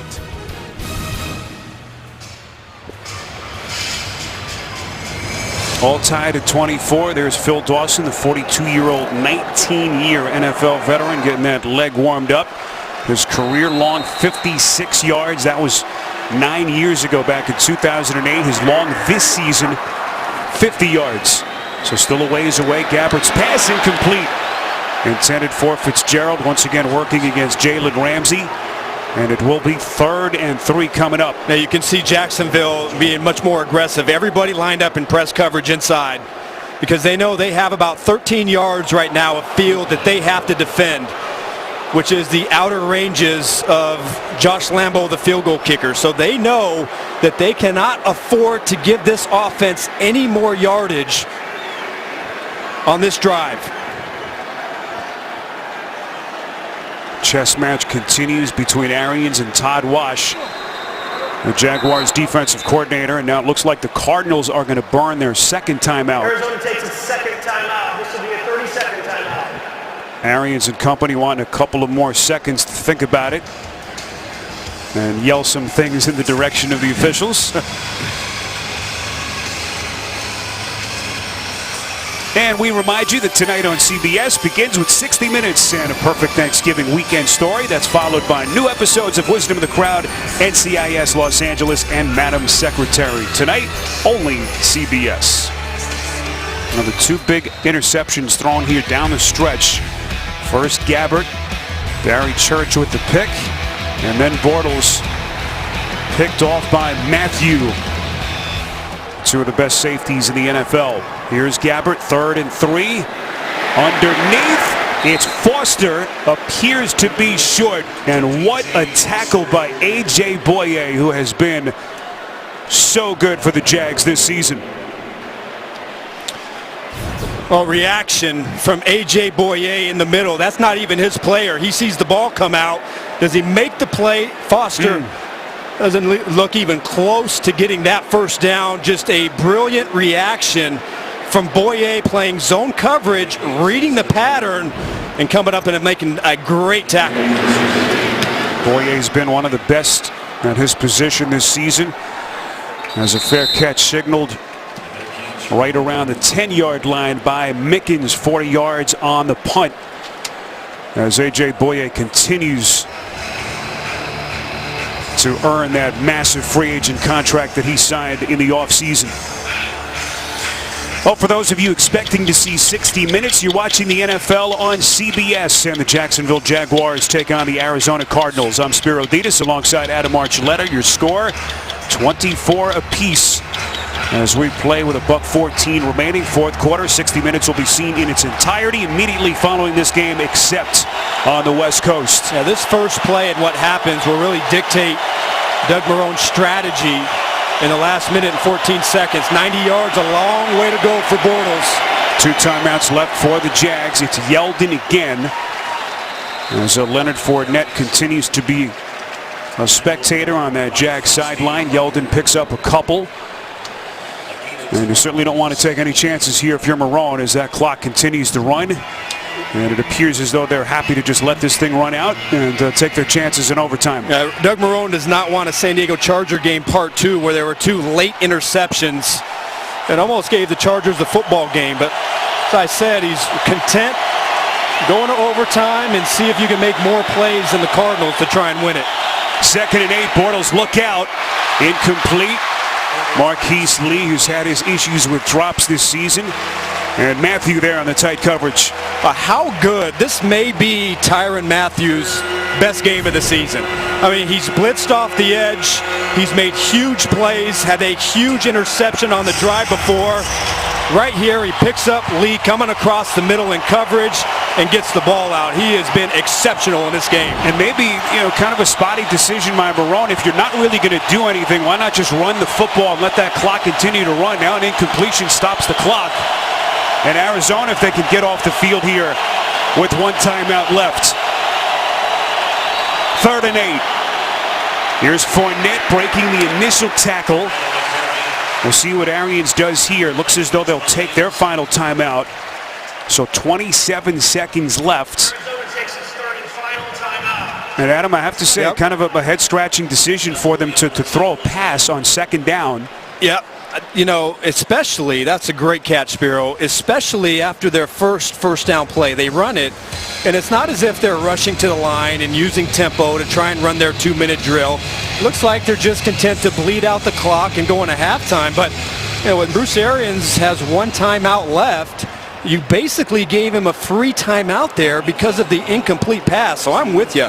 All tied at 24. There's Phil Dawson, the 42-year-old, 19-year NFL veteran, getting that leg warmed up. His career-long 56 yards. That was 9 years ago, back in 2008. His long this season, 50 yards. So still a ways away. Gabbert's pass incomplete. Intended for Fitzgerald, once again working against Jalen Ramsey. And it will be 3rd and 3 coming up. Now you can see Jacksonville being much more aggressive. Everybody lined up in press coverage inside, because they know they have about 13 yards right now of field that they have to defend, which is the outer ranges of Josh Lambeau, the field goal kicker. So they know that they cannot afford to give this offense any more yardage on this drive. Chess match continues between Arians and Todd Wash, the Jaguars defensive coordinator, and now it looks like the Cardinals are going to burn their 2nd timeout. Arizona takes a 2nd timeout. This will be a 30-second timeout. Arians and company want a couple of more seconds to think about it and yell some things in the direction of the officials. And we remind you that tonight on CBS begins with 60 Minutes and a perfect Thanksgiving weekend story that's followed by new episodes of Wisdom of the Crowd, NCIS Los Angeles, and Madam Secretary. Tonight, only CBS. Another 2 big interceptions thrown here down the stretch. First Gabbert, Barry Church with the pick, and then Bortles picked off by Matthew. 2 of the best safeties in the NFL. Here's Gabbert, 3rd and 3. Underneath, it's Foster, appears to be short. And what a tackle by A.J. Boye, who has been so good for the Jags this season. Well, reaction from A.J. Boye in the middle. That's not even his player. He sees the ball come out. Does he make the play? Foster doesn't look even close to getting that first down. Just a brilliant reaction from Boye, playing zone coverage, reading the pattern, and coming up and making a great tackle. Boye's been one of the best at his position this season. As a fair catch signaled right around the 10-yard line by Mickens, 40 yards on the punt, as A.J. Boye continues to earn that massive free agent contract that he signed in the offseason. Well, for those of you expecting to see 60 Minutes, you're watching the NFL on CBS, and the Jacksonville Jaguars take on the Arizona Cardinals. I'm Spiro Ditas alongside Adam Archuleta. Your score, 24 apiece as we play with $1:14 remaining. 4th quarter, 60 Minutes will be seen in its entirety immediately following this game, except on the West Coast. Yeah, this first play and what happens will really dictate Doug Marrone's strategy in the last minute and 14 seconds. 90 yards, a long way to go for Bortles. 2 timeouts left for the Jags. It's Yeldon again. As Leonard Fournette continues to be a spectator on that Jags sideline. Yeldon picks up a couple. And you certainly don't want to take any chances here if you're Marrone as that clock continues to run. And it appears as though they're happy to just let this thing run out and take their chances in overtime. Doug Marrone does not want a San Diego Charger game part 2 where there were 2 late interceptions. It almost gave the Chargers the football game. But as I said, he's content going to overtime and see if you can make more plays than the Cardinals to try and win it. 2nd and 8. Bortles look out. Incomplete. Marquise Lee, who's had his issues with drops this season. And Matthew there on the tight coverage. How good. This may be Tyrann Mathieu's best game of the season. I mean, he's blitzed off the edge. He's made huge plays, had a huge interception on the drive before. Right here, he picks up Lee coming across the middle in coverage and gets the ball out. He has been exceptional in this game. And maybe, kind of a spotty decision by Marrone. If you're not really going to do anything, why not just run the football and let that clock continue to run? Now an incompletion stops the clock. And Arizona, if they can get off the field here with 1 timeout left. 3rd and 8. Here's Fournette breaking the initial tackle. We'll see what Arians does here. Looks as though they'll take their final timeout. So 27 seconds left. And Adam, I have to say, kind of a head-scratching decision for them to throw a pass on 2nd down. Yep. Especially, that's a great catch, Spiro, especially after their first down play. They run it, and it's not as if they're rushing to the line and using tempo to try and run their 2-minute drill. Looks like they're just content to bleed out the clock and go into halftime. But when Bruce Arians has 1 timeout left, you basically gave him a free timeout there because of the incomplete pass. So I'm with you.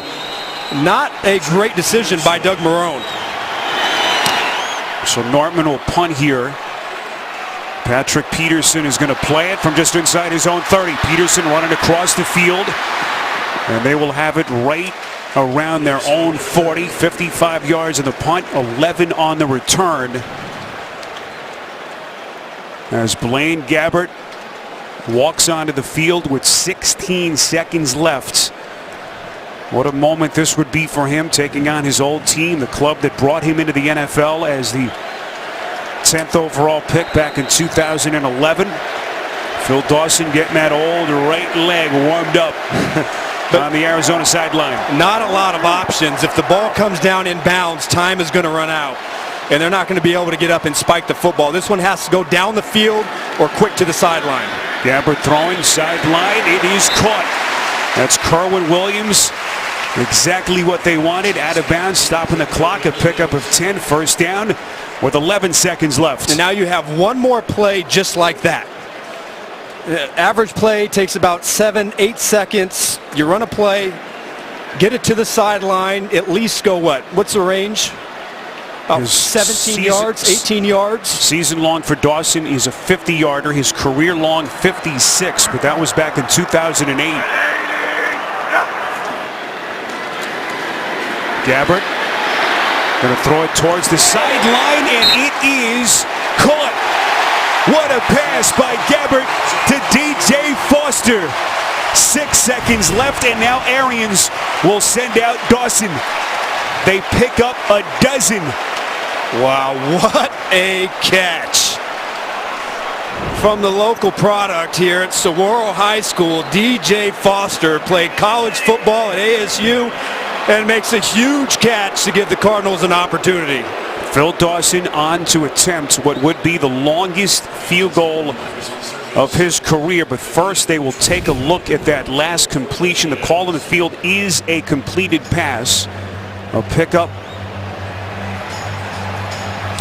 Not a great decision by Doug Marrone. So Nortman will punt here. Patrick Peterson is going to play it from just inside his own 30. Peterson running across the field. And they will have it right around their own 40. 55 yards in the punt, 11 on the return. As Blaine Gabbert walks onto the field with 16 seconds left. What a moment this would be for him, taking on his old team, the club that brought him into the NFL as the 10th overall pick back in 2011. Phil Dawson getting that old right leg warmed up on the Arizona sideline. Not a lot of options. If the ball comes down in bounds, time is going to run out. And they're not going to be able to get up and spike the football. This one has to go down the field or quick to the sideline. Gabbert throwing sideline. It is caught. That's Kerwin Williams. Exactly what they wanted. Out of bounds, stopping the clock. A pickup of 10, 1st down with 11 seconds left. And now you have one more play just like that. Average play takes about 7-8 seconds. You run a play, get it to the sideline, at least go what? What's the range? About 17 yards, 18 yards. Season long for Dawson is a 50-yarder. His career long 56, but that was back in 2008. Gabbert going to throw it towards the sideline, and it is caught. What a pass by Gabbert to DJ Foster. 6 seconds left, and now Arians will send out Dawson. They pick up a dozen. Wow, what a catch. From the local product here at Saguaro High School, DJ Foster played college football at ASU and makes a huge catch to give the Cardinals an opportunity. Phil Dawson on to attempt what would be the longest field goal of his career. But first, they will take a look at that last completion. The call on the field is a completed pass. A pickup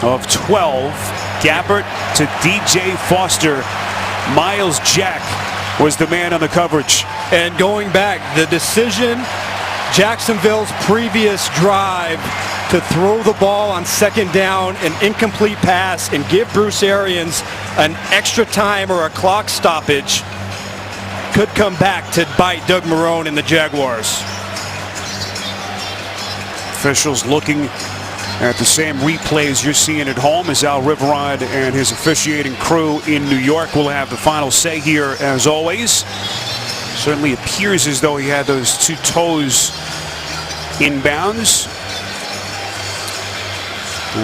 of 12. Gabbert to DJ Foster. Miles Jack was the man on the coverage. And going back, the decision, Jacksonville's previous drive to throw the ball on 2nd down, an incomplete pass, and give Bruce Arians an extra time or a clock stoppage, could come back to bite Doug Marrone and the Jaguars. Officials looking at the same replays you're seeing at home as Al Riverod and his officiating crew in New York will have the final say here as always. Certainly appears as though he had those two toes inbounds.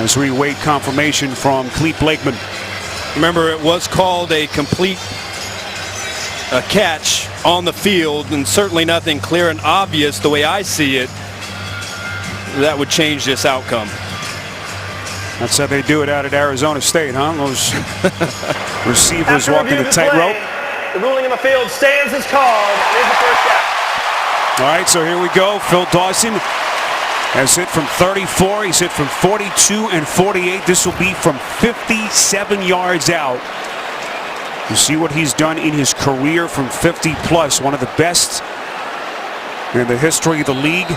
As we await confirmation from Clete Blakeman. Remember, it was called a complete catch on the field, and certainly nothing clear and obvious the way I see it that would change this outcome. That's how they do it out at Arizona State, huh? Those receivers walking the tightrope. The ruling in the field stands as called. Here's the first down. All right, so here we go. Phil Dawson has hit from 34. He's hit from 42 and 48. This will be from 57 yards out. You see what he's done in his career from 50 plus. One of the best in the history of the league.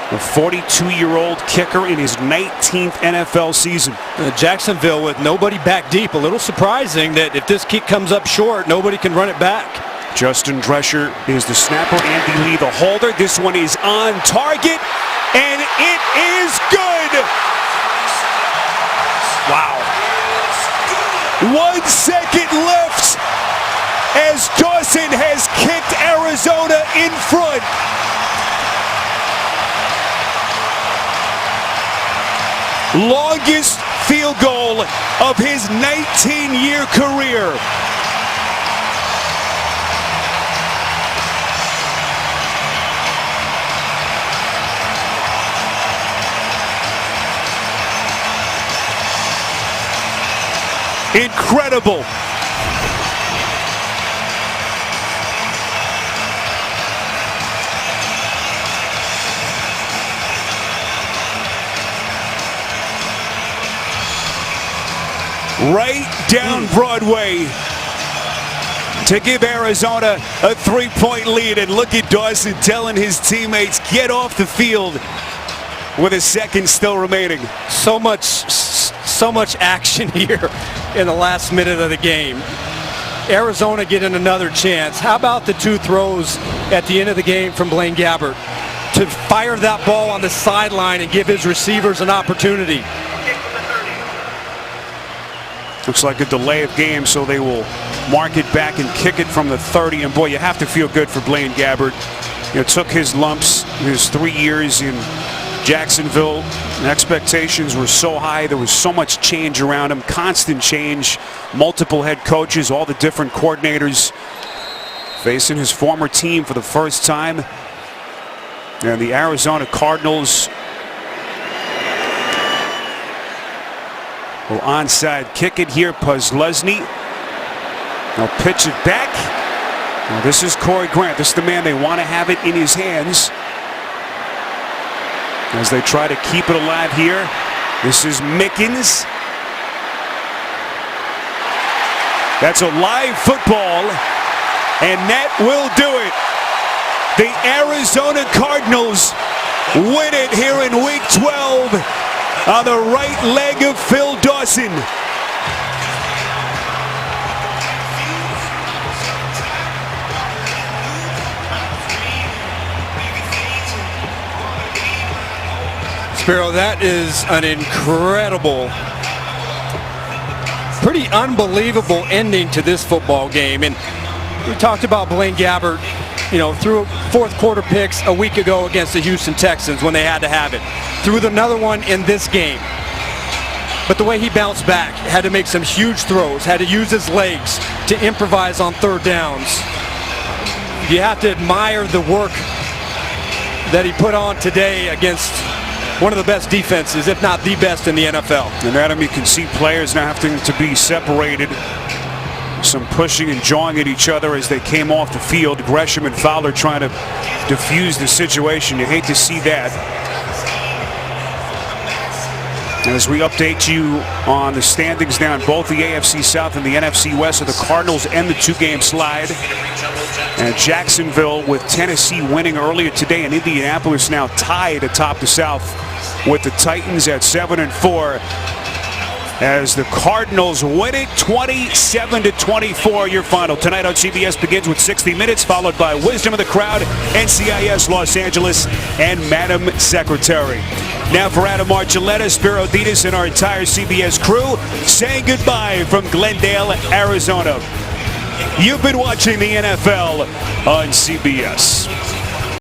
A 42-year-old kicker in his 19th NFL season. Jacksonville with nobody back deep. A little surprising that if this kick comes up short, nobody can run it back. Justin Drescher is the snapper. Andy Lee the holder. This one is on target, and it is good. Wow. 1 second left as Dawson has kicked Arizona in front. Longest field goal of his 19-year career. Incredible. Right down Broadway to give Arizona a 3-point lead. And look at Dawson telling his teammates, get off the field with a second still remaining. So much action here in the last minute of the game. Arizona getting another chance. How about the two throws at the end of the game from Blaine Gabbert to fire that ball on the sideline and give his receivers an opportunity? Looks like a delay of game, so they will mark it back and kick it from the 30. And boy, you have to feel good for Blaine Gabbert. You know, took his lumps, his 3 years in Jacksonville. Expectations were so high. There was so much change around him, constant change, multiple head coaches, all the different coordinators facing his former team for the first time. And the Arizona Cardinals will onside kick it here. Puzlesny. They'll pitch it back. Now this is Corey Grant. This is the man they want to have it in his hands as they try to keep it alive here. This is Mickens. That's a live football, and that will do it. The Arizona Cardinals win it here in Week 12 on the right leg of Phil Dawson. Spiro, that is an incredible, pretty unbelievable ending to this football game. And we talked about Blaine Gabbert, you know, threw fourth quarter picks a week ago against the Houston Texans when they had to have it. Threw another one in this game. But the way he bounced back, had to make some huge throws, had to use his legs to improvise on third downs. You have to admire the work that he put on today against one of the best defenses, if not the best in the NFL. And Adam, you can see players now having to be separated. Some pushing and jawing at each other as they came off the field. Gresham and Fowler trying to defuse the situation. You hate to see that. As we update you on the standings now in both the AFC South and the NFC West, of the Cardinals and the two-game slide. And Jacksonville with Tennessee winning earlier today, and Indianapolis now tied atop the South with the Titans at 7-4. As the Cardinals win it 27-24. Your final tonight on CBS begins with 60 Minutes, followed by Wisdom of the Crowd, NCIS Los Angeles, and Madam Secretary. Now for Adam Archuleta, Spiro Dedes, and our entire CBS crew, saying goodbye from Glendale, Arizona. You've been watching the NFL on CBS.